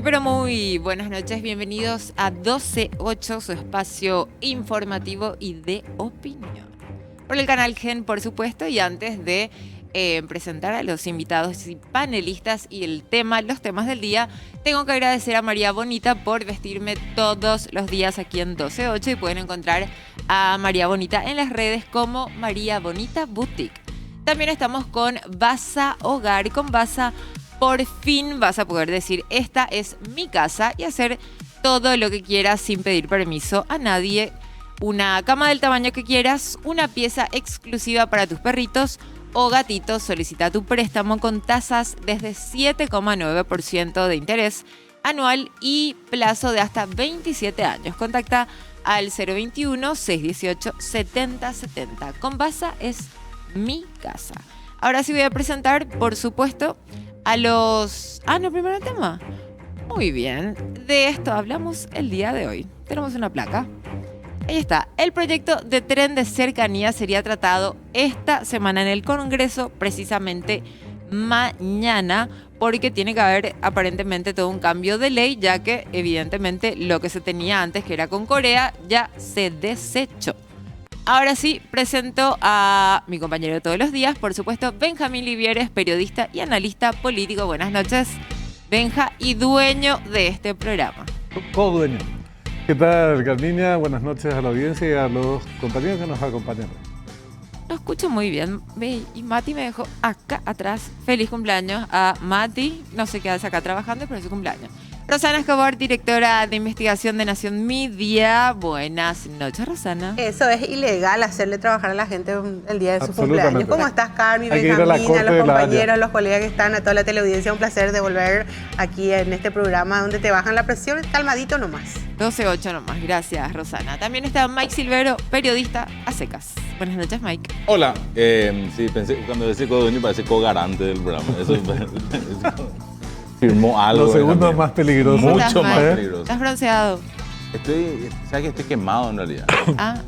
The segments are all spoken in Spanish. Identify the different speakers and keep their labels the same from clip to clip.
Speaker 1: pero muy buenas noches, bienvenidos a 12.8, su espacio informativo y de opinión. Por el canal Gen, por supuesto, y antes de presentar a los invitados y panelistas y los temas del día, tengo que agradecer a María Bonita por vestirme todos los días aquí en 12.8 y pueden encontrar a María Bonita en las redes como María Bonita Boutique. También estamos con Basa Hogar y con Basa por fin vas a poder decir esta es mi casa y hacer todo lo que quieras sin pedir permiso a nadie. Una cama del tamaño que quieras, una pieza exclusiva para tus perritos o gatitos. Solicita tu préstamo con tasas desde 7,9% de interés anual y plazo de hasta 27 años. Contacta al 021-618-7070. Con Basa es mi casa. Ahora sí voy a presentar, por supuesto, a los... no, primero el tema. Muy bien, de esto hablamos el día de hoy. Tenemos una placa. Ahí está. El proyecto de tren de cercanía sería tratado esta semana en el Congreso, precisamente mañana, porque tiene que haber aparentemente todo un cambio de ley, ya que evidentemente lo que se tenía antes, que era con Corea, ya se desechó. Ahora sí, presento a mi compañero de todos los días, por supuesto, Benjamín Livieres, periodista y analista político. Buenas noches, Benja, y dueño de este programa.
Speaker 2: Co-dueño. ¿Qué tal, Carminia? Buenas noches a la audiencia y a los compañeros que nos acompañan.
Speaker 1: Lo escucho muy bien. Y Mati me dejó acá atrás. Feliz cumpleaños a Mati. No sé qué hace acá trabajando, pero es su cumpleaños. Rosana Escobar, directora de investigación de Nación Media. Buenas noches, Rosana.
Speaker 3: Eso es ilegal, hacerle trabajar a la gente el día de su cumpleaños. ¿Cómo estás, Carmen, Benjamín, a los compañeros, a los colegas que están, a toda la teleaudiencia? Un placer de volver aquí en este programa donde te bajan la presión, calmadito nomás.
Speaker 1: 12.8 nomás, gracias, Rosana. También está Mike Silvero, periodista a secas. Buenas noches, Mike.
Speaker 4: Hola. Sí, pensé, cuando decía co-dueño parece co-garante del programa. Eso firmó algo.
Speaker 2: Lo segundo es más peligroso.
Speaker 4: Mucho más peligroso.
Speaker 1: ¿Estás bronceado?
Speaker 4: ¿Sabes que estoy quemado en realidad?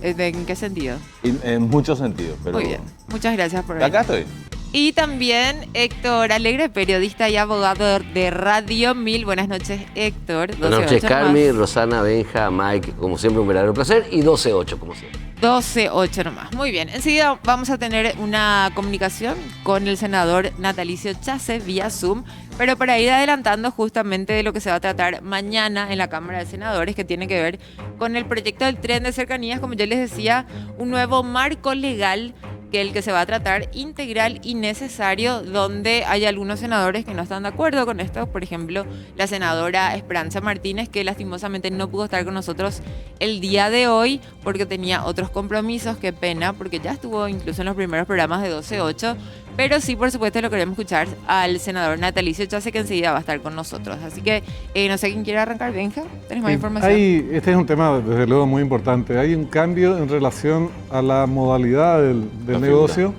Speaker 1: ¿En qué sentido?
Speaker 4: En muchos sentidos. Pero...
Speaker 1: Muy bien, muchas gracias por venir.
Speaker 4: Acá estoy.
Speaker 1: Y también Héctor Alegre, periodista y abogado de Radio 1000. Buenas noches, Héctor.
Speaker 5: Buenas noches, Carmen, Rosana, Benja, Mike. Como siempre, un verdadero placer. Y 12.8, como siempre.
Speaker 1: 12.8 nomás. Muy bien. Enseguida vamos a tener una comunicación con el senador Natalicio Chase vía Zoom, pero para ir adelantando justamente de lo que se va a tratar mañana en la Cámara de Senadores, que tiene que ver con el proyecto del tren de cercanías, como yo les decía, un nuevo marco legal que el que se va a tratar integral y necesario, donde hay algunos senadores que no están de acuerdo con esto. Por ejemplo, la senadora Esperanza Martínez, que lastimosamente no pudo estar con nosotros el día de hoy porque tenía otros compromisos. Qué pena, porque ya estuvo incluso en los primeros programas de 12.8. Pero sí, por supuesto, lo queremos escuchar al senador Natalicio Chase, que enseguida va a estar con nosotros. Así que no sé quién quiere arrancar. Benja, ¿tenés más información?
Speaker 2: Este es un tema, desde luego, muy importante. Hay un cambio en relación a la modalidad del negocio,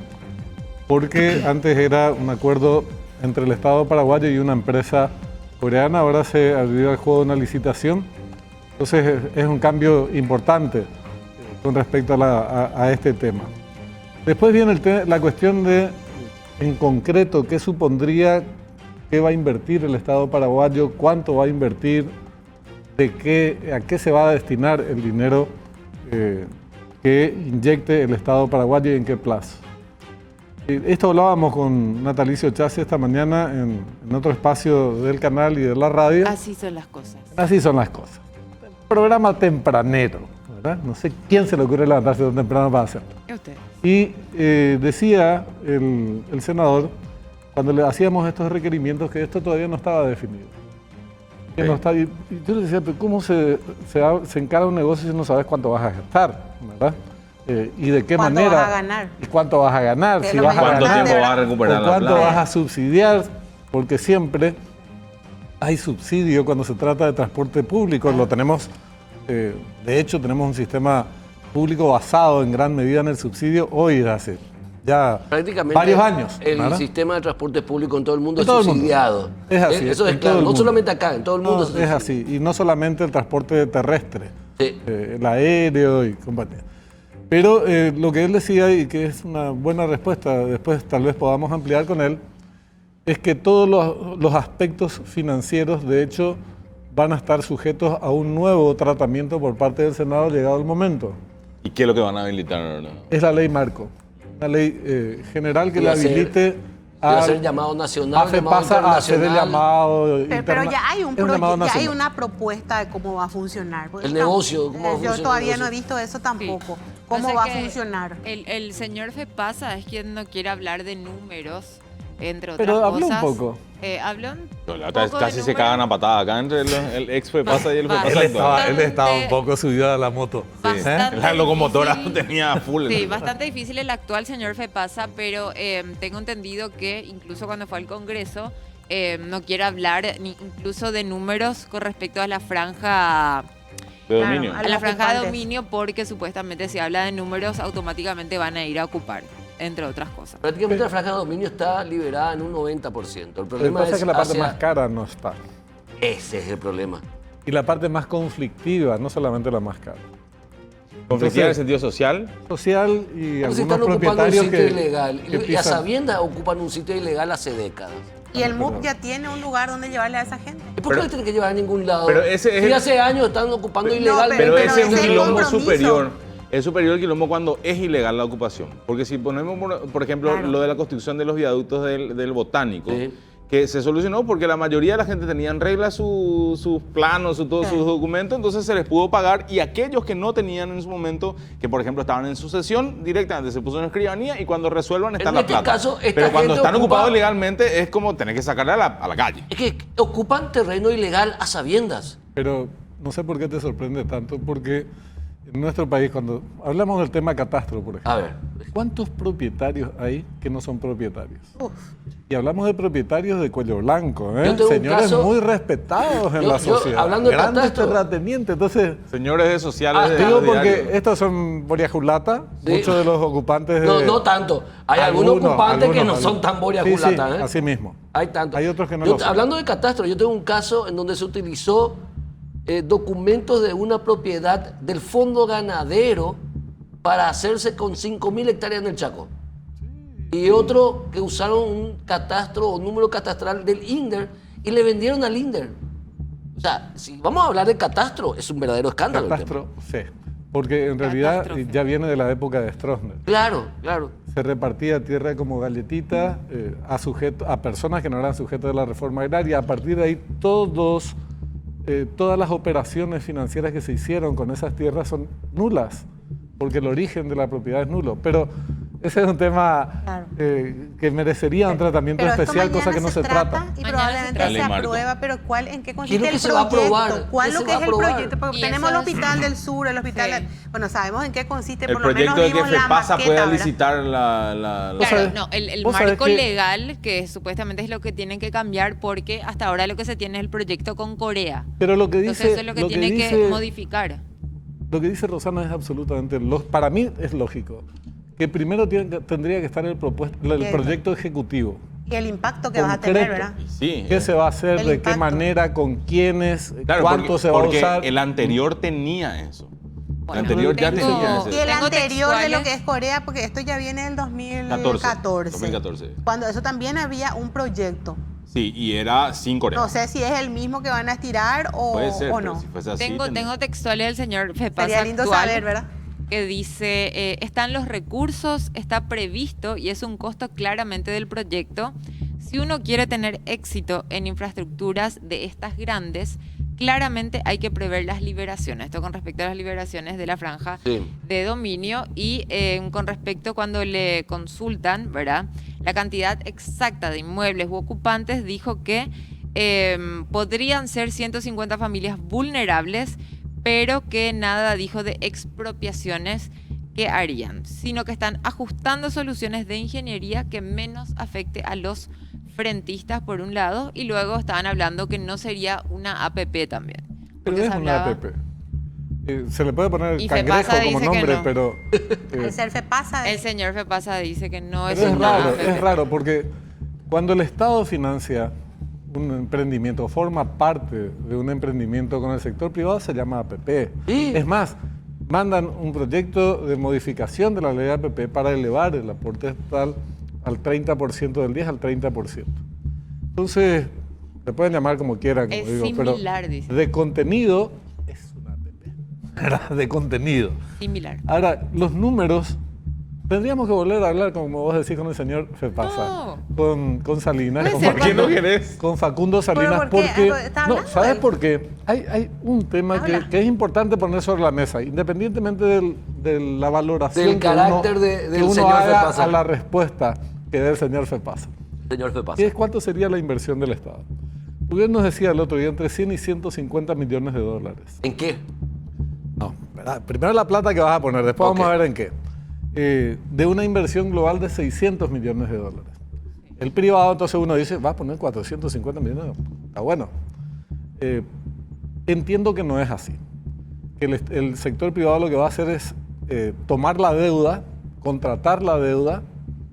Speaker 2: porque antes era un acuerdo entre el Estado paraguayo y una empresa coreana. Ahora se abrió el juego de una licitación. Entonces es un cambio importante con respecto a este tema. Después viene la cuestión de, en concreto, qué supondría, qué va a invertir el Estado paraguayo, cuánto va a invertir, a qué se va a destinar el dinero que inyecte el Estado paraguayo y en qué plazo. Esto hablábamos con Natalicio Chase esta mañana en otro espacio del canal y de la radio.
Speaker 1: Así son las cosas.
Speaker 2: Así son las cosas. Programa tempranero, ¿verdad? No sé quién se le ocurre levantarse tan temprano para hacerlo.
Speaker 1: ¿Usted?
Speaker 2: Y decía el senador, cuando le hacíamos estos requerimientos, que esto todavía no estaba definido. Que no está, y yo le decía, pero ¿cómo se encara un negocio si no sabes cuánto vas a gastar? ¿Verdad? Y de qué manera.
Speaker 3: ¿Cuánto vas a ganar?
Speaker 2: Y cuánto vas a ganar.
Speaker 3: Si vas a ganar,
Speaker 4: ¿cuánto tiempo vas a recuperar la plata?
Speaker 2: ¿Cuánto vas a subsidiar? Porque siempre hay subsidio cuando se trata de transporte público. Lo tenemos, de hecho, tenemos un sistema público basado en gran medida en el subsidio hoy desde hace ya varios años.
Speaker 5: El
Speaker 2: ¿verdad?
Speaker 5: sistema de transporte público en todo el mundo
Speaker 2: en todo
Speaker 5: es subsidiado.
Speaker 2: Es así.
Speaker 5: Eso es claro, no solamente acá, en todo el mundo.
Speaker 2: Es así. Y no solamente el transporte terrestre,
Speaker 5: sí.
Speaker 2: El aéreo y compañía. Pero lo que él decía, y que es una buena respuesta, después tal vez podamos ampliar con él, es que todos los aspectos financieros, de hecho, van a estar sujetos a un nuevo tratamiento por parte del Senado llegado el momento.
Speaker 4: ¿Y qué es lo que van a habilitar ahora?
Speaker 2: Es la ley marco, una ley general que le habilite
Speaker 5: a hacer llamado nacional,
Speaker 2: FEPASA a hacer el llamado
Speaker 3: pero ya hay ya hay una propuesta de cómo va a funcionar.
Speaker 5: El negocio, ¿cómo va a funcionar?
Speaker 3: Yo todavía no he visto eso tampoco. Sí. ¿Cómo va a funcionar?
Speaker 1: El señor FEPASA es quien no quiere hablar de números, entre otras
Speaker 2: pero
Speaker 1: cosas.
Speaker 2: Pero habló un poco.
Speaker 1: Habló un
Speaker 4: poco casi se cagan a patada acá entre el ex FEPASA y el FEPASA.
Speaker 2: Él estaba un poco subido a la moto.
Speaker 4: Sí. La locomotora tenía full.
Speaker 1: Sí, bastante difícil el actual señor FEPASA, pero tengo entendido que incluso cuando fue al Congreso no quiere hablar ni incluso de números con respecto a la franja
Speaker 4: de dominio.
Speaker 1: A la franja de dominio, porque supuestamente si habla de números automáticamente van a ir a ocupar, entre otras cosas.
Speaker 5: Prácticamente la franja de dominio está liberada en un 90%. El problema
Speaker 2: es que la parte más cara no está.
Speaker 5: Ese es el problema.
Speaker 2: Y la parte más conflictiva, no solamente la más cara.
Speaker 4: ¿Conflictiva en el sentido social?
Speaker 2: Social y
Speaker 5: algunos
Speaker 2: están
Speaker 5: propietarios
Speaker 2: ocupando un
Speaker 5: sitio ilegal. Y a sabiendas ocupan un sitio ilegal hace décadas.
Speaker 3: Y el MUP ya tiene un lugar donde llevarle a esa gente.
Speaker 5: ¿Y por qué no tiene que llevar a ningún lado?
Speaker 4: Pero ese es
Speaker 5: hace años están ocupando ilegalmente.
Speaker 4: Pero ese es un quilombo superior. Es superior el quilombo cuando es ilegal la ocupación. Porque si ponemos, por ejemplo, lo de la construcción de los viaductos del Botánico, que se solucionó porque la mayoría de la gente tenía en regla sus planos, todos sus documentos, entonces se les pudo pagar, y aquellos que no tenían en su momento, que por ejemplo estaban en sucesión, directamente se puso en escribanía y cuando resuelvan está la plata. Pero cuando están ocupados legalmente es como tener que sacarle a la calle.
Speaker 5: Es que ocupan terreno ilegal a sabiendas.
Speaker 2: Pero no sé por qué te sorprende tanto, porque en nuestro país, cuando hablamos del tema catastro, por ejemplo,
Speaker 5: a ver,
Speaker 2: ¿cuántos propietarios hay que no son propietarios? Y hablamos de propietarios de cuello blanco, señores muy respetados en la sociedad.
Speaker 5: Hablando de
Speaker 2: grandes
Speaker 5: catastro,
Speaker 2: terratenientes, entonces...
Speaker 4: Señores de sociales.
Speaker 2: Digo porque estos son boriajulata, muchos de los ocupantes de...
Speaker 5: No tanto. Hay algunos ocupantes que no son tan boriajulata.
Speaker 2: Sí, así mismo.
Speaker 5: Hay tantos.
Speaker 2: Hay otros que no lo son.
Speaker 5: Hablando de catastro, yo tengo un caso en donde se utilizó documentos de una propiedad del fondo ganadero para hacerse con 5.000 hectáreas en el Chaco. Y otro que usaron un catastro o número catastral del INDER y le vendieron al INDER. O sea, si vamos a hablar de catastro, es un verdadero escándalo.
Speaker 2: Catastro, sí. Porque en realidad ya viene de la época de Stroessner.
Speaker 5: Claro.
Speaker 2: Se repartía tierra como galletita a personas que no eran sujetos de la reforma agraria. A partir de ahí, todas las operaciones financieras que se hicieron con esas tierras son nulas, porque el origen de la propiedad es nulo. Pero ese es un tema que merecería un tratamiento especial, cosa que no se trata.
Speaker 3: Y probablemente se aprueba, pero ¿en qué consiste el
Speaker 5: proyecto?
Speaker 3: ¿Cuál es el proyecto? Porque tenemos el Hospital del Sur, el Hospital... Bueno, sabemos en qué consiste, por lo menos vimos la maqueta. El proyecto de que FEPASA pueda
Speaker 4: licitar la...
Speaker 1: Claro, no, el marco legal, que supuestamente es lo que tienen que cambiar, porque hasta ahora lo que se tiene es el proyecto con Corea.
Speaker 2: Pero lo que dice...
Speaker 1: Entonces eso es lo que tiene que modificar.
Speaker 2: Lo que dice Rosana es absolutamente... Para mí es lógico. Que primero tendría que estar el proyecto ejecutivo.
Speaker 3: Y el impacto que vas a tener, ¿verdad?
Speaker 2: Sí. ¿Qué se va a hacer? ¿De qué manera? ¿Con quiénes? Claro, ¿cuánto se va a usar?
Speaker 4: Porque el anterior tenía eso. Bueno, el anterior ya tenía eso.
Speaker 3: Y el anterior de lo que es Corea, porque esto ya viene del 2014. Cuando eso también había un proyecto.
Speaker 4: Sí, y era sin Corea.
Speaker 3: No sé si es el mismo que van a estirar o no.
Speaker 4: Si fuese así,
Speaker 1: tengo textuales del señor FEPASA.
Speaker 3: Sería lindo saber, ¿verdad?
Speaker 1: Que dice, están los recursos, está previsto y es un costo claramente del proyecto. Si uno quiere tener éxito en infraestructuras de estas grandes, claramente hay que prever las liberaciones. Esto con respecto a las liberaciones de la franja de dominio y con respecto cuando le consultan, ¿verdad?, la cantidad exacta de inmuebles u ocupantes, dijo que podrían ser 150 familias vulnerables, pero que nada dijo de expropiaciones que harían, sino que están ajustando soluciones de ingeniería que menos afecte a los frentistas por un lado, y luego estaban hablando que no sería una APP también.
Speaker 2: Pero es una APP. Se le puede poner cangrejo como nombre, pero...
Speaker 3: el
Speaker 1: señor FEPASA dice que no es
Speaker 2: una
Speaker 1: APP.
Speaker 2: Es raro, porque cuando el Estado financia un emprendimiento, forma parte de un emprendimiento con el sector privado, se llama APP. Es más, mandan un proyecto de modificación de la ley de APP para elevar el aporte estatal al 30% del 10 al 30%. Entonces, Se pueden llamar como quieran, como
Speaker 1: Es
Speaker 2: digo,
Speaker 1: similar,
Speaker 2: pero
Speaker 1: dice.
Speaker 2: de contenido es una app. De contenido.
Speaker 1: Similar.
Speaker 2: Ahora, los números, tendríamos que volver a hablar, como vos decís, con el señor Fepasa, con Salinas,
Speaker 1: Puede ser
Speaker 4: ¿Por qué no querés?
Speaker 2: con Facundo Salinas,
Speaker 3: ¿Pero por qué?
Speaker 2: porque...
Speaker 3: ¿Está
Speaker 2: No,
Speaker 3: hablando
Speaker 2: ¿sabes
Speaker 3: él?
Speaker 2: por qué? Hay un tema
Speaker 3: Habla.
Speaker 2: que es importante poner sobre la mesa, independientemente de la valoración
Speaker 5: Del carácter
Speaker 2: que
Speaker 5: del
Speaker 2: uno
Speaker 5: señor
Speaker 2: haga
Speaker 5: Fepasa.
Speaker 2: a la respuesta que dé el señor Fepasa.
Speaker 5: Señor Fepasa.
Speaker 2: ¿Qué es cuánto sería la inversión del Estado? Porque él nos decía el otro día entre 100 y 150 millones de dólares.
Speaker 5: ¿En qué?
Speaker 2: No, ¿verdad? Primero la plata que vas a poner, después
Speaker 5: Ok.
Speaker 2: vamos a ver en qué. De una inversión global de 600 millones de dólares. El privado, entonces uno dice, va a poner 450 millones. Está bueno. Entiendo que no es así. Que el sector privado lo que va a hacer es tomar la deuda, contratar la deuda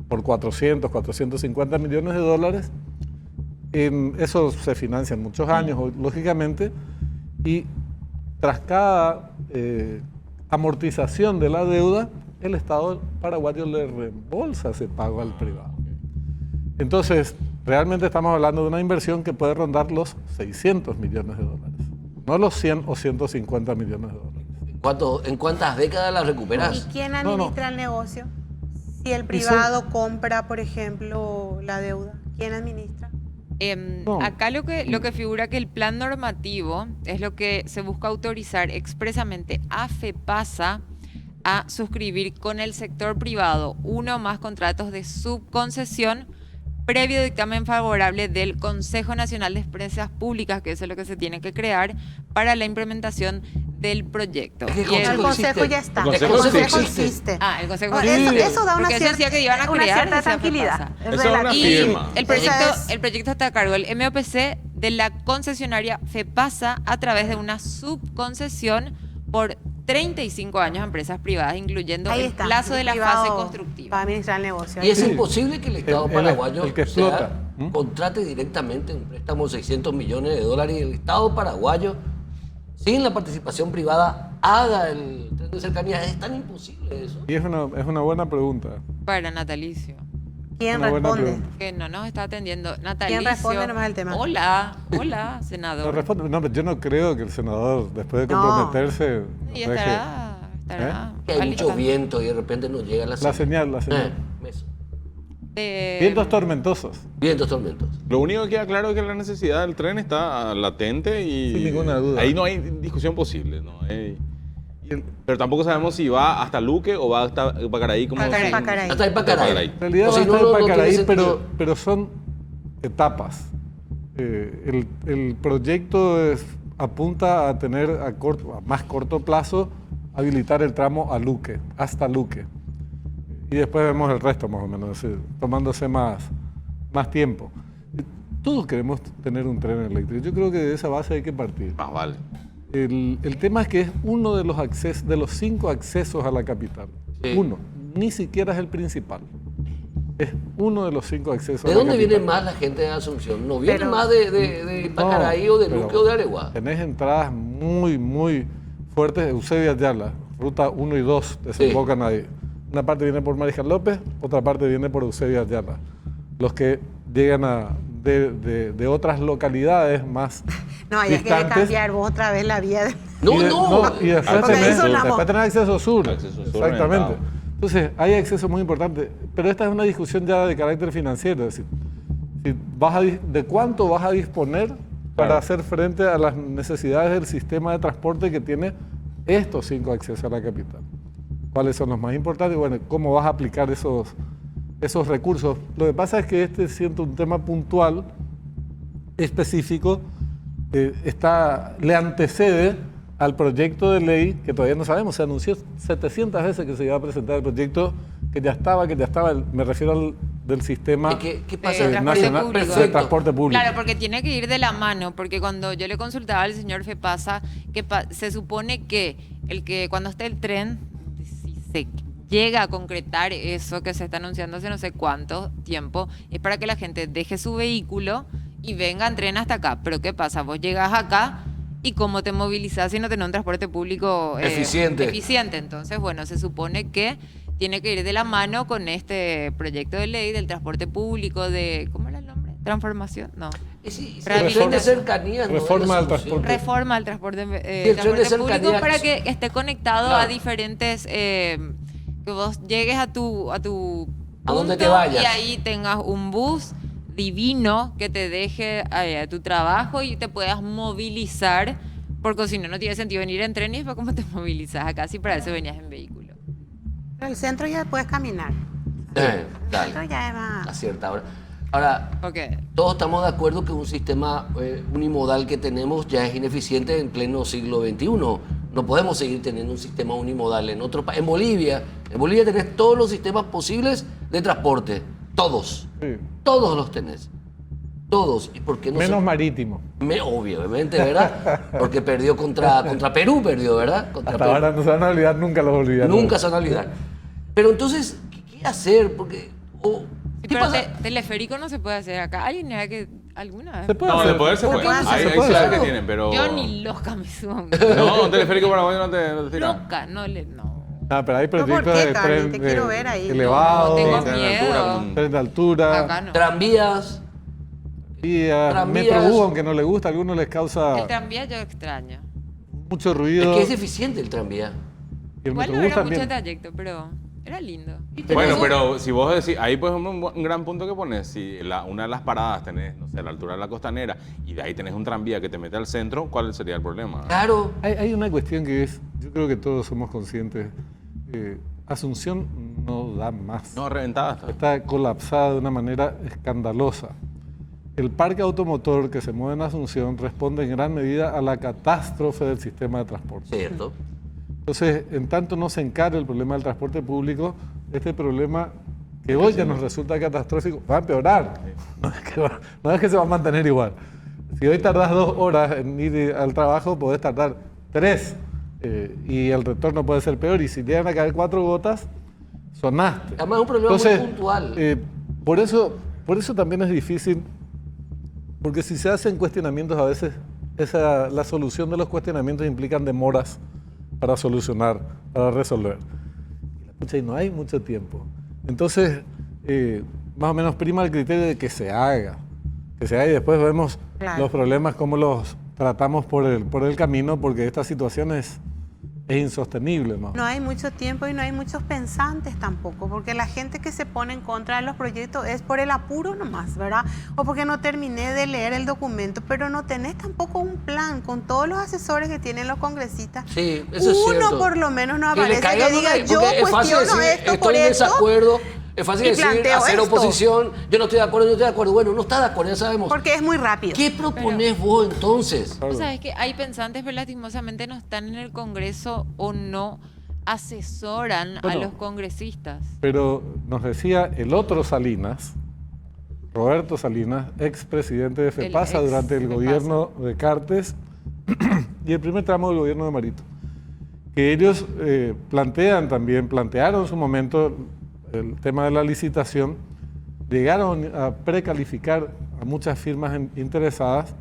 Speaker 2: por 400, 450 millones de dólares. Eso se financia en muchos años, lógicamente, y tras cada amortización de la deuda, el Estado paraguayo le reembolsa ese pago al privado. Entonces, realmente estamos hablando de una inversión que puede rondar los 600 millones de dólares, no los 100 o 150 millones de dólares.
Speaker 5: ¿En cuántas décadas la
Speaker 3: ¿Y
Speaker 5: recuperas?
Speaker 3: quién
Speaker 2: No,
Speaker 3: administra el negocio? Si el privado compra, por ejemplo, la deuda, ¿quién administra?
Speaker 2: No.
Speaker 1: Acá lo que figura que el plan normativo es lo que se busca autorizar expresamente a FEPASA a suscribir con el sector privado uno o más contratos de subconcesión previo dictamen favorable del Consejo Nacional de Empresas Públicas, que eso es lo que se tiene que crear para la implementación del proyecto.
Speaker 5: Es que el
Speaker 1: Y
Speaker 3: El
Speaker 5: Consejo
Speaker 3: consejo
Speaker 5: existe.
Speaker 3: ya está.
Speaker 4: El Consejo
Speaker 3: existe.
Speaker 1: Ah, el Consejo
Speaker 3: No,
Speaker 1: existe.
Speaker 3: eso da una
Speaker 1: Porque
Speaker 3: cierta,
Speaker 1: decía que iban a
Speaker 3: una
Speaker 1: crear,
Speaker 3: cierta
Speaker 1: decía
Speaker 3: tranquilidad.
Speaker 1: FEPASA.
Speaker 4: Esa es una
Speaker 3: relativa.
Speaker 1: Y
Speaker 4: firma.
Speaker 1: el proyecto está a cargo del MOPC de la concesionaria FEPASA a través de una subconcesión por 35 años a empresas privadas, incluyendo
Speaker 3: Ahí
Speaker 1: el
Speaker 3: está,
Speaker 1: plazo de la
Speaker 3: privado
Speaker 1: fase constructiva.
Speaker 3: para administrar el negocio.
Speaker 5: Y es
Speaker 2: Sí.
Speaker 5: imposible que el Estado
Speaker 2: El
Speaker 5: paraguayo
Speaker 2: que explota.
Speaker 5: contrate directamente un préstamo de 600 millones de dólares y el Estado paraguayo, sin la participación privada, haga el tren de cercanías. Es tan imposible eso.
Speaker 2: Y es una buena pregunta.
Speaker 1: Para Natalicio,
Speaker 3: ¿Quién
Speaker 2: Una buena
Speaker 3: responde?
Speaker 2: pregunta.
Speaker 1: que no nos está atendiendo. Natalicio.
Speaker 3: responde nomás el tema?
Speaker 1: Hola,
Speaker 2: No,
Speaker 1: senador.
Speaker 2: responde, no, pero yo no creo que el senador, después de
Speaker 3: No.
Speaker 2: comprometerse,
Speaker 1: Y
Speaker 2: deje
Speaker 1: estará
Speaker 5: Que hay mucho
Speaker 1: alista.
Speaker 5: viento y de repente no llega la
Speaker 2: la señal.
Speaker 5: Eso.
Speaker 2: Vientos tormentosos.
Speaker 5: Vientos, tormentos.
Speaker 4: Lo único que queda claro es que la necesidad del tren está latente y
Speaker 2: Sin ninguna duda.
Speaker 4: ahí no hay discusión posible. ¿No? Pero tampoco sabemos si va hasta Luque o va hasta Pacaraí. Como
Speaker 1: Pacaraí.
Speaker 3: Pacaraí.
Speaker 5: Hasta ahí Pacaraí.
Speaker 2: En realidad
Speaker 5: O
Speaker 2: va
Speaker 5: si
Speaker 2: a
Speaker 5: no,
Speaker 2: estar
Speaker 5: no
Speaker 2: en
Speaker 5: tiene
Speaker 2: Pacaraí,
Speaker 5: sentido.
Speaker 2: pero son etapas. El proyecto apunta a tener a más corto plazo habilitar el tramo a Luque, hasta Luque. Y después vemos el resto más o menos, es decir, tomándose más tiempo. Todos queremos tener un tren eléctrico. Yo creo que de esa base hay que partir.
Speaker 4: Ah, vale.
Speaker 2: El tema es que es uno de los 5 accesos a la capital.
Speaker 5: Sí.
Speaker 2: Uno, ni siquiera es el principal. Es uno de los 5 accesos
Speaker 5: ¿De
Speaker 2: a la
Speaker 5: dónde
Speaker 2: capital.
Speaker 5: viene más la gente de Asunción? ¿No viene
Speaker 3: Pero-
Speaker 5: más de Pacaraí o de
Speaker 2: pero
Speaker 5: Luque o de Areguá?
Speaker 2: Tenés entradas muy fuertes. Eusebio Ayala, ruta 1 y 2, desembocan ahí. Una parte viene por Mariscal López, otra parte viene por Eusebio Ayala. Los que llegan de otras localidades más
Speaker 3: No, hay que
Speaker 2: distantes.
Speaker 3: cambiar vos otra vez la vía.
Speaker 5: No,
Speaker 2: y
Speaker 5: no.
Speaker 2: y después
Speaker 3: Porque
Speaker 2: tenés,
Speaker 3: eso la-
Speaker 2: después tenés acceso sur.
Speaker 4: Acceso sur
Speaker 2: Exactamente.
Speaker 4: orientado.
Speaker 2: Entonces, hay acceso muy importante. Pero esta es una discusión ya de carácter financiero. Es decir, ¿de cuánto vas a disponer para
Speaker 4: Claro.
Speaker 2: hacer frente a las necesidades del sistema de transporte que tiene estos 5 accesos a la capital? ¿Cuáles son los más importantes? Bueno, ¿cómo vas a aplicar esos recursos? Lo que pasa es que siento un tema puntual, específico, le antecede al proyecto de ley que todavía no sabemos. Se anunció 700 veces que se iba a presentar el proyecto, que ya estaba, me refiero al del sistema
Speaker 5: ¿Qué pasa?
Speaker 1: transporte
Speaker 2: nacional
Speaker 1: público.
Speaker 2: de transporte público.
Speaker 1: Claro, porque tiene que ir de la mano, porque cuando yo le consultaba al señor Fepasa, que se supone que cuando esté el tren, si se llega a concretar eso que se está anunciando hace no sé cuánto tiempo, es para que la gente deje su vehículo y venga en tren hasta acá. Pero ¿qué pasa? Vos llegas acá y cómo te movilizás si no tenés un transporte público eficiente. Entonces, bueno, se supone que tiene que ir de la mano con este proyecto de ley del transporte público, ¿cómo era el nombre? ¿Transformación? No.
Speaker 5: Sí, el tren de cercanías
Speaker 2: reforma al transporte.
Speaker 1: Reforma al transporte,
Speaker 5: el tren de
Speaker 1: público
Speaker 5: cercanías,
Speaker 1: para que esté conectado
Speaker 5: claro,
Speaker 1: a diferentes... que vos llegues a tu punto
Speaker 5: a donde te vayas
Speaker 1: y ahí tengas un bus divino que te deje a tu trabajo y te puedas movilizar, porque si no, no tiene sentido venir en tren y después cómo te movilizas acá si para eso venías en vehículo.
Speaker 3: Pero el centro ya puedes caminar.
Speaker 5: Dale.
Speaker 3: El centro ya es más...
Speaker 5: A cierta hora. Ahora,
Speaker 1: Okay.
Speaker 5: todos estamos de acuerdo que un sistema unimodal que tenemos ya es ineficiente en pleno siglo XXI. No podemos seguir teniendo un sistema unimodal en otro país. En Bolivia tenés todos los sistemas posibles de transporte. Todos.
Speaker 2: Sí.
Speaker 5: Todos los tenés. Todos. ¿Y por qué no
Speaker 2: Menos marítimo.
Speaker 5: Obviamente, ¿verdad? Porque perdió contra Perú, ¿verdad? Contra
Speaker 2: Hasta
Speaker 5: Perú.
Speaker 2: ahora no se van a olvidar nunca los bolivianos.
Speaker 5: Nunca se van a olvidar. Pero entonces, ¿qué hacer? Porque...
Speaker 1: Sí,
Speaker 5: ¿qué
Speaker 1: pero
Speaker 5: pasa?
Speaker 1: teleférico no se puede hacer acá. ¿Alguien era que alguna vez?
Speaker 2: Se puede
Speaker 4: No,
Speaker 2: hacer.
Speaker 4: de poder se puede. Hay ciudades que tienen, pero...
Speaker 1: Yo ni loca me subo.
Speaker 4: No, un teleférico paraguayo no te tira.
Speaker 1: Loca, no.
Speaker 2: Ah, pero hay
Speaker 3: ¿por
Speaker 2: proyectos
Speaker 3: qué,
Speaker 2: de
Speaker 3: Carmen?
Speaker 2: tren
Speaker 3: Te quiero ver ahí.
Speaker 2: elevados,
Speaker 1: No, tengo
Speaker 4: tren de
Speaker 1: miedo.
Speaker 4: altura,
Speaker 2: tren de altura,
Speaker 1: Acá no.
Speaker 5: Tranvías.
Speaker 2: vías, Metrobús, aunque no le gusta, a algunos les causa
Speaker 1: El tranvía yo extraño.
Speaker 2: mucho
Speaker 5: Es
Speaker 2: ruido.
Speaker 5: que es eficiente el tranvía.
Speaker 2: Y el
Speaker 1: Igual no
Speaker 2: Metrobús
Speaker 1: era mucho
Speaker 2: también.
Speaker 1: trayecto, pero era lindo.
Speaker 4: Bueno, pero si vos decís, ahí por ejemplo un gran punto que pones, si una de las paradas tenés, no sé, a la altura de la costanera y de ahí tenés un tranvía que te mete al centro, ¿cuál sería el problema?
Speaker 5: Claro.
Speaker 2: Hay una cuestión que es, yo creo que todos somos conscientes, Asunción no da más.
Speaker 4: No, reventada está.
Speaker 2: Está colapsada de una manera escandalosa. El parque automotor que se mueve en Asunción responde en gran medida a la catástrofe del sistema de transporte.
Speaker 5: Cierto.
Speaker 2: Entonces, en tanto no se encare el problema del transporte público, este problema que hoy ya nos resulta catastrófico va a empeorar. No es que se va a mantener igual. Si hoy tardás 2 horas en ir al trabajo, podés tardar 3 y el retorno puede ser peor. Y si llegan a caer 4 gotas, sonaste.
Speaker 5: Además es un problema muy puntual.
Speaker 2: Por eso también es difícil, porque si se hacen cuestionamientos a veces, la solución de los cuestionamientos implican demoras para solucionar, para resolver. Y no hay mucho tiempo. Entonces, más o menos prima el criterio de que se haga y después vemos los problemas, cómo los tratamos por el camino, porque esta situación es insostenible. No
Speaker 3: hay mucho tiempo y no hay muchos pensantes tampoco, porque la gente que se pone en contra de los proyectos es por el apuro nomás, ¿verdad? O porque no terminé de leer el documento, pero no tenés tampoco un plan con todos los asesores que tienen los congresistas.
Speaker 5: Sí, eso es cierto.
Speaker 3: Uno por lo menos no aparece que diga, yo
Speaker 5: es fácil
Speaker 3: cuestiono
Speaker 5: decir,
Speaker 3: esto por
Speaker 5: estoy en
Speaker 3: esto.
Speaker 5: desacuerdo. Es fácil
Speaker 3: y
Speaker 5: decir,
Speaker 3: planteo
Speaker 5: hacer
Speaker 3: esto.
Speaker 5: oposición, yo no estoy de acuerdo, Bueno, no está de acuerdo, ya sabemos.
Speaker 3: Porque es muy rápido.
Speaker 5: ¿Qué proponés vos entonces?
Speaker 1: O sea, es que hay pensantes, pero lastimosamente no están en el Congreso o no asesoran a los congresistas.
Speaker 2: Pero nos decía el otro Salinas, Roberto Salinas, expresidente de FEPASA durante el gobierno de Cartes y el primer tramo del gobierno de Marito, que ellos plantearon en su momento el tema de la licitación, llegaron a precalificar a muchas firmas interesadas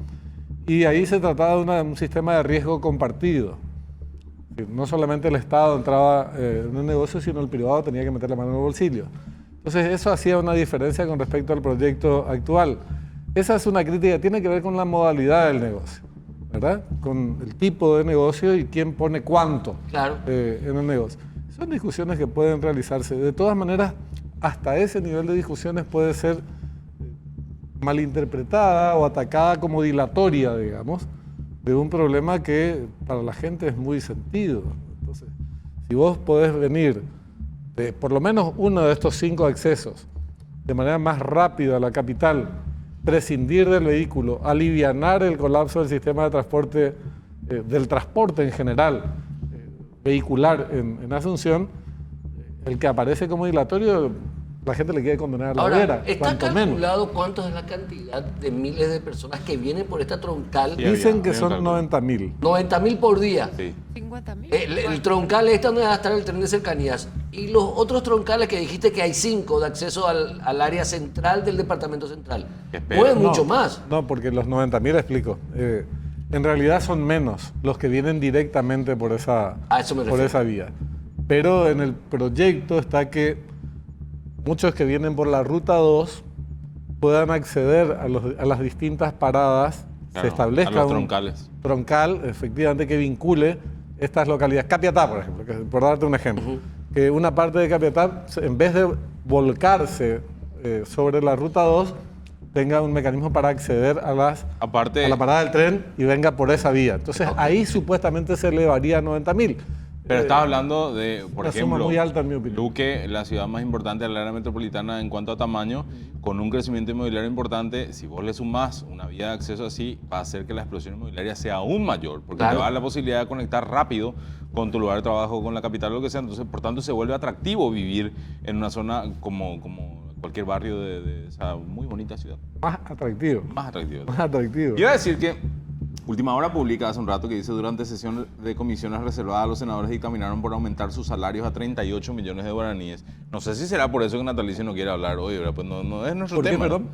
Speaker 2: y ahí se trataba de un sistema de riesgo compartido. No solamente el Estado entraba en el negocio, sino el privado tenía que meter la mano en el bolsillo. Entonces eso hacía una diferencia con respecto al proyecto actual. Esa es una crítica que tiene que ver con la modalidad del negocio, ¿verdad? Con el tipo de negocio y quién pone cuánto en el negocio. Son discusiones que pueden realizarse. De todas maneras, hasta ese nivel de discusiones puede ser malinterpretada o atacada como dilatoria, digamos, de un problema que para la gente es muy sentido. Entonces, si vos podés venir de por lo menos uno de estos 5 accesos de manera más rápida a la capital, prescindir del vehículo, alivianar el colapso del sistema de transporte, del transporte en general, vehicular en Asunción, el que aparece como dilatorio, la gente le quiere condenar a la hoguera.
Speaker 5: ¿Está calculado cuánto es la cantidad de miles de personas que vienen por esta troncal?
Speaker 2: Dicen que son 90.000.
Speaker 5: 90.000 por día.
Speaker 4: Sí.
Speaker 1: 50.000.
Speaker 5: El troncal es donde va a estar el tren de cercanías. Y los otros troncales que dijiste que hay 5 de acceso al área central del departamento central. Mueven mucho más.
Speaker 2: No, porque los 90.000, explico. En realidad son menos los que vienen directamente por esa vía. Pero en el proyecto está que muchos que vienen por la ruta 2 puedan acceder a las distintas paradas,
Speaker 4: Claro,
Speaker 2: se establezca
Speaker 4: a los
Speaker 2: un
Speaker 4: troncales.
Speaker 2: troncal, efectivamente, que vincule estas localidades. Capiatá, por ejemplo, por darte un ejemplo. Que una parte de Capiatá, en vez de volcarse sobre la ruta 2, tenga un mecanismo para acceder a la parada del tren y venga por esa vía. Entonces, ahí supuestamente se elevaría a 90.000.
Speaker 4: Pero estás hablando de, por
Speaker 2: una
Speaker 4: ejemplo,
Speaker 2: suma muy alta en mi opinión.
Speaker 4: Luque, la ciudad más importante del área metropolitana en cuanto a tamaño, con un crecimiento inmobiliario importante, si vos le sumás una vía de acceso así, va a hacer que la explosión inmobiliaria sea aún mayor, porque te va a dar la posibilidad de conectar rápido con tu lugar de trabajo, con la capital, lo que sea. Entonces, por tanto, se vuelve atractivo vivir en una zona como cualquier barrio de esa muy bonita ciudad.
Speaker 2: Más atractivo.
Speaker 4: Más atractivo.
Speaker 2: Más atractivo.
Speaker 4: Iba a decir que Última Hora publica hace un rato que dice: durante sesión de comisiones reservadas, los senadores dictaminaron por aumentar sus salarios a 38 millones de guaraníes. No sé si será por eso que Natalicio no quiere hablar hoy, ¿verdad? Pues no es nuestro tema.
Speaker 2: ¿Por qué, perdón?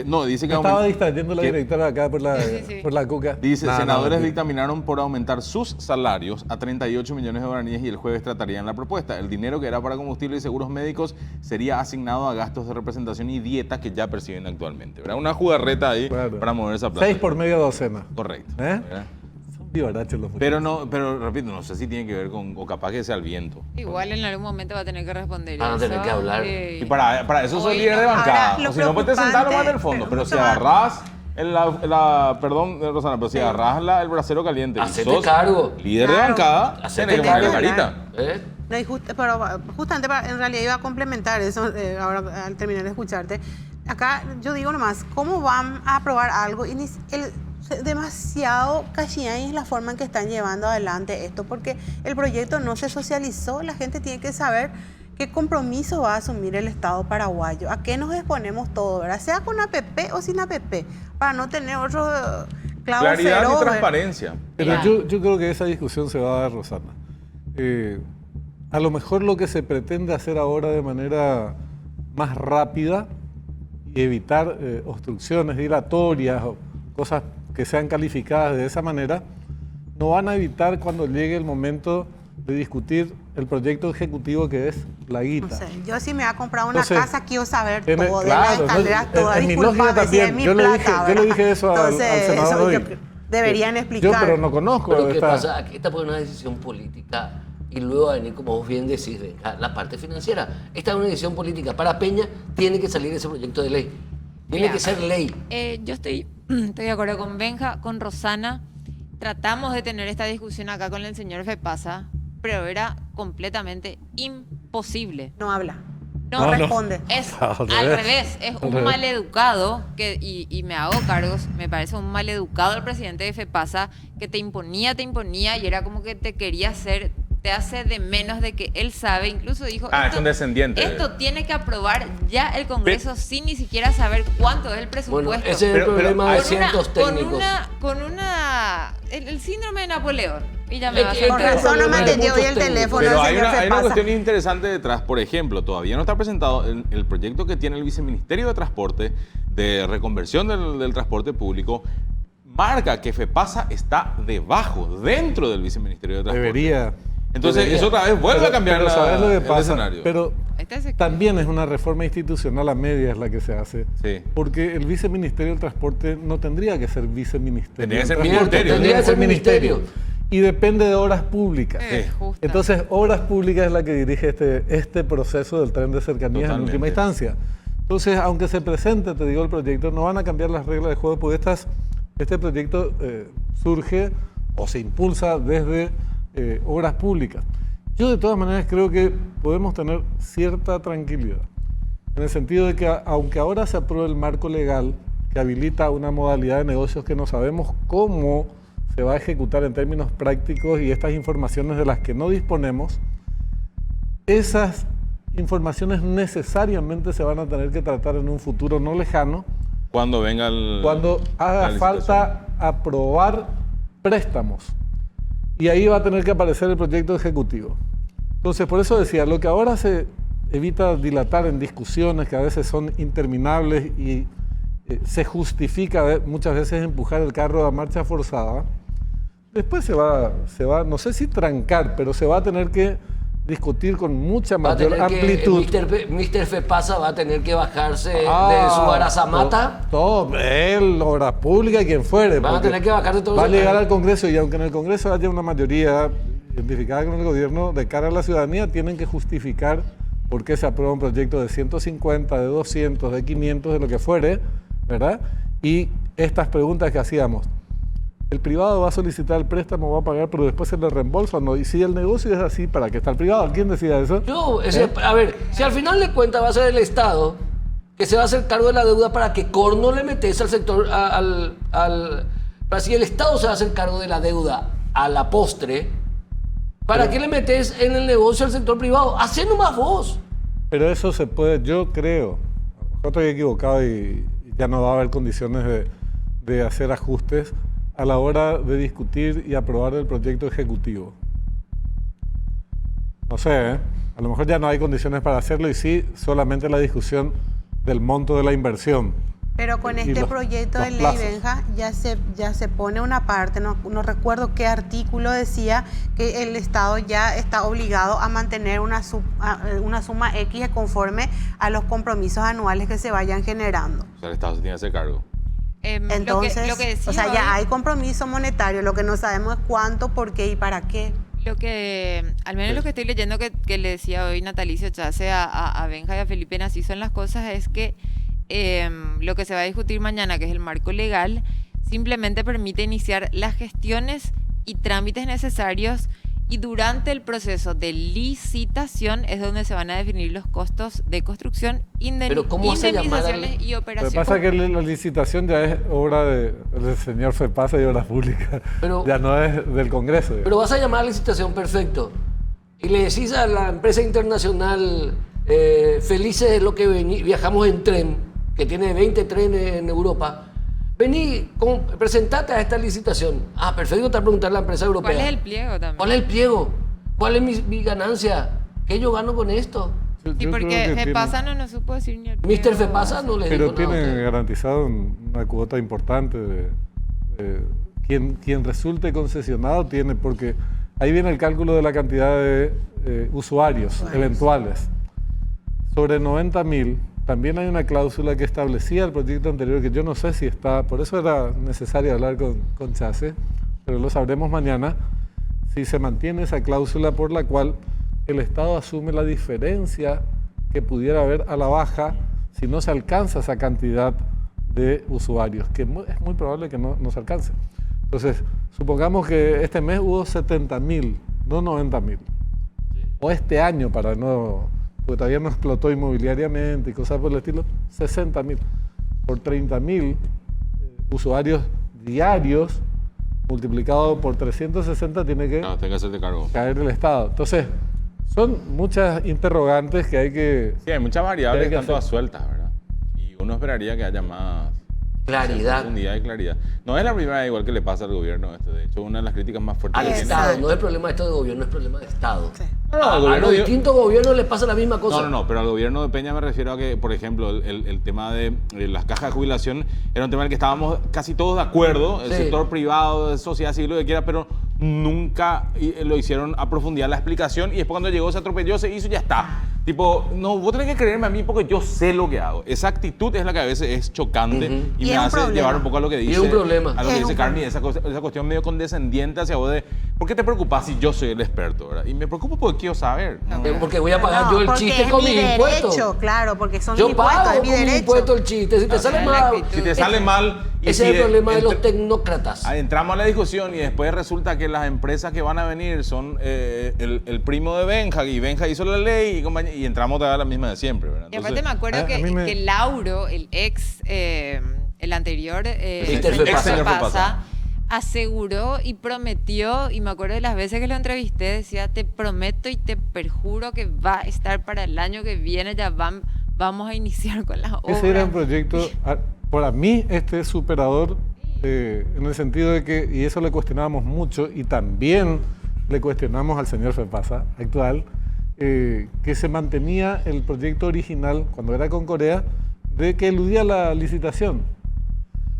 Speaker 4: No, dice que
Speaker 2: estaba distrayendo la directora acá por la cuca.
Speaker 4: Dice, senadores dictaminaron por aumentar sus salarios a 38 millones de guaraníes y el jueves tratarían la propuesta. El dinero que era para combustible y seguros médicos sería asignado a gastos de representación y dieta que ya perciben actualmente. ¿Verdad? Una jugarreta ahí para mover esa plata.
Speaker 2: 6 por media docena.
Speaker 4: Correcto.
Speaker 2: Son vivarachos los
Speaker 4: pero repito, no sé si tiene que ver con, o capaz que sea el viento.
Speaker 1: Igual en algún momento va a tener que responder.
Speaker 5: Van a tener que hablar.
Speaker 4: Y para eso soy líder de bancada. O si no, pues te sentás nomás en el fondo. Pero si agarrás perdón, Rosana, pero si agarrás el brasero caliente y
Speaker 5: Hacete
Speaker 4: sos
Speaker 5: cargo.
Speaker 4: líder de bancada, tenés que ponerle carita.
Speaker 3: No, pero justamente en realidad iba a complementar eso, ahora al terminar de escucharte. Acá yo digo nomás, ¿cómo van a aprobar algo? Y demasiado cachián es la forma en que están llevando adelante esto, porque el proyecto no se socializó. La gente tiene que saber qué compromiso va a asumir el Estado paraguayo, a qué nos exponemos todo, ¿verdad? Sea con APP o sin APP, para no tener otro clavo
Speaker 4: Claridad
Speaker 3: feroz,
Speaker 4: y transparencia.
Speaker 2: Pero yo creo que esa discusión se va a dar, Rosana. A lo mejor lo que se pretende hacer ahora de manera más rápida y evitar obstrucciones dilatorias o cosas que sean calificadas de esa manera, no van a evitar cuando llegue el momento de discutir el proyecto ejecutivo, que es la guita.
Speaker 3: No sé, yo si me voy a comprar una casa quiero saber todo, de
Speaker 2: claro,
Speaker 3: las escaleras todas.
Speaker 2: En mi lógica también, yo le dije eso al senador hoy.
Speaker 3: Deberían explicar.
Speaker 2: Yo pero no conozco.
Speaker 5: Pero ¿qué pasa? Aquí esta fue una decisión política y luego va a venir, como vos bien decís, la parte financiera. Esta es una decisión política. Para Peña tiene que salir ese proyecto de ley. Tiene que ser ley.
Speaker 1: Yo estoy de acuerdo con Benja, con Rosana. Tratamos de tener esta discusión acá con el señor Fepasa, pero era completamente imposible.
Speaker 3: No habla. No responde.
Speaker 1: Es al revés. Es un maleducado y me hago cargos. Me parece un maleducado el presidente de Fepasa que te imponía y era como que te quería hacer. Te hace de menos de que él sabe. Incluso dijo,
Speaker 4: es un descendiente.
Speaker 1: Esto tiene que aprobar ya el Congreso sin ni siquiera saber cuánto es el presupuesto.
Speaker 5: Bueno, ese es el problema de cientos técnicos.
Speaker 1: El síndrome de Napoleón. Y ya
Speaker 3: me va a hacer. Por razón no me atendió hoy el teléfono.
Speaker 4: Pero hay una cuestión interesante detrás. Por ejemplo, todavía no está presentado el proyecto que tiene el Viceministerio de Transporte de reconversión del transporte público. Marca que Fepasa está dentro del Viceministerio de Transporte.
Speaker 2: Debería.
Speaker 4: Entonces, eso otra vez vuelve a cambiar el escenario.
Speaker 2: Pero también es una reforma institucional a medias la que se hace.
Speaker 4: Sí.
Speaker 2: Porque el Viceministerio del Transporte no tendría que ser viceministerio.
Speaker 4: Tendría que ser ministerio.
Speaker 5: Tendría que ser ministerio.
Speaker 2: Y depende de obras públicas.
Speaker 1: Justo.
Speaker 2: Entonces, obras públicas es la que dirige este proceso del tren de cercanías en última instancia. Entonces, aunque se presente, te digo, el proyecto, no van a cambiar las reglas de juego, porque este proyecto surge o se impulsa desde obras públicas. Yo de todas maneras creo que podemos tener cierta tranquilidad, en el sentido de que aunque ahora se apruebe el marco legal que habilita una modalidad de negocios que no sabemos cómo se va a ejecutar en términos prácticos y estas informaciones de las que no disponemos, esas informaciones necesariamente se van a tener que tratar en un futuro no lejano,
Speaker 4: cuando
Speaker 2: haga falta aprobar préstamos. Y ahí va a tener que aparecer el proyecto ejecutivo. Entonces, por eso decía, lo que ahora se evita dilatar en discusiones que a veces son interminables y se justifica muchas veces empujar el carro a marcha forzada, después se va, no sé si trancar, pero se va a tener que discutir con mucha mayor amplitud.
Speaker 5: Mr. Fepasa va a tener que bajarse de su arazamata.
Speaker 2: Todo, él, Obras Públicas, quien fuere.
Speaker 5: Van a tener que bajarse todo.
Speaker 2: Va a llegar al Congreso y aunque en el Congreso haya una mayoría identificada con el gobierno, de cara a la ciudadanía tienen que justificar por qué se aprueba un proyecto de 150, de 200, de 500, de lo que fuere, ¿verdad? Y estas preguntas que hacíamos. El privado va a solicitar el préstamo, va a pagar, pero después se le reembolsa o no. Y si el negocio es así, ¿para qué está el privado? ¿Quién decía eso?
Speaker 5: A ver, si al final de cuentas va a ser el Estado que se va a hacer cargo de la deuda, ¿para qué corno le metes al sector, para si el Estado se va a hacer cargo de la deuda a la postre, ¿para qué le metes en el negocio al sector privado? Hacé nomás vos.
Speaker 2: Pero eso se puede, yo creo, a lo mejor estoy equivocado y ya no va a haber condiciones de hacer ajustes a la hora de discutir y aprobar el proyecto ejecutivo. No sé, a lo mejor ya no hay condiciones para hacerlo y sí solamente la discusión del monto de la inversión.
Speaker 3: Pero con este proyecto de ley, Benja, ya se pone una parte, no recuerdo qué artículo decía que el Estado ya está obligado a mantener una suma X conforme a los compromisos anuales que se vayan generando.
Speaker 4: O sea, el Estado se tiene que hacer cargo.
Speaker 3: Entonces,
Speaker 1: lo que decía
Speaker 3: o sea, ya hay compromiso monetario, lo que no sabemos es cuánto, por qué y para qué.
Speaker 1: Al menos lo que estoy leyendo que le decía hoy Natalicio Chase a Benja y a Felipe, así son las cosas, es que lo que se va a discutir mañana, que es el marco legal, simplemente permite iniciar las gestiones y trámites necesarios y durante el proceso de licitación es donde se van a definir los costos de construcción, indemnizaciones y operaciones.
Speaker 2: Lo que pasa es que la licitación ya es obra del señor Fepasa y Obras Públicas, ya no es del Congreso.
Speaker 5: Pero vas a llamar a la licitación, perfecto, y le decís a la empresa internacional, felices de lo que viajamos en tren, que tiene 20 trenes en Europa, vení, presentate a esta licitación. Ah, perfecto, te va a preguntar la empresa europea.
Speaker 1: ¿Cuál es el pliego también?
Speaker 5: ¿Cuál es el pliego? ¿Cuál es mi ganancia? ¿Qué yo gano con esto?
Speaker 1: Sí, porque Fepasa no supo decir ni el pliego.
Speaker 5: Mr. Fepasa no le dijo nada.
Speaker 2: Pero tiene garantizado una cuota importante de quien resulte concesionado tiene, porque ahí viene el cálculo de la cantidad de usuarios eventuales. Sobre 90.000, también hay una cláusula que establecía el proyecto anterior, que yo no sé si está, por eso era necesario hablar con Chase, pero lo sabremos mañana, si se mantiene esa cláusula por la cual el Estado asume la diferencia que pudiera haber a la baja si no se alcanza esa cantidad de usuarios, que es muy probable que no se alcance. Entonces, supongamos que este mes hubo 70.000, no 90.000, o este año para no... porque todavía no explotó inmobiliariamente y cosas por el estilo, 60.000. Por 30.000 usuarios diarios, multiplicado por 360, tiene que
Speaker 4: hacerte cargo.
Speaker 2: Caer el Estado. Entonces, son muchas interrogantes que hay que...
Speaker 4: Sí, hay muchas variables que están todas sueltas, ¿verdad? Y uno esperaría que haya más...
Speaker 5: claridad.
Speaker 4: Profundidad y claridad. No es la primera vez igual que le pasa al gobierno esto. De hecho, una de las críticas más fuertes
Speaker 5: al
Speaker 4: que
Speaker 5: Estado,
Speaker 4: tiene...
Speaker 5: no es problema de esto de gobierno, es problema de Estado.
Speaker 3: Sí.
Speaker 5: A los distintos gobiernos les pasa la misma cosa.
Speaker 4: No, pero al gobierno de Peña me refiero a que, por ejemplo, el tema de las cajas de jubilación era un tema en el que estábamos casi todos de acuerdo, el sector privado, sociedad civil, lo que quiera, pero nunca lo hicieron a profundidad la explicación y después cuando llegó se atropelló, se hizo y ya está. Tipo, no, vos tenés que creerme a mí porque yo sé lo que hago. Esa actitud es la que a veces es chocante y me hace llevar un poco a lo que dice.
Speaker 5: Y es un problema.
Speaker 4: A lo que dice Carmen, esa cuestión medio condescendiente hacia vos de, ¿por qué te preocupas si yo soy el experto? ¿Verdad? Y me preocupo porque quiero saber. ¿No?
Speaker 5: Porque voy a pagar yo el chiste con mis impuestos.
Speaker 3: Claro, porque son
Speaker 5: yo
Speaker 3: mis impuestos,
Speaker 5: pago
Speaker 3: es mi
Speaker 5: con mi
Speaker 3: derecho.
Speaker 5: impuesto el chiste. Si te sale mal...
Speaker 4: Si te sale mal...
Speaker 5: Ese es el problema de los tecnócratas.
Speaker 4: Entramos a la discusión y después resulta que las empresas que van a venir son el primo de Benja y Benja hizo la ley y entramos a la misma de siempre, ¿verdad?
Speaker 1: Entonces, y aparte me acuerdo que Lauro, el ex, el anterior
Speaker 5: señor
Speaker 1: Fepasa, aseguró y prometió, y me acuerdo de las veces que lo entrevisté, decía, te prometo y te perjuro que va a estar para el año que viene, ya vamos a iniciar con las obras.
Speaker 2: Ese era un proyecto, para mí, este es superador en el sentido de que, y eso le cuestionábamos mucho, y también le cuestionamos al señor Fepasa actual, que se mantenía el proyecto original, cuando era con Corea, de que eludía la licitación.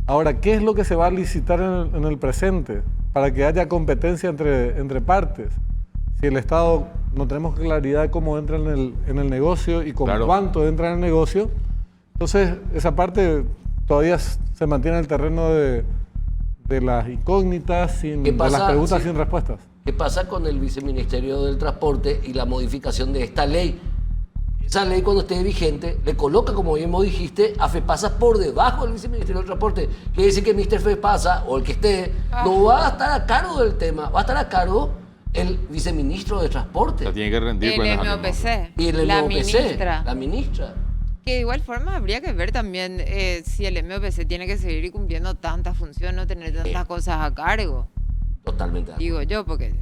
Speaker 2: Ahora, ¿qué es lo que se va a licitar en el presente? Para que haya competencia entre partes. si el Estado no tenemos claridad cómo entra en el negocio y con cuánto entra en el negocio, entonces esa parte todavía se mantiene en el terreno de las incógnitas, de las preguntas sin respuestas.
Speaker 5: ¿Qué pasa con el Viceministerio del Transporte y la modificación de esta ley? Esa ley, cuando esté vigente, le coloca, como bien vos dijiste, a FEPASA por debajo del Viceministerio del Transporte. Quiere decir que el Mr. FEPASA, o el que esté, no va a estar a cargo del tema, va a estar a cargo el Viceministro de Transporte.
Speaker 4: O sea, tiene que rendir
Speaker 1: el MOPC.
Speaker 5: Y el
Speaker 1: la
Speaker 5: MOPC,
Speaker 1: ministra.
Speaker 5: la ministra.
Speaker 1: Que de igual forma habría que ver también si el MOPC tiene que seguir cumpliendo tantas funciones, no tener tantas cosas a cargo.
Speaker 5: Totalmente.
Speaker 1: Digo yo, porque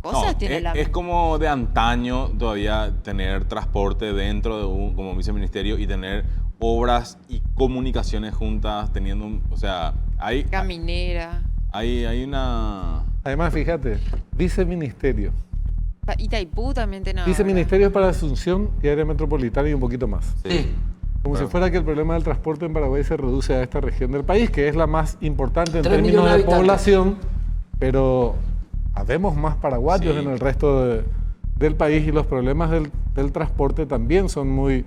Speaker 1: cosas tiene la...
Speaker 4: Es como de antaño todavía tener transporte dentro de como viceministerio y tener obras y comunicaciones juntas, teniendo o sea, hay...
Speaker 1: Caminera.
Speaker 4: Hay una...
Speaker 2: Además, fíjate, viceministerio.
Speaker 1: Itaipú también tiene...
Speaker 2: Viceministerio para Asunción y área metropolitana y un poquito más.
Speaker 5: Sí.
Speaker 2: Como si fuera que el problema del transporte en Paraguay se reduce a esta región del país, que es la más importante en
Speaker 5: 3
Speaker 2: términos
Speaker 5: millones
Speaker 2: de
Speaker 5: de
Speaker 2: población, pero habemos más paraguayos en el resto del país y los problemas del transporte también son muy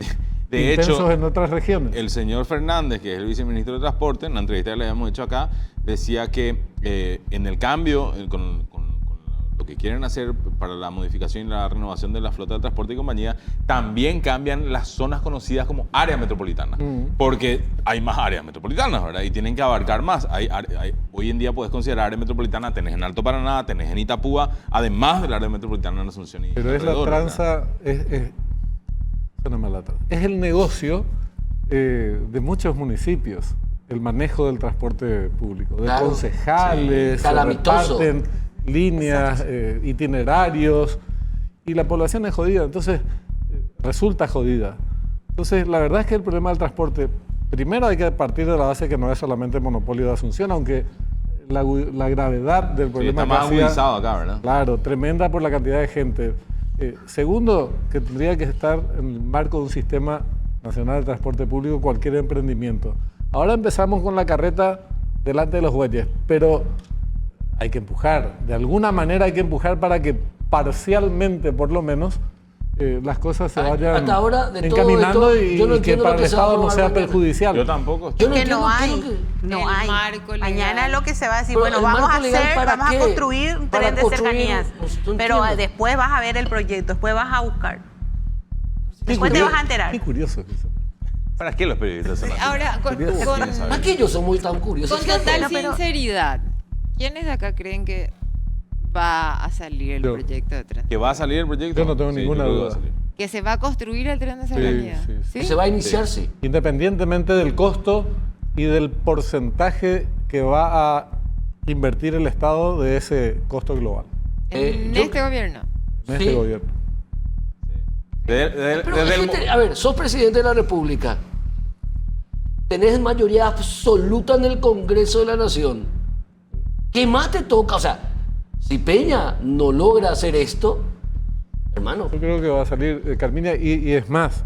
Speaker 2: intensos en otras regiones.
Speaker 4: El señor Fernández, que es el viceministro de Transporte, en una entrevista que le habíamos hecho acá, decía que en el cambio, con lo que quieren hacer para la modificación y la renovación de la flota de transporte y compañía, también cambian las zonas conocidas como áreas metropolitanas, porque hay más áreas metropolitanas, ¿verdad? Y tienen que abarcar más. Hoy en día puedes considerar área metropolitana, tenés en Alto Paraná, tenés en Itapúa, además del área metropolitana en Asunción.
Speaker 2: Pero es la tranza, es el negocio de muchos municipios, el manejo del transporte público, de concejales, se reparten líneas, itinerarios, y la población es jodida, entonces resulta jodida. Entonces, la verdad es que el problema del transporte, primero hay que partir de la base que no es solamente el monopolio de Asunción, aunque la gravedad del problema
Speaker 4: está más agudizado acá, ¿verdad?
Speaker 2: Claro, tremenda por la cantidad de gente. Segundo, que tendría que estar en el marco de un sistema nacional de transporte público cualquier emprendimiento. Ahora empezamos con la carreta delante de los bueyes, pero hay que empujar, de alguna manera hay que empujar para que parcialmente, por lo menos, las cosas se vayan
Speaker 5: hasta ahora,
Speaker 2: encaminando y que para el Estado no sea perjudicial.
Speaker 4: Yo tampoco.
Speaker 3: No hay. Mañana lo que se va a decir, bueno, vamos a construir un tren de cercanías, pero después vas a ver el proyecto, después vas a buscar. Después te vas a enterar.
Speaker 2: Qué curioso es eso.
Speaker 4: ¿Para qué los periodistas son así?
Speaker 1: Ahora,
Speaker 5: aquellos son muy tan curiosos.
Speaker 1: Con total sinceridad, ¿quiénes de acá creen que va a salir el proyecto de tren?
Speaker 4: ¿Que va a salir el proyecto?
Speaker 2: Yo no tengo ninguna duda.
Speaker 1: ¿Que se va a construir el tren de cercanía?
Speaker 5: Sí. Se va a iniciar, sí.
Speaker 2: Independientemente del costo y del porcentaje que va a invertir el Estado de ese costo global.
Speaker 1: ¿En este gobierno?
Speaker 2: En este gobierno.
Speaker 5: A ver, sos presidente de la República. Tenés mayoría absoluta en el Congreso de la Nación. ¿Qué más te toca? O sea, si Peña no logra hacer esto, hermano.
Speaker 2: Yo creo que va a salir, Carmina, y es más,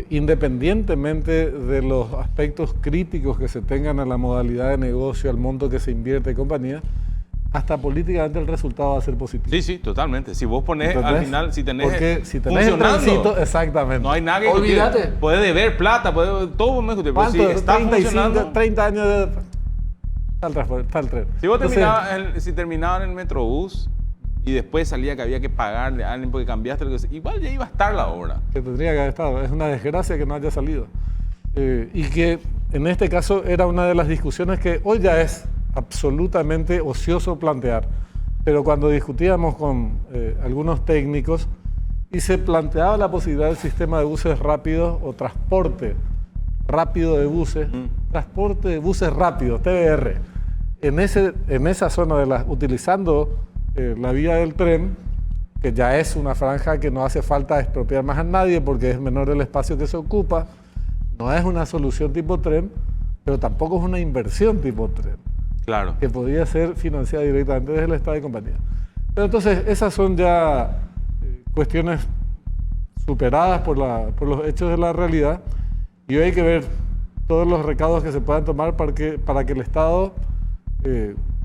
Speaker 2: independientemente de los aspectos críticos que se tengan a la modalidad de negocio, al monto que se invierte y compañía, hasta políticamente el resultado va a ser positivo.
Speaker 4: Sí, totalmente. Si vos ponés al final, si tenés
Speaker 2: el trencito, exactamente.
Speaker 4: No hay nada que
Speaker 5: olvídate.
Speaker 4: Puede deber plata, todo me discutir.
Speaker 2: ¿Cuánto?
Speaker 4: Si está
Speaker 2: 30 años de... Está el tren.
Speaker 4: Si vos terminabas en el Metrobús y después salía que había que pagarle a alguien porque cambiaste, igual ya iba a estar la obra.
Speaker 2: Que tendría que haber estado. Es una desgracia que no haya salido. Y que en este caso era una de las discusiones que hoy ya es absolutamente ocioso plantear. Pero cuando discutíamos con algunos técnicos y se planteaba la posibilidad del sistema de buses rápidos o transporte rápido de buses, transporte de buses rápidos, TBR, en esa zona utilizando la vía del tren, que ya es una franja que no hace falta expropiar más a nadie porque es menor el espacio que se ocupa, no es una solución tipo tren, pero tampoco es una inversión tipo tren.
Speaker 4: Claro.
Speaker 2: Que podría ser financiada directamente desde el Estado y compañía. Pero entonces, esas son ya cuestiones superadas por los hechos de la realidad, y hoy hay que ver todos los recaudos que se puedan tomar para que el Estado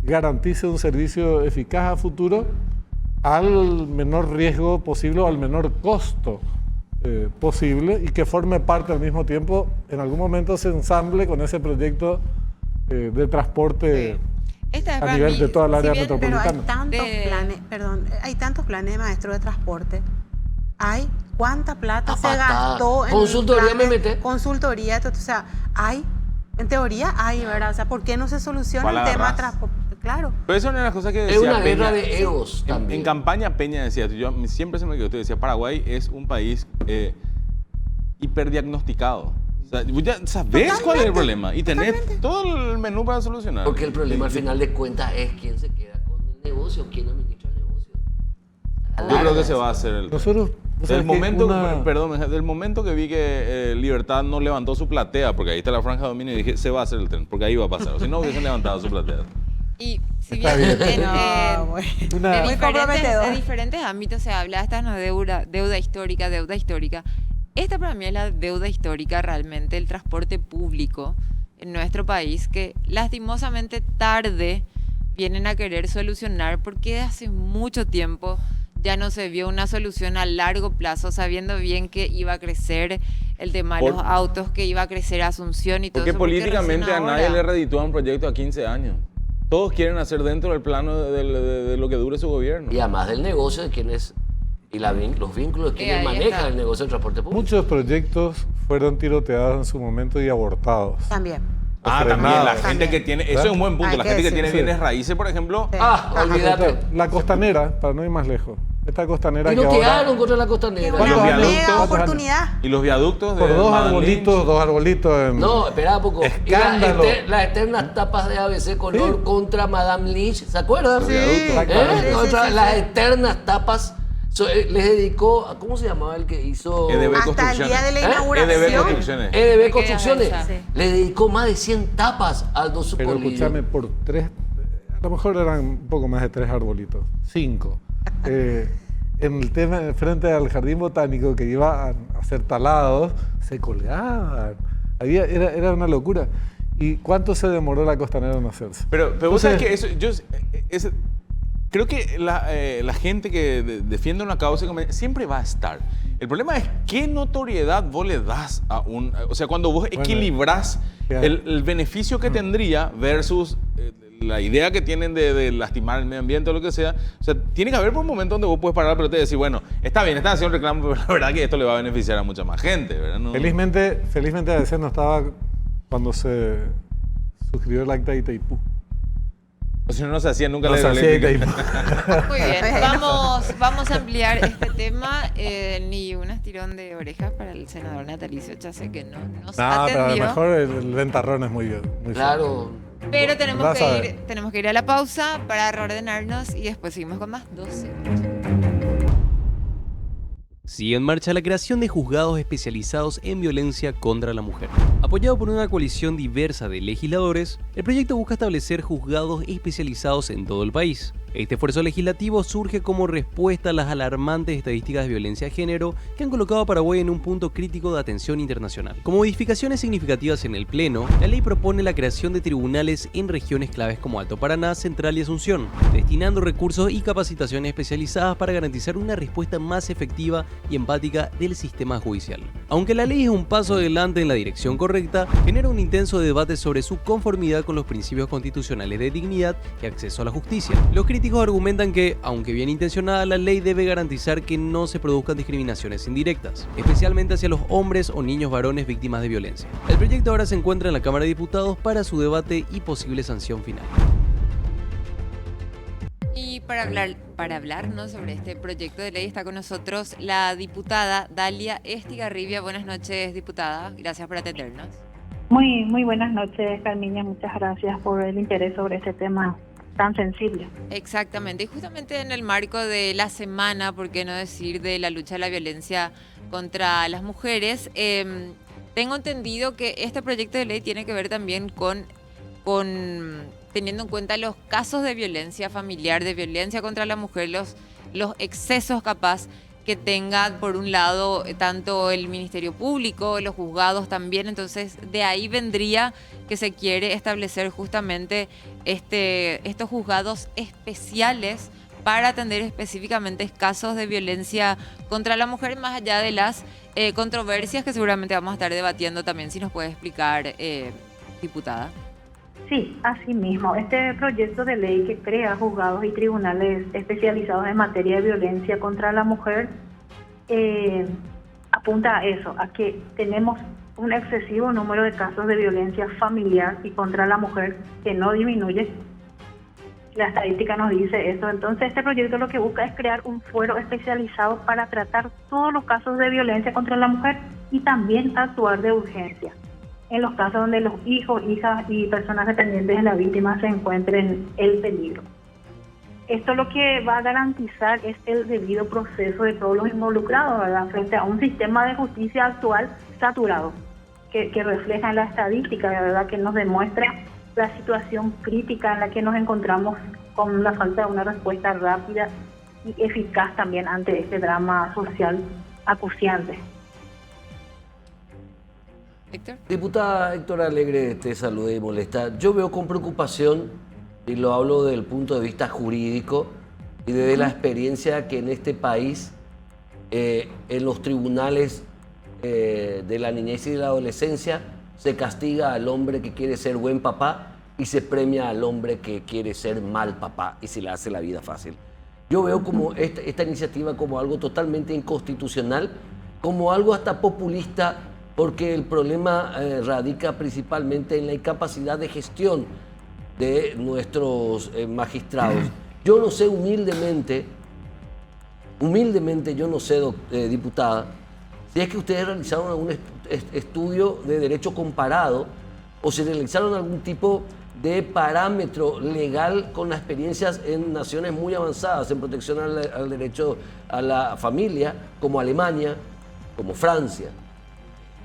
Speaker 2: garantice un servicio eficaz a futuro al menor riesgo posible o al menor costo posible, y que forme parte al mismo tiempo, en algún momento se ensamble con ese proyecto de transporte a nivel de toda el área metropolitana.
Speaker 3: Pero hay tantos planes, maestro, de transporte. ¿Cuánta plata se gastó en
Speaker 5: consultoría
Speaker 3: planes, consultoría? O sea, en teoría hay, ¿verdad? O sea, ¿por qué no se soluciona el tema de transporte? Claro.
Speaker 4: Pero eso es una de las cosas que decía
Speaker 5: Es una
Speaker 4: Peña,
Speaker 5: guerra de egos también.
Speaker 4: En campaña Peña decía, yo siempre se me quedó, decía, Paraguay es un país hiperdiagnosticado. O sea, vos ya sabés cuál es el problema y tenés todo el menú para solucionar.
Speaker 5: Porque el problema al final de cuentas es quién se queda con el negocio, quién administra el negocio.
Speaker 4: Yo creo que se va a hacer el...
Speaker 2: Nosotros...
Speaker 4: Del momento que vi que Libertad no levantó su platea, porque ahí está la franja de dominio, y dije, se va a hacer el tren, porque ahí va a pasar. O si no, hubiesen levantado su platea.
Speaker 1: Y si bien de diferentes ámbitos se habla, esta es una deuda histórica. Esta para mí es la deuda histórica realmente, el transporte público en nuestro país, que lastimosamente tarde vienen a querer solucionar, porque de hace mucho tiempo ya no se vio una solución a largo plazo, sabiendo bien que iba a crecer el tema de los autos, que iba a crecer Asunción y todo eso.
Speaker 4: Porque políticamente a nadie le reditúa un proyecto a 15 años. Todos quieren hacer dentro del plano de lo que dure su gobierno.
Speaker 5: Y además del negocio de quienes, y los vínculos de quienes manejan el negocio del transporte público.
Speaker 2: Muchos proyectos fueron tiroteados en su momento y abortados.
Speaker 3: También.
Speaker 4: También la gente que tiene, eso es un buen punto, la gente que tiene bienes raíces, por ejemplo.
Speaker 5: Olvídate.
Speaker 2: La costanera, para no ir más lejos. Esta costanera
Speaker 5: y
Speaker 2: que
Speaker 5: no
Speaker 2: ahora...
Speaker 5: quedaron contra la costanera.
Speaker 3: Una mega oportunidad.
Speaker 4: Y los viaductos
Speaker 2: por dos arbolitos.
Speaker 5: No, espera un poco.
Speaker 2: Escándalo.
Speaker 5: Las eternas tapas de ABC color contra Madame Lynch, ¿se acuerdan?
Speaker 3: Sí.
Speaker 5: Las eternas tapas. Les dedicó, ¿cómo se llamaba el que hizo?
Speaker 3: Hasta el día de la inauguración.
Speaker 5: EDB Construcciones. Le dedicó más de 100 tapas al Aldo Zucolillo.
Speaker 2: Pero escúchame, por 3, a lo mejor eran un poco más de 3 arbolitos, 5. En el tema, frente al jardín botánico que iba a ser talados, se colgaban. Era una locura. ¿Y cuánto se demoró la costanera en hacerse?
Speaker 4: Pero vos sabés que eso, creo que la gente que defiende una causa siempre va a estar. El problema es qué notoriedad vos le das a un... O sea, cuando vos equilibrás el beneficio que tendría versus la idea que tienen de lastimar el medio ambiente o lo que sea. O sea, tiene que haber por un momento donde vos puedes parar la pelota y decir, bueno, está bien, están haciendo un reclamo, pero la verdad que esto le va a beneficiar a mucha más gente, ¿verdad? No.
Speaker 2: Felizmente a veces no estaba cuando se suscribió el acta de Itaipú.
Speaker 4: O si no se hacía nunca
Speaker 2: la
Speaker 4: hidroeléctrica.
Speaker 1: Muy bien, vamos a ampliar este tema. Ni un estirón de orejas para el senador natalicio Chase, que no nos atendió.
Speaker 2: Pero a lo mejor el ventarrón es muy
Speaker 5: claro.
Speaker 2: Fuerte.
Speaker 1: Pero tenemos que ir a la pausa para reordenarnos y después seguimos con más 12.
Speaker 6: Sigue en marcha la creación de juzgados especializados en violencia contra la mujer. Apoyado por una coalición diversa de legisladores, el proyecto busca establecer juzgados especializados en todo el país. Este esfuerzo legislativo surge como respuesta a las alarmantes estadísticas de violencia de género que han colocado a Paraguay en un punto crítico de atención internacional. Como modificaciones significativas en el Pleno, la ley propone la creación de tribunales en regiones claves como Alto Paraná, Central y Asunción, destinando recursos y capacitaciones especializadas para garantizar una respuesta más efectiva y empática del sistema judicial. Aunque la ley es un paso adelante en la dirección correcta, genera un intenso debate sobre su conformidad con los principios constitucionales de dignidad y acceso a la justicia. Los críticos argumentan que, aunque bien intencionada, la ley debe garantizar que no se produzcan discriminaciones indirectas, especialmente hacia los hombres o niños varones víctimas de violencia. El proyecto ahora se encuentra en la Cámara de Diputados para su debate y posible sanción final.
Speaker 1: Y para hablarnos sobre este proyecto de ley está con nosotros la diputada Dalia Estigarribia. Buenas noches, diputada. Gracias por atendernos.
Speaker 7: Muy buenas noches, Carmiña. Muchas gracias por el interés sobre este tema tan sensible.
Speaker 1: Exactamente, y justamente en el marco de la semana, por qué no decir, de la lucha a la violencia contra las mujeres, tengo entendido que este proyecto de ley tiene que ver también con teniendo en cuenta los casos de violencia familiar, de violencia contra la mujer, los excesos capaz que tenga, por un lado, tanto el Ministerio Público, los juzgados también. Entonces, de ahí vendría que se quiere establecer justamente estos juzgados especiales para atender específicamente casos de violencia contra la mujer, más allá de las controversias que seguramente vamos a estar debatiendo también, si nos puede explicar, diputada.
Speaker 7: Sí, así mismo. Este proyecto de ley que crea juzgados y tribunales especializados en materia de violencia contra la mujer apunta a eso, a que tenemos un excesivo número de casos de violencia familiar y contra la mujer que no disminuye. La estadística nos dice eso. Entonces, este proyecto lo que busca es crear un fuero especializado para tratar todos los casos de violencia contra la mujer y también actuar de urgencia en los casos donde los hijos, hijas y personas dependientes de la víctima se encuentren en peligro. Esto lo que va a garantizar es el debido proceso de todos los involucrados, ¿verdad?, frente a un sistema de justicia actual saturado, que refleja en la estadística, ¿verdad?, que nos demuestra la situación crítica en la que nos encontramos con la falta de una respuesta rápida y eficaz también ante este drama social acuciante.
Speaker 1: Héctor.
Speaker 5: Diputada Héctor Alegre, te saluda y molesta. Yo veo con preocupación, y lo hablo desde el punto de vista jurídico y desde la experiencia que en este país, en los tribunales de la niñez y de la adolescencia, se castiga al hombre que quiere ser buen papá y se premia al hombre que quiere ser mal papá y se le hace la vida fácil. Yo veo como esta iniciativa como algo totalmente inconstitucional, como algo hasta populista, porque el problema radica principalmente en la incapacidad de gestión de nuestros magistrados. Yo no sé, humildemente yo no sé, diputada, si es que ustedes realizaron algún estudio de derecho comparado o si realizaron algún tipo de parámetro legal con las experiencias en naciones muy avanzadas en protección al derecho a la familia, como Alemania, como Francia.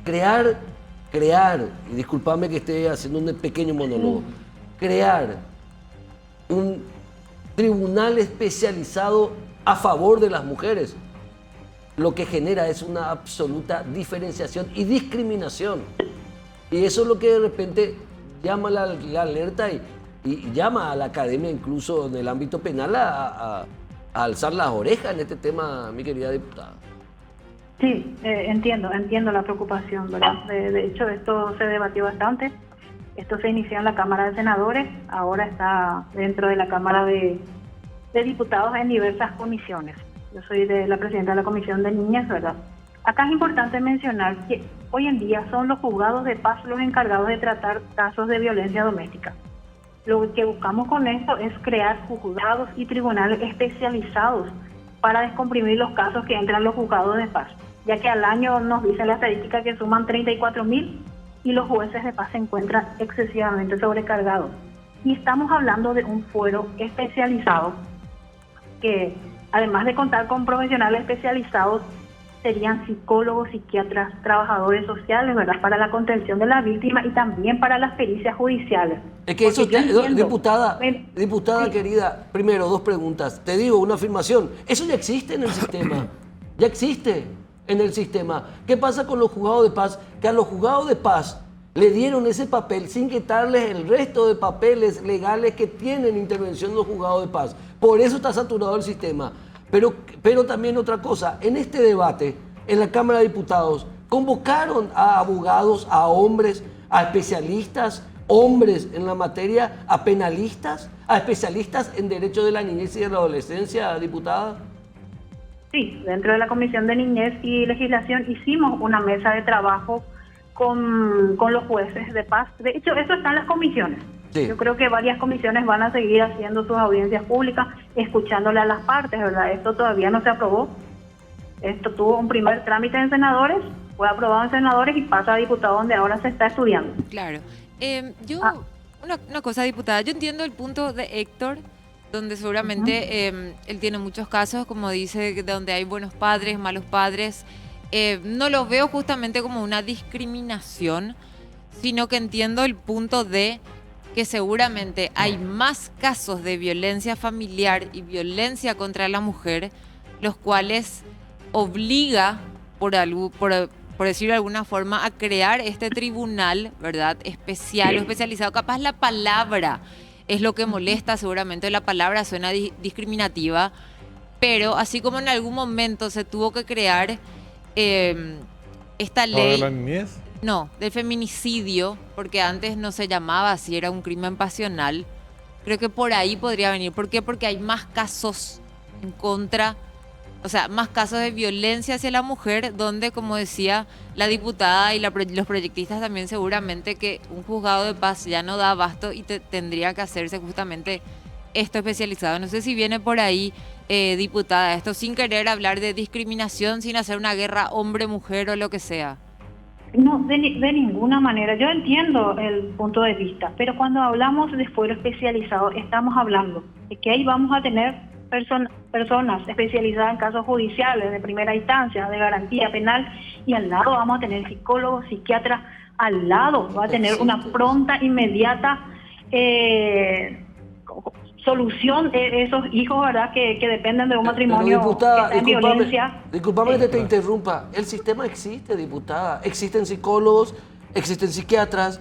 Speaker 5: Crear, y discúlpame que esté haciendo un pequeño monólogo, crear un tribunal especializado a favor de las mujeres, lo que genera es una absoluta diferenciación y discriminación. Y eso es lo que de repente llama la alerta y llama a la academia, incluso en el ámbito penal, a alzar las orejas en este tema, mi querida diputada.
Speaker 7: Sí, entiendo la preocupación, ¿verdad? De hecho, esto se debatió bastante. Esto se inició en la Cámara de Senadores, ahora está dentro de la Cámara de Diputados en diversas comisiones. Yo soy la presidenta de la Comisión de Niñas, ¿verdad? Acá es importante mencionar que hoy en día son los juzgados de paz los encargados de tratar casos de violencia doméstica. Lo que buscamos con esto es crear juzgados y tribunales especializados para descomprimir los casos que entran los juzgados de paz, ya que al año nos dice la estadística que suman 34.000 y los jueces de paz se encuentran excesivamente sobrecargados. Y estamos hablando de un fuero especializado que, además de contar con profesionales especializados, serían psicólogos, psiquiatras, trabajadores sociales, ¿verdad?, para la contención de la víctima y también para las pericias judiciales.
Speaker 5: Es que eso, diputada sí. Querida, primero, dos preguntas. Te digo, una afirmación. Eso ya existe en el sistema. Ya existe en el sistema. ¿Qué pasa con los juzgados de paz? Que a los juzgados de paz le dieron ese papel sin quitarles el resto de papeles legales que tienen intervención en los juzgados de paz. Por eso está saturado el sistema. Pero también otra cosa, en este debate, en la Cámara de Diputados, convocaron a abogados, a hombres, a especialistas, hombres en la materia, a penalistas, a especialistas en derecho de la niñez y de la adolescencia, diputada.
Speaker 7: Sí, dentro de la Comisión de Niñez y Legislación hicimos una mesa de trabajo con los jueces de paz. De hecho, eso está en las comisiones. Sí. Yo creo que varias comisiones van a seguir haciendo sus audiencias públicas, escuchándole a las partes, ¿verdad? Esto todavía no se aprobó. Esto tuvo un primer trámite en senadores, fue aprobado en senadores y pasa a diputados, donde ahora se está estudiando.
Speaker 1: Claro. Una cosa, diputada, yo entiendo el punto de Héctor, donde seguramente él tiene muchos casos, como dice, donde hay buenos padres, malos padres. No lo veo justamente como una discriminación, sino que entiendo el punto de que seguramente hay más casos de violencia familiar y violencia contra la mujer, los cuales obliga, por decirlo de alguna forma, a crear este tribunal, ¿verdad?, especial o especializado. Capaz la palabra es lo que molesta, seguramente la palabra suena discriminativa, pero así como en algún momento se tuvo que crear esta ley...
Speaker 2: ¿De la niñez?
Speaker 1: No, del feminicidio, porque antes no se llamaba así, era un crimen pasional. Creo que por ahí podría venir. ¿Por qué? Porque hay más casos en contra, o sea, más casos de violencia hacia la mujer, donde, como decía la diputada y los proyectistas también, seguramente que un juzgado de paz ya no da abasto y tendría que hacerse justamente esto especializado. No sé si viene por ahí, diputada, esto sin querer hablar de discriminación, sin hacer una guerra hombre-mujer o lo que sea.
Speaker 7: No, de ninguna manera. Yo entiendo el punto de vista, pero cuando hablamos de fuero especializado, estamos hablando de que ahí vamos a tener personas especializadas en casos judiciales de primera instancia, de garantía penal, y al lado vamos a tener psicólogos, psiquiatras, al lado va a tener una pronta, inmediata solución de esos hijos, ¿verdad?, que dependen de un matrimonio,
Speaker 5: diputada,
Speaker 7: que está en violencia.
Speaker 5: Disculpame que te interrumpa. El sistema existe, diputada. Existen psicólogos, existen psiquiatras.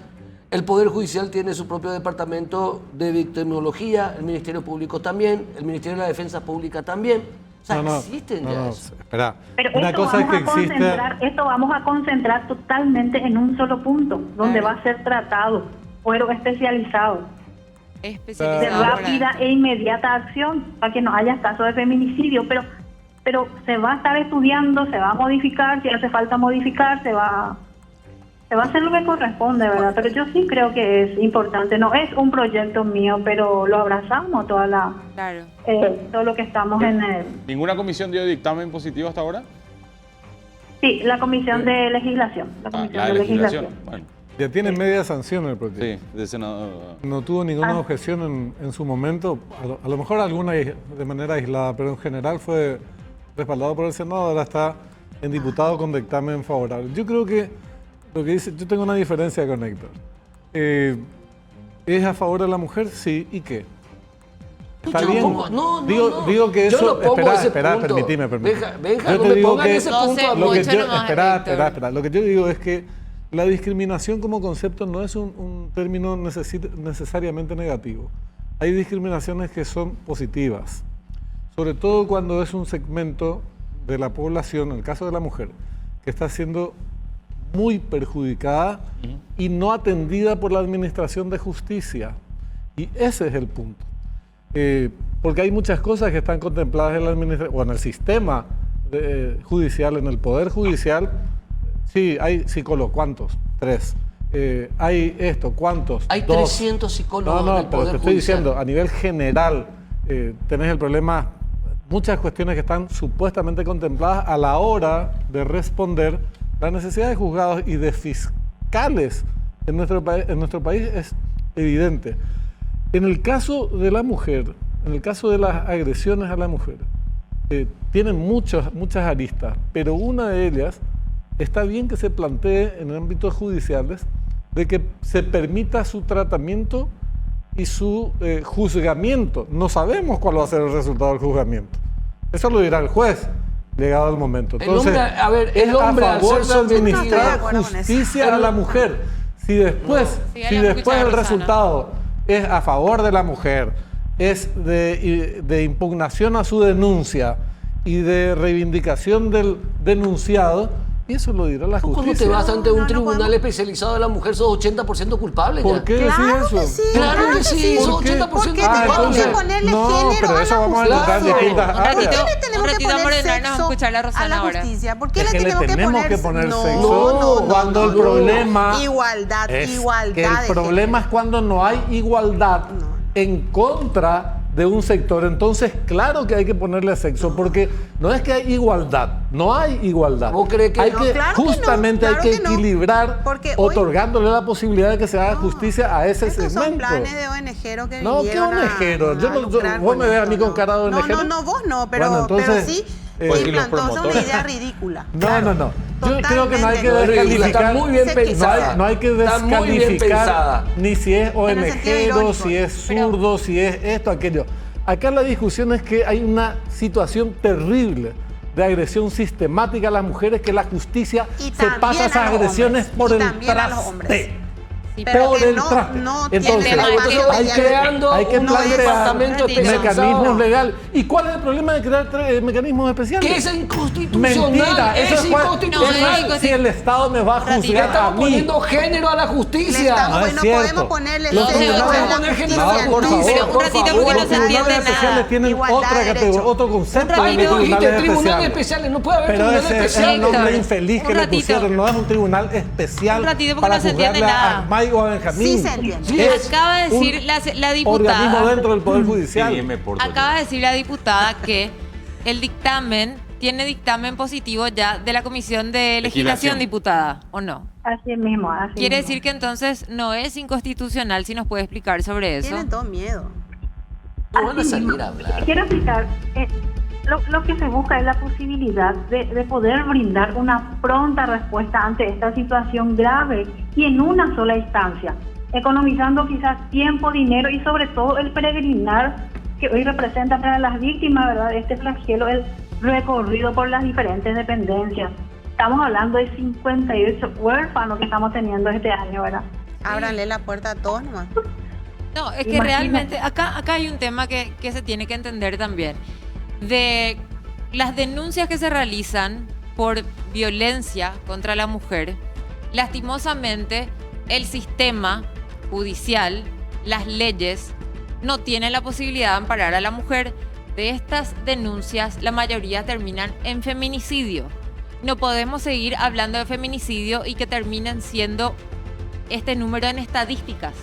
Speaker 5: El Poder Judicial tiene su propio departamento de victimología, el Ministerio Público también, el Ministerio de la Defensa Pública también. O sea, existen ya eso.
Speaker 2: Espera.
Speaker 7: Pero
Speaker 2: Una cosa es que existe...
Speaker 7: esto vamos a concentrar totalmente en un solo punto, donde va a ser tratado, fuero especializado. De rápida e inmediata acción para que no haya casos de feminicidio, pero se va a estar estudiando, se va a modificar, si hace falta modificar, se va a hacer lo que corresponde, ¿verdad? Pero yo sí creo que es importante, no es un proyecto mío, pero lo abrazamos todo lo que estamos en el...
Speaker 4: ¿Ninguna comisión dio dictamen positivo hasta ahora?
Speaker 7: Sí, la comisión de legislación.
Speaker 4: La de legislación. Bueno.
Speaker 2: Ya tiene media sanción el proyecto.
Speaker 4: Sí, de Senado.
Speaker 2: No tuvo ninguna objeción en su momento, a lo mejor alguna de manera aislada, pero en general fue respaldado por el Senado, ahora está en diputado con dictamen favorable. Yo creo que lo que dice, yo tengo una diferencia con Héctor. ¿Es a favor de la mujer? Sí, ¿y qué? Está bien. Digo que eso... Espera, permitime.
Speaker 5: Benja, no me pongan ese punto a mí.
Speaker 2: Espera. Lo que yo digo es que la discriminación como concepto no es un término necesariamente negativo. Hay discriminaciones que son positivas, sobre todo cuando es un segmento de la población, en el caso de la mujer, que está siendo muy perjudicada y no atendida por la administración de justicia. Y ese es el punto. Porque hay muchas cosas que están contempladas en la administración, o en el sistema judicial, en el Poder Judicial. Sí, hay psicólogos. ¿Cuántos? 3. Hay esto. ¿Cuántos?
Speaker 5: Hay
Speaker 2: 2.
Speaker 5: 300 psicólogos en el Poder
Speaker 2: pero te estoy diciendo, a nivel general, tenés el problema, muchas cuestiones que están supuestamente contempladas a la hora de responder. La necesidad de juzgados y de fiscales en nuestro país es evidente. En el caso de la mujer, en el caso de las agresiones a la mujer, tienen muchas aristas, pero una de ellas... Está bien que se plantee en ámbitos judiciales de que se permita su tratamiento y su juzgamiento. No sabemos cuál va a ser el resultado del juzgamiento. Eso lo dirá el juez, llegado el momento. Entonces,
Speaker 5: el hombre
Speaker 2: a favor de administrar justicia a la mujer. Si después el resultado es a favor de la mujer, es de impugnación a su denuncia y de reivindicación del denunciado, y eso lo dirá la justicia.
Speaker 5: ¿Cómo te vas ante un tribunal especializado de la mujer? Sos 80% culpable.
Speaker 2: ¿Por qué decís eso?
Speaker 5: Claro que sí, sos 80% culpable.
Speaker 3: Tenemos que ponerle género
Speaker 2: pero eso vamos a entrar en distintas áreas.
Speaker 3: ¿Por qué le tenemos que poner sexo a la justicia? ¿Por qué le tenemos que poner sexo?
Speaker 2: No, cuando el problema...
Speaker 3: Igualdad.
Speaker 2: Que el problema es cuando no hay igualdad en contra de un sector, entonces claro que hay que ponerle sexo, porque no es que hay igualdad, no hay igualdad.
Speaker 5: ¿Vos crees que
Speaker 2: hay que justamente hay que equilibrar, otorgándole la posibilidad de que se haga justicia a ese segmento.
Speaker 3: Son planes de ONGero que
Speaker 2: no, ¿qué ONGero? Vos me ves a mí con cara de ONGero.
Speaker 3: No, vos no, pero sí implantó una idea ridícula.
Speaker 2: No. Yo creo que no hay que descalificar. No hay que descalificar ni si es ONGero, si es zurdo, si es esto, aquello. Acá la discusión es que hay una situación terrible de agresión sistemática a las mujeres, que la justicia se pasa esas agresiones por el traste.
Speaker 3: Pero
Speaker 8: por
Speaker 3: que
Speaker 8: el
Speaker 3: no-
Speaker 8: traste.
Speaker 3: no
Speaker 8: Entonces,
Speaker 3: tiene
Speaker 5: Entonces,
Speaker 3: Hay
Speaker 5: hay
Speaker 3: que-
Speaker 5: creando
Speaker 8: hay que
Speaker 5: un
Speaker 8: plantear
Speaker 5: departamento especializado.
Speaker 8: mecanismos legales. ¿Y cuál es el problema de crear mecanismos especiales?
Speaker 5: Que es inconstitucional.
Speaker 8: Mentira,
Speaker 5: es
Speaker 8: eso
Speaker 5: inconstitucional.
Speaker 1: No,
Speaker 8: si el Estado me va a
Speaker 1: ratito.
Speaker 8: juzgar a
Speaker 5: Estamos
Speaker 8: mí.
Speaker 5: poniendo género a la
Speaker 3: Le
Speaker 5: justicia.
Speaker 3: estamos-
Speaker 8: No es
Speaker 3: no
Speaker 8: cierto.
Speaker 3: podemos ponerle
Speaker 8: Los
Speaker 3: sexo
Speaker 8: tribunales-
Speaker 3: a la
Speaker 5: poner
Speaker 3: justicia,
Speaker 5: género,
Speaker 8: por
Speaker 3: no.
Speaker 8: favor,
Speaker 1: Pero un
Speaker 8: por
Speaker 1: ratito
Speaker 8: favor,
Speaker 1: porque no
Speaker 8: los
Speaker 1: se entiende
Speaker 8: tribunales
Speaker 1: nada.
Speaker 8: especiales tienen
Speaker 3: Igualdad
Speaker 8: otra
Speaker 3: de
Speaker 8: categoría,
Speaker 3: derecho.
Speaker 8: otro concepto de
Speaker 1: ratito.
Speaker 5: Dijiste
Speaker 8: tribunales
Speaker 5: tribunales
Speaker 8: especiales.
Speaker 5: especiales. No puede haber
Speaker 8: Pero
Speaker 5: tribunales
Speaker 8: ese es el
Speaker 5: especiales.
Speaker 8: nombre
Speaker 1: Héctor,
Speaker 8: infeliz que
Speaker 1: un
Speaker 8: le
Speaker 1: ratito.
Speaker 8: pusieron. No es un tribunal especial
Speaker 1: Un ratito porque
Speaker 8: para
Speaker 1: no se entiende
Speaker 8: juzgarle a
Speaker 1: nada.
Speaker 8: Armay o a Benjamín.
Speaker 3: Sí se entiende.
Speaker 5: Sí, es
Speaker 1: Acaba de decir
Speaker 8: un
Speaker 1: la
Speaker 8: organismo
Speaker 1: diputada.
Speaker 8: dentro del Poder Judicial.
Speaker 4: Sí, me porto
Speaker 1: Acaba
Speaker 4: yo.
Speaker 1: de decir la diputada que el dictamen tiene dictamen positivo ya de la Comisión de Legislación, diputada, ¿o no?
Speaker 7: Así mismo, así
Speaker 1: Quiere
Speaker 7: mismo.
Speaker 1: decir que entonces no es inconstitucional, si nos puede explicar sobre eso.
Speaker 3: Tienen todo miedo.
Speaker 5: No van a
Speaker 7: Así
Speaker 5: salir
Speaker 7: mismo.
Speaker 5: a hablar.
Speaker 7: Quiero explicar, lo que se busca es la posibilidad de poder brindar una pronta respuesta ante esta situación grave y en una sola instancia, economizando quizás tiempo, dinero y sobre todo el peregrinar que hoy representa para las víctimas, ¿verdad?, este flagelo, el recorrido por las diferentes dependencias. Estamos hablando de 58 huérfanos que estamos teniendo este año, ¿verdad?
Speaker 3: Ábranle la puerta a todos nomás.
Speaker 1: No, es que
Speaker 7: Imagínate.
Speaker 1: realmente acá hay un tema que se tiene que entender también. De las denuncias que se realizan por violencia contra la mujer, lastimosamente el sistema judicial, las leyes, no tienen la posibilidad de amparar a la mujer. De estas denuncias, la mayoría terminan en feminicidio. No podemos seguir hablando de feminicidio y que terminen siendo este número en estadísticas.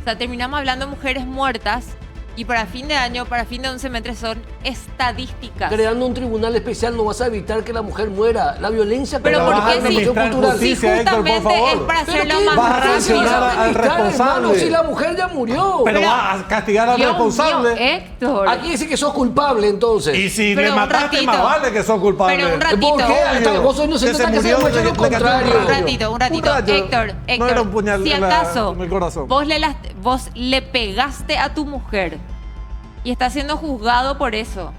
Speaker 1: O sea, terminamos hablando de mujeres muertas y para fin de año, para fin de 11 meses son estadísticas.
Speaker 5: Creando un tribunal especial no vas a evitar que la mujer muera. La violencia
Speaker 1: Pero
Speaker 5: contra
Speaker 1: ¿por
Speaker 5: la
Speaker 1: qué
Speaker 5: mujer
Speaker 1: si-
Speaker 5: es una cuestión cultural.
Speaker 1: Si
Speaker 8: justicia, Héctor, por
Speaker 1: justamente
Speaker 8: favor.
Speaker 1: es para
Speaker 5: ¿Pero
Speaker 1: hacerlo
Speaker 5: qué
Speaker 1: más
Speaker 8: vas a
Speaker 5: justicia
Speaker 8: sancionar
Speaker 5: vas a
Speaker 8: al
Speaker 5: aplicar,
Speaker 8: responsable?
Speaker 5: hermano, si la mujer ya murió?
Speaker 8: Pero va a castigar al
Speaker 1: Dios
Speaker 8: responsable.
Speaker 1: mío, Héctor.
Speaker 5: Aquí dice que sos culpable, entonces.
Speaker 8: Y si
Speaker 1: Pero
Speaker 8: le
Speaker 1: un
Speaker 8: mataste,
Speaker 1: ratito.
Speaker 8: más vale que sos culpable.
Speaker 1: Pero un ratito.
Speaker 5: ¿Por qué? Hasta vos sos inocente
Speaker 8: Que se
Speaker 5: hasta que se
Speaker 8: murió,
Speaker 5: demuestre lo
Speaker 8: le cayó un
Speaker 5: contrario.
Speaker 8: rayo.
Speaker 1: Un ratito.
Speaker 8: Un rayo.
Speaker 1: Héctor,
Speaker 8: No era un puñal
Speaker 1: si
Speaker 8: en la-
Speaker 1: acaso
Speaker 8: en el corazón.
Speaker 1: vos le pegaste a tu mujer y está siendo juzgado por eso,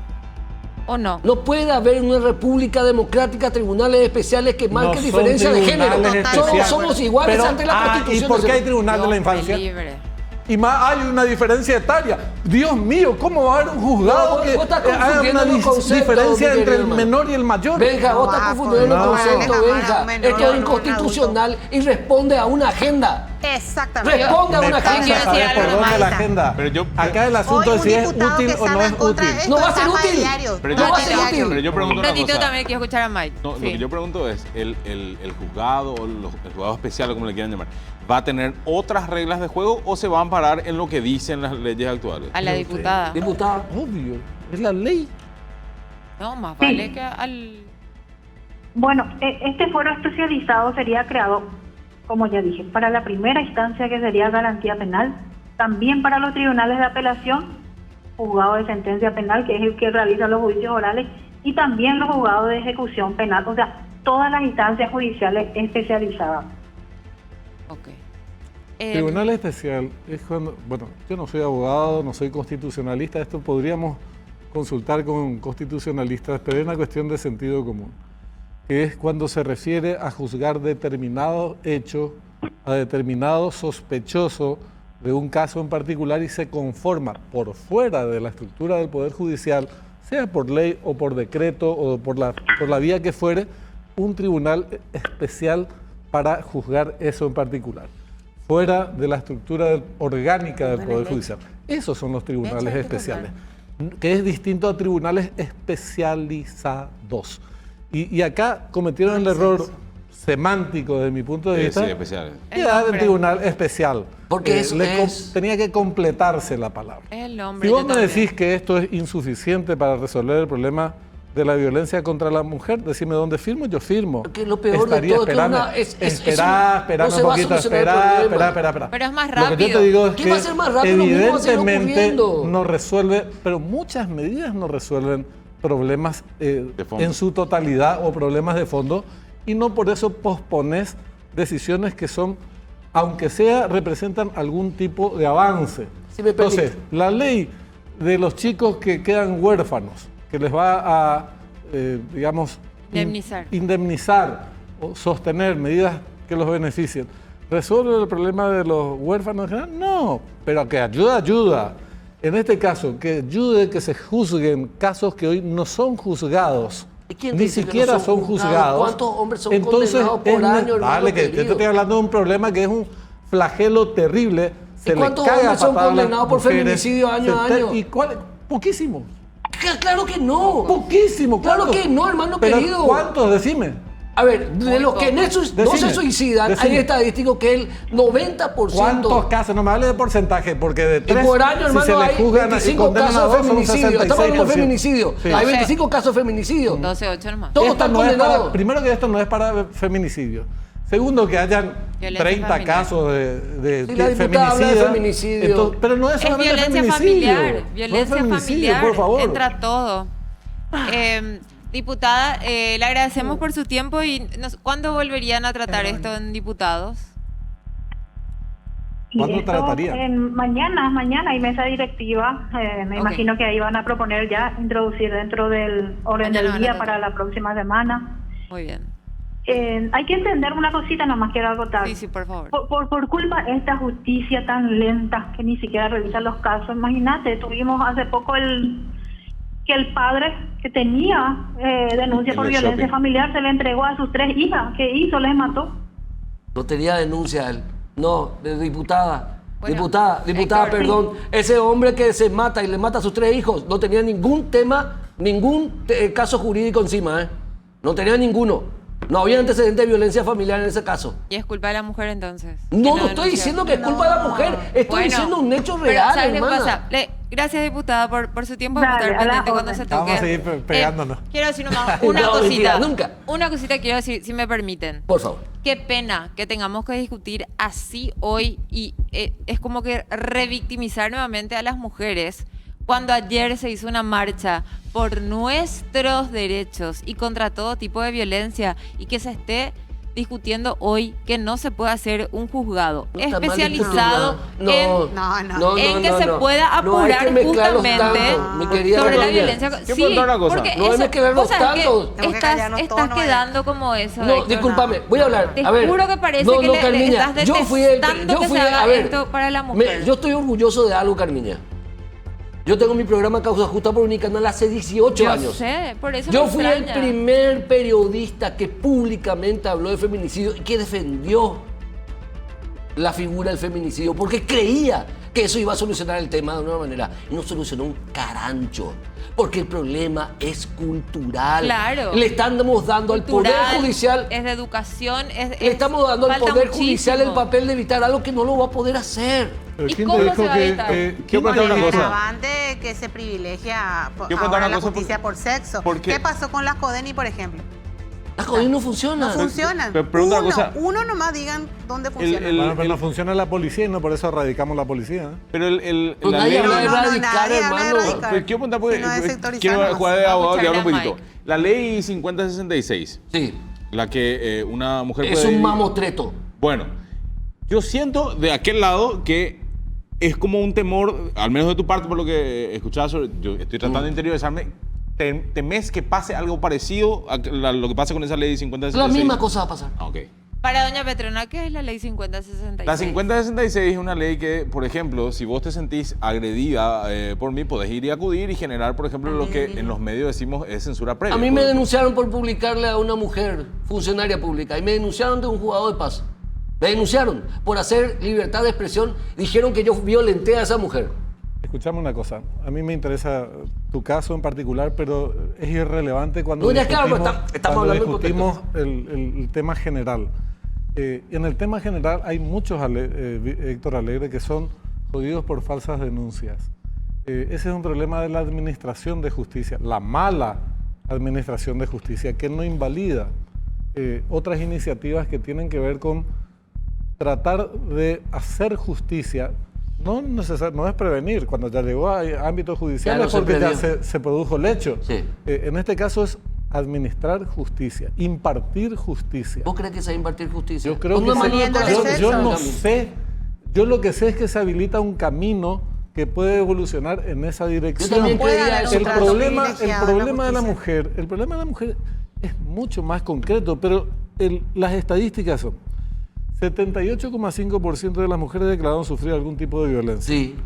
Speaker 1: ¿o no?
Speaker 5: No puede haber en una república democrática tribunales especiales que marquen
Speaker 8: son
Speaker 5: diferencia de género.
Speaker 8: tribunales especiales.
Speaker 5: Somos iguales
Speaker 8: Pero,
Speaker 5: ante la Constitución.
Speaker 8: ¿y por qué hay tribunal de la
Speaker 1: Dios me
Speaker 8: infancia?
Speaker 1: libre.
Speaker 8: Y más hay una diferencia etaria. Dios mío, ¿cómo va a haber un juzgado
Speaker 5: No, vos
Speaker 8: que
Speaker 5: estás
Speaker 8: haga
Speaker 5: confundiendo
Speaker 8: una
Speaker 5: los conceptos,
Speaker 8: diferencia
Speaker 5: mi
Speaker 8: entre el
Speaker 5: querido
Speaker 8: menor y el mayor?
Speaker 5: Benja, vos
Speaker 3: No
Speaker 5: estás
Speaker 3: va a
Speaker 5: confundiendo
Speaker 3: poder
Speaker 5: el concepto,
Speaker 3: llamar a
Speaker 5: Benja.
Speaker 3: un menor
Speaker 5: Esto
Speaker 3: o
Speaker 5: es
Speaker 3: un
Speaker 5: inconstitucional y responde a una agenda.
Speaker 3: Exactamente.
Speaker 5: Responde a
Speaker 8: Me
Speaker 5: una
Speaker 8: pasa
Speaker 1: quiero
Speaker 5: agenda.
Speaker 1: decir
Speaker 8: saber
Speaker 1: algo
Speaker 8: por dónde
Speaker 1: nomás.
Speaker 8: la agenda.
Speaker 4: Pero yo-
Speaker 8: Acá el
Speaker 3: Hoy
Speaker 8: asunto es
Speaker 3: un
Speaker 8: si es
Speaker 3: diputado
Speaker 8: útil
Speaker 3: que
Speaker 8: o no
Speaker 3: salga
Speaker 8: es
Speaker 3: en contra de
Speaker 8: útil.
Speaker 3: esto
Speaker 5: No va a ser
Speaker 3: tapa de
Speaker 5: útil.
Speaker 3: diario.
Speaker 4: Pero
Speaker 5: No
Speaker 4: yo,
Speaker 5: va a ser útil.
Speaker 4: pero yo pregunto
Speaker 1: Un
Speaker 4: una
Speaker 1: ratito
Speaker 4: cosa.
Speaker 1: también quiero escuchar a Mike.
Speaker 4: No,
Speaker 1: Sí.
Speaker 4: Lo que yo pregunto es, el juzgado o el juzgado especial, o como le quieran llamar, ¿va a tener otras reglas de juego o se va a amparar en lo que dicen las leyes actuales?
Speaker 1: A la diputada.
Speaker 5: Diputada.
Speaker 8: Obvio, es la ley.
Speaker 1: No, más vale que al...
Speaker 7: Bueno, este foro especializado sería creado, como ya dije, para la primera instancia que sería garantía penal, también para los tribunales de apelación, juzgado de sentencia penal, que es el que realiza los juicios orales, y también los juzgados de ejecución penal, o sea, todas las instancias judiciales especializadas.
Speaker 1: Ok.
Speaker 2: Tribunal especial es cuando, bueno, yo no soy abogado, no soy constitucionalista, esto podríamos consultar con constitucionalistas, pero es una cuestión de sentido común, que es cuando se refiere a juzgar determinado hecho, a determinado sospechoso de un caso en particular y se conforma por fuera de la estructura del Poder Judicial, sea por ley o por decreto o por la vía que fuere, un tribunal especial para juzgar eso en particular, fuera de la estructura orgánica del Poder Judicial. Esos son los tribunales especiales, que es distinto a tribunales especializados. Y acá cometieron el error semántico desde mi punto de vista,
Speaker 4: Sí, especiales.
Speaker 2: de dar el tribunal especial.
Speaker 5: Porque eso
Speaker 2: tenía que completarse la palabra.
Speaker 1: El nombre.
Speaker 2: Si vos
Speaker 1: yo
Speaker 2: me
Speaker 1: también.
Speaker 2: decís que esto es insuficiente para resolver el problema de la violencia contra la mujer, decime dónde firmo, yo firmo.
Speaker 5: Porque lo peor de
Speaker 2: Estaría
Speaker 5: todo es que
Speaker 2: esperando.
Speaker 5: una- es
Speaker 2: Esperá
Speaker 5: no
Speaker 2: un
Speaker 5: se va a
Speaker 2: poquito,
Speaker 5: solucionar el
Speaker 2: esperá.
Speaker 5: problema.
Speaker 1: Pero es más
Speaker 2: Lo que yo
Speaker 1: rápido.
Speaker 2: te digo es
Speaker 5: ¿Qué
Speaker 2: que
Speaker 5: va a ser más rápido? Lo mismo va a seguir
Speaker 2: evidentemente
Speaker 5: ocurriendo.
Speaker 2: no resuelve, pero muchas medidas no resuelven problemas
Speaker 4: fondo.
Speaker 2: en su totalidad o problemas de fondo, y no por eso pospones decisiones que son, aunque sea, representan algún tipo de avance.
Speaker 5: Si me permite.
Speaker 2: Entonces, la ley de los chicos que quedan huérfanos, que les va a, digamos,
Speaker 1: Indemnizar.
Speaker 2: indemnizar o sostener medidas que los beneficien, ¿Resuelve el problema de los huérfanos en general? No, pero que ayuda. En este caso, que ayude que se juzguen casos que hoy no son juzgados. Ni siquiera son juzgados.
Speaker 5: ¿Cuántos hombres son condenados por año?
Speaker 2: Vale, que te estoy hablando de un problema que es un flagelo terrible.
Speaker 5: ¿Y cuántos hombres son condenados por feminicidio año a año?
Speaker 2: ¿Y cuál? Poquísimo.
Speaker 5: Claro que no.
Speaker 2: Poquísimo.
Speaker 5: Claro que no, hermano querido.
Speaker 2: ¿Cuántos? Decime.
Speaker 5: A ver, de los que no se suicidan, hay estadísticos que el 90%...
Speaker 2: ¿Cuántos casos? No me hable de porcentaje, porque de 3...
Speaker 5: por año, hermano,
Speaker 2: si se
Speaker 5: hay 25 casos de feminicidio. Estamos hablando de feminicidio. Sí. Hay 25 casos de feminicidio.
Speaker 1: 12, 8 nomás.
Speaker 5: Todos están condenados.
Speaker 2: Primero que esto no es para feminicidio. Segundo, que hayan 30 casos de
Speaker 5: feminicidio.
Speaker 2: Entonces, pero no es solamente
Speaker 1: violencia
Speaker 2: feminicidio.
Speaker 1: familiar. Violencia familiar.
Speaker 2: Por favor.
Speaker 1: Entra todo. Diputada, le agradecemos por su tiempo y ¿cuándo volverían a tratar esto en diputados?
Speaker 2: ¿Cuándo tratarían?
Speaker 7: Mañana hay mesa directiva. Me imagino que ahí van a proponer ya introducir dentro del orden del día para la próxima semana.
Speaker 1: Muy bien.
Speaker 7: Hay que entender una cosita, nomás quiero acotar.
Speaker 1: Sí, por favor.
Speaker 7: Por culpa de esta justicia tan lenta que ni siquiera revisa los casos. Imagínate, tuvimos hace poco que el padre que tenía denuncia por violencia familiar se le entregó a sus 3 hijas. ¿Qué hizo? Les mató.
Speaker 5: No tenía denuncia él. No, de diputada.
Speaker 1: Bueno,
Speaker 5: diputada,
Speaker 1: Héctor,
Speaker 5: perdón. Ese hombre que se mata y le mata a sus 3 hijos no tenía ningún caso jurídico encima, ¿eh? No tenía ninguno. No había antecedente de violencia familiar en ese caso.
Speaker 1: ¿Y es culpa de la mujer entonces?
Speaker 5: No estoy diciendo que es culpa de la mujer. Estoy diciendo un hecho real,
Speaker 1: ¿sabes
Speaker 5: hermana?
Speaker 1: qué pasa? Gracias, diputada, por su tiempo.
Speaker 7: Dale,
Speaker 1: Estar pendiente cuando se toque.
Speaker 2: Vamos a seguir pegándonos.
Speaker 1: Quiero decir nomás una
Speaker 5: No,
Speaker 1: cosita.
Speaker 5: mentira, nunca.
Speaker 1: Una cosita quiero decir, si me permiten.
Speaker 5: Por favor.
Speaker 1: Qué pena que tengamos que discutir así hoy y es como que revictimizar nuevamente a las mujeres cuando ayer se hizo una marcha por nuestros derechos y contra todo tipo de violencia y que se esté discutiendo hoy que no se puede hacer un juzgado especializado en que se pueda apurar justamente sobre la violencia.
Speaker 4: Sí, porque
Speaker 5: no hay que mezclarlos tanto.
Speaker 1: Estás quedando como eso.
Speaker 5: No, discúlpame, voy a hablar.
Speaker 1: Te
Speaker 5: a ver,
Speaker 1: juro que parece que le estás detestando que se haga esto para la mujer.
Speaker 5: Yo estoy orgulloso de algo, Carmiña. Yo tengo mi programa Causa Justa por Unicanal hace 18 años.
Speaker 1: Yo sé, por eso
Speaker 5: Yo fui el primer periodista que públicamente habló de feminicidio y que defendió la figura del feminicidio porque creía que eso iba a solucionar el tema de una manera. Y no solucionó un carancho. Porque el problema es cultural.
Speaker 1: Claro.
Speaker 5: Le estamos dando al Poder Judicial...
Speaker 1: Es de educación,
Speaker 5: le estamos dando al Poder Judicial el papel de evitar algo que no lo va a poder hacer.
Speaker 2: Pero
Speaker 1: ¿Y
Speaker 2: ¿quién
Speaker 1: cómo
Speaker 2: te dijo
Speaker 1: se va a evitar?
Speaker 4: Quiero contar una cosa.
Speaker 3: Agravante que se privilegia
Speaker 4: Quiero contar
Speaker 3: ahora
Speaker 4: una
Speaker 3: la
Speaker 4: cosa
Speaker 3: justicia por sexo. ¿Qué pasó con las CODENI, por ejemplo?
Speaker 5: Las CODENI no funcionan.
Speaker 3: No funcionan.
Speaker 4: Pero
Speaker 3: uno nomás digan dónde funcionan.
Speaker 2: Bueno, pero no funciona la policía y no por eso erradicamos la policía. ¿eh?
Speaker 4: Pero la
Speaker 5: nadie
Speaker 4: ley...
Speaker 5: habla de erradicar, hermano.
Speaker 4: Pues quiero preguntar porque
Speaker 3: no
Speaker 4: quiero jugar de abogado y hablar un
Speaker 1: Mike.
Speaker 4: poquito. La ley 5066.
Speaker 5: Sí.
Speaker 4: La que una mujer
Speaker 5: Es
Speaker 4: puede...
Speaker 5: un mamotreto.
Speaker 4: Bueno, yo siento de aquel lado que es como un temor, al menos de tu parte, por lo que escuchaba, yo estoy tratando de interiorizarme, ¿temes que pase algo parecido a lo que pasa con esa ley 5066?
Speaker 5: La misma cosa va a pasar.
Speaker 4: Ah, ok.
Speaker 1: Para doña Petrona, ¿qué es la ley 5066?
Speaker 4: La 5066 es una ley que, por ejemplo, si vos te sentís agredida por mí, podés ir y acudir y generar, por ejemplo, lo que en los medios decimos es censura previa.
Speaker 5: A mí me denunciaron por publicarle a una mujer funcionaria pública y me denunciaron de un juzgado de paz. Me denunciaron por hacer libertad de expresión. Dijeron que yo violenté a esa mujer.
Speaker 2: Escuchame una cosa. A mí me interesa tu caso en particular, pero es irrelevante cuando
Speaker 5: No, ya claro,
Speaker 2: cuando
Speaker 5: estamos hablando
Speaker 2: discutimos el tema general. En el tema general hay muchos, Héctor Alegre, que son jodidos por falsas denuncias. Ese es un problema de la administración de justicia, la mala administración de justicia, que no invalida otras iniciativas que tienen que ver con tratar de hacer justicia. No es prevenir, cuando ya llegó a ámbitos judiciales porque ya se produjo el hecho.
Speaker 5: Sí.
Speaker 2: En este caso es administrar justicia, impartir justicia.
Speaker 5: ¿Vos crees que se va a impartir justicia?
Speaker 2: Yo creo que yo no sé. Yo lo que sé es que se habilita un camino que puede evolucionar en esa dirección.
Speaker 5: Yo también creía eso.
Speaker 2: El problema de la mujer es mucho más concreto, pero las estadísticas son: 78,5% de las mujeres declararon sufrir algún tipo de violencia.
Speaker 5: Sí.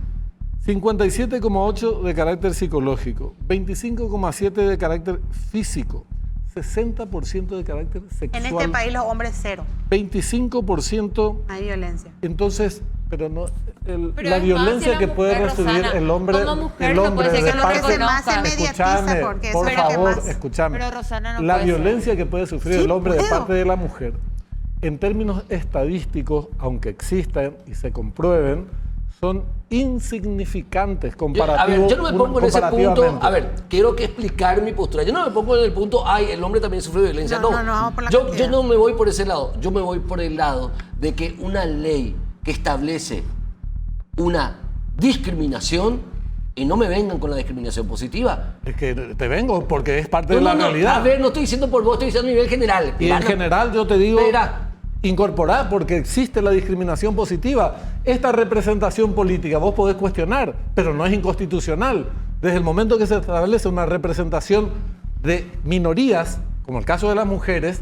Speaker 2: 57,8% de carácter psicológico, 25,7% de carácter físico, 60% de carácter sexual.
Speaker 3: En este país los hombres cero.
Speaker 2: 25%.
Speaker 3: Hay violencia.
Speaker 2: Entonces, pero no
Speaker 1: Pero
Speaker 2: la
Speaker 1: es
Speaker 2: violencia
Speaker 1: más,
Speaker 2: que
Speaker 1: la
Speaker 2: puede
Speaker 1: mujer,
Speaker 2: recibir
Speaker 1: Rosana,
Speaker 2: el hombre,
Speaker 1: como mujer
Speaker 2: el
Speaker 1: no
Speaker 2: hombre
Speaker 1: puede ser
Speaker 2: de
Speaker 1: que no
Speaker 2: parte,
Speaker 3: lo que más se mediatiza,
Speaker 2: escúchame,
Speaker 3: porque eso
Speaker 2: por
Speaker 3: es lo que
Speaker 2: favor,
Speaker 3: más-
Speaker 2: escúchame.
Speaker 1: Pero Rosana no
Speaker 2: la
Speaker 1: puede ser.
Speaker 2: violencia que puede sufrir
Speaker 3: Sí,
Speaker 2: el hombre de
Speaker 3: puedo.
Speaker 2: parte de la mujer, en términos estadísticos, aunque existan y se comprueben, son insignificantes
Speaker 5: Yo no me pongo en ese punto.
Speaker 2: comparativamente.
Speaker 5: A ver, quiero que explicar mi postura. Yo no me pongo en el punto, ay, el hombre también sufre violencia.
Speaker 3: No,
Speaker 5: No,
Speaker 3: vamos por la
Speaker 5: yo
Speaker 3: cantidad.
Speaker 5: no me voy por ese lado. Yo me voy por el lado de que una ley que establece una discriminación, y no me vengan con la discriminación positiva.
Speaker 2: Es que te vengo porque es parte de la realidad.
Speaker 5: A ver, no estoy diciendo por vos, estoy diciendo a nivel general.
Speaker 2: Y en general yo te digo,
Speaker 5: Verá.
Speaker 2: incorporar, porque existe la discriminación positiva. Esta representación política vos podés cuestionar, pero no es inconstitucional. Desde el momento que se establece una representación de minorías, como el caso de las mujeres,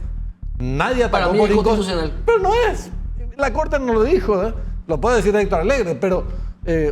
Speaker 2: nadie atacó
Speaker 5: Para mí
Speaker 2: por
Speaker 5: es constitucional.
Speaker 2: Pero no es. La Corte no lo dijo, ¿eh? Lo puede decir Héctor Alegre, pero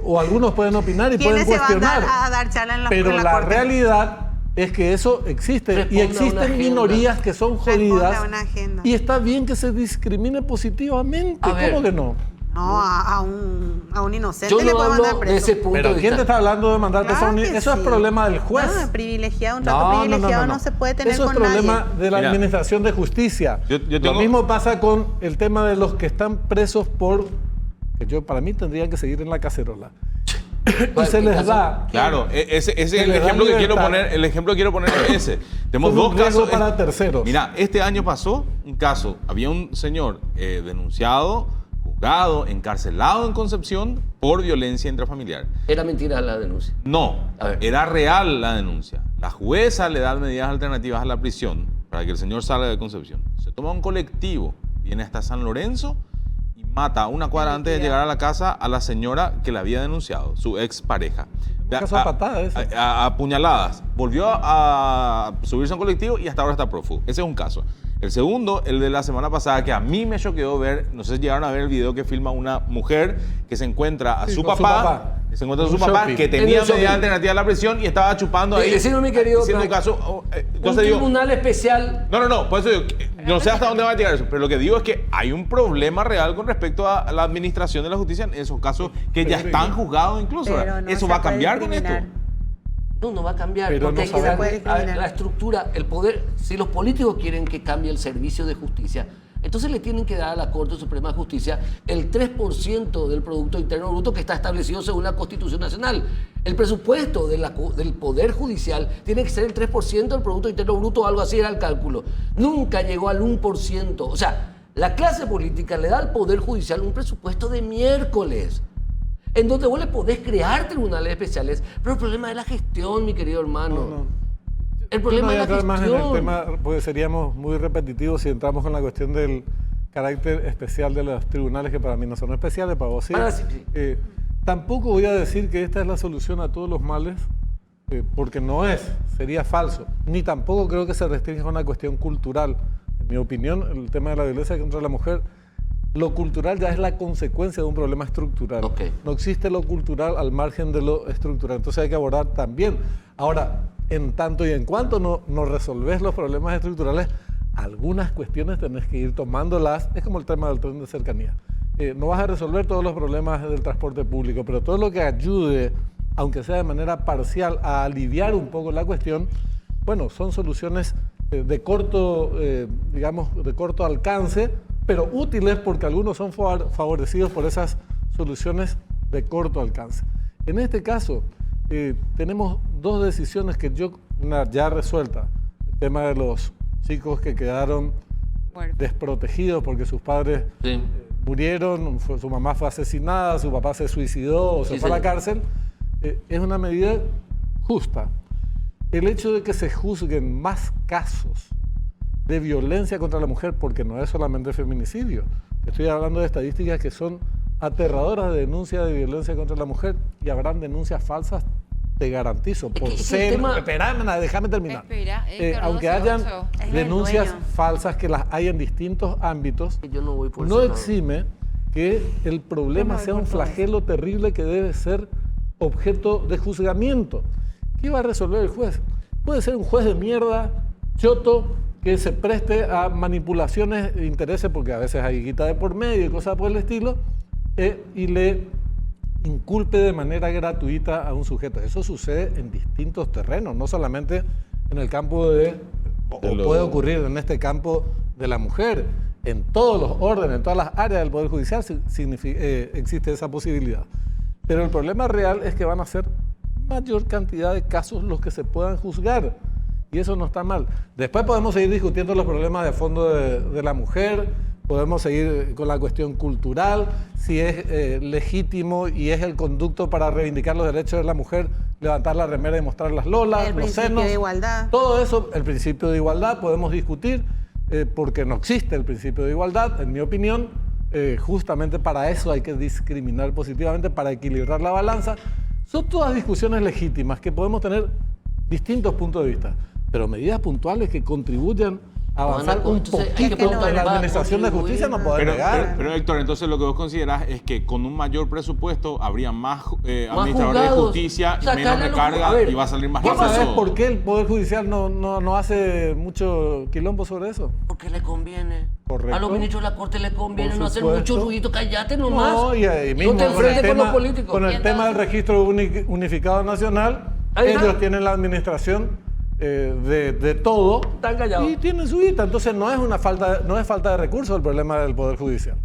Speaker 2: o algunos pueden opinar y pueden
Speaker 3: ¿Quiénes se van
Speaker 2: cuestionar.
Speaker 3: a dar charla en la
Speaker 2: Pero
Speaker 3: en
Speaker 2: la
Speaker 3: Corte?
Speaker 2: realidad es que eso existe
Speaker 5: Responde
Speaker 2: y
Speaker 5: a una
Speaker 2: existen
Speaker 5: agenda.
Speaker 2: minorías que son
Speaker 3: Responde
Speaker 2: jodidas
Speaker 3: a una agenda.
Speaker 2: y está bien que se discrimine positivamente.
Speaker 5: A ver.
Speaker 2: ¿Cómo que no?
Speaker 3: No, a un inocente
Speaker 5: Yo
Speaker 3: le
Speaker 5: no
Speaker 3: puede mandar
Speaker 5: hablo de
Speaker 3: preso.
Speaker 5: ese punto
Speaker 2: Pero
Speaker 5: de
Speaker 2: ¿quién te
Speaker 5: vista.
Speaker 2: está hablando de mandar preso a un
Speaker 3: Claro que
Speaker 2: Eso es
Speaker 3: sí.
Speaker 2: problema del juez.
Speaker 3: No, privilegiado, un trato privilegiado no se puede tener
Speaker 2: Eso es
Speaker 3: con
Speaker 2: problema
Speaker 3: nadie.
Speaker 2: de la
Speaker 4: Mira,
Speaker 2: administración de justicia.
Speaker 4: yo
Speaker 2: Lo
Speaker 4: tengo-
Speaker 2: mismo pasa con el tema de los que están presos que para mí tendrían que seguir en la cacerola. Y se les da.
Speaker 4: Claro, ese es
Speaker 2: Que
Speaker 4: el
Speaker 2: le dan
Speaker 4: ejemplo que quiero
Speaker 2: libertad.
Speaker 4: poner. El ejemplo que quiero poner es ese. Tenemos
Speaker 2: Son un
Speaker 4: dos
Speaker 2: riesgo
Speaker 4: casos.
Speaker 2: para terceros.
Speaker 4: Mira, este año pasó un caso. Había un señor denunciado, juzgado, encarcelado en Concepción por violencia intrafamiliar.
Speaker 5: Era mentira la denuncia.
Speaker 4: No,
Speaker 5: A ver.
Speaker 4: era real la denuncia. La jueza le da medidas alternativas a la prisión para que el señor salga de Concepción. Se toma un colectivo, viene hasta San Lorenzo y mata a una cuadra antes de llegar a la casa a la señora que la había denunciado, su expareja.
Speaker 2: Un caso a patadas, ese.
Speaker 4: A puñaladas. Volvió a subirse a un colectivo y hasta ahora está prófugo. Ese es un caso. El segundo, el de la semana pasada, que a mí me choqueó ver, no sé si llegaron a ver el video que filma una mujer que se encuentra a
Speaker 2: Sí,
Speaker 4: su
Speaker 2: con su
Speaker 4: papá,
Speaker 2: papá.
Speaker 4: se encuentra a
Speaker 2: Un
Speaker 4: su papá,
Speaker 2: shopping.
Speaker 4: que
Speaker 5: En
Speaker 4: tenía
Speaker 5: el shopping.
Speaker 4: medida alternativa a la prisión y estaba chupando ahí.
Speaker 5: Decime, mi querido
Speaker 4: Haciendo un
Speaker 5: Frank,
Speaker 4: caso.
Speaker 5: un
Speaker 4: Entonces digo,
Speaker 5: tribunal especial.
Speaker 4: no, por eso digo, no sé hasta dónde va a llegar eso, pero lo que digo es que hay un problema real con respecto a la administración de la justicia en esos casos que ya están juzgados incluso.
Speaker 3: Pero no
Speaker 4: ¿Eso
Speaker 3: se
Speaker 4: va a
Speaker 3: puede
Speaker 4: cambiar con
Speaker 3: discriminar.
Speaker 4: esto?
Speaker 5: No va a cambiar.
Speaker 2: Pero
Speaker 5: Porque
Speaker 2: no
Speaker 5: hay que
Speaker 2: se
Speaker 5: darle
Speaker 3: puede discriminar.
Speaker 5: a la estructura, el poder. Si los políticos quieren que cambie el servicio de justicia, entonces le tienen que dar a la Corte Suprema de Justicia el 3% del Producto Interno Bruto que está establecido según la Constitución Nacional. El presupuesto del Poder Judicial tiene que ser el 3% del Producto Interno Bruto o algo así era el cálculo. Nunca llegó al 1%. O sea, la clase política le da al Poder Judicial un presupuesto de miércoles, en donde vos le podés crear tribunales especiales, pero el problema es la gestión, mi querido hermano.
Speaker 2: No.
Speaker 5: El problema
Speaker 2: Yo no
Speaker 5: es
Speaker 2: voy a
Speaker 5: la
Speaker 2: entrar más en el
Speaker 5: gestión.
Speaker 2: tema, porque seríamos muy repetitivos si entramos con la cuestión del carácter especial de los tribunales, que para mí no son especiales, para vos sí.
Speaker 5: Para sí.
Speaker 2: Tampoco voy a decir que esta es la solución a todos los males, porque no es, sería falso. Ni tampoco creo que se restrinja a una cuestión cultural. En mi opinión, el tema de la violencia contra la mujer, lo cultural ya es la consecuencia de un problema estructural.
Speaker 5: Ok.
Speaker 2: No existe lo cultural al margen de lo estructural. Entonces hay que abordar también. Ahora, en tanto y en cuanto no resolves los problemas estructurales, algunas cuestiones tenés que ir tomándolas. Es como el tema del tren de cercanía. No vas a resolver todos los problemas del transporte público, pero todo lo que ayude, aunque sea de manera parcial, a aliviar un poco la cuestión, bueno, son soluciones de corto, de corto alcance, pero útiles porque algunos son favorecidos por esas soluciones de corto alcance. En este caso, tenemos dos decisiones que una ya resuelta. El tema de los chicos que quedaron desprotegidos porque sus padres
Speaker 5: Sí.
Speaker 2: murieron, su mamá fue asesinada, su papá se suicidó o se
Speaker 5: Sí,
Speaker 2: fue a la
Speaker 5: señor.
Speaker 2: cárcel, es una medida justa. El hecho de que se juzguen más casos de violencia contra la mujer, porque no es solamente feminicidio, estoy hablando de estadísticas que son aterradoras de denuncia de violencia contra la mujer, y habrán denuncias falsas, te garantizo, por
Speaker 5: que el
Speaker 2: ser...
Speaker 5: tema-
Speaker 2: Espera, déjame terminar.
Speaker 1: Espera, Héctor,
Speaker 2: aunque
Speaker 1: 12-8.
Speaker 2: hayan
Speaker 3: Es el
Speaker 2: denuncias
Speaker 3: dueño.
Speaker 2: falsas, que las hay en distintos ámbitos,
Speaker 5: Yo no voy por
Speaker 2: no
Speaker 5: ese lado.
Speaker 2: exime que el problema sea un flagelo terrible que debe ser objeto de juzgamiento. ¿Qué va a resolver el juez? Puede ser un juez de mierda, choto, que se preste a manipulaciones de intereses, porque a veces hay guita de por medio y cosas por el estilo, y le inculpe de manera gratuita a un sujeto. Eso sucede en distintos terrenos, no solamente en el campo puede ocurrir en este campo de la mujer. En todos los órdenes, en todas las áreas del Poder Judicial existe esa posibilidad. Pero el problema real es que van a ser mayor cantidad de casos los que se puedan juzgar. Y eso no está mal. Después podemos seguir discutiendo los problemas de fondo de la mujer, podemos seguir con la cuestión cultural, si es legítimo y es el conducto para reivindicar los derechos de la mujer, levantar la remera y mostrar las lolas, los senos. El principio
Speaker 3: de igualdad.
Speaker 2: Todo eso, el principio de igualdad, podemos discutir, porque no existe el principio de igualdad, en mi opinión. Justamente para eso hay que discriminar positivamente, para equilibrar la balanza. Son todas discusiones legítimas que podemos tener distintos puntos de vista, pero medidas puntuales que contribuyan a avanzar un poquito en la administración de justicia no podemos negar.
Speaker 4: Pero Héctor, entonces lo que vos considerás es que con un mayor presupuesto habría más administradores de justicia, menos recarga y va a salir más rápido.
Speaker 2: ¿Vos sabés por qué el Poder Judicial no hace mucho quilombo sobre eso?
Speaker 5: Porque le conviene.
Speaker 2: Correcto.
Speaker 5: A los ministros de la Corte le conviene
Speaker 2: Por
Speaker 5: no hacer
Speaker 2: supuesto.
Speaker 5: mucho ruido, cállate nomás.
Speaker 2: No, y ahí mismo
Speaker 5: no te enfrentes con los políticos.
Speaker 2: Con el tema del registro unificado nacional, ellos tienen la administración de todo.
Speaker 5: Están callados.
Speaker 2: Y tienen su guita. Entonces no es falta de recursos el problema del Poder Judicial.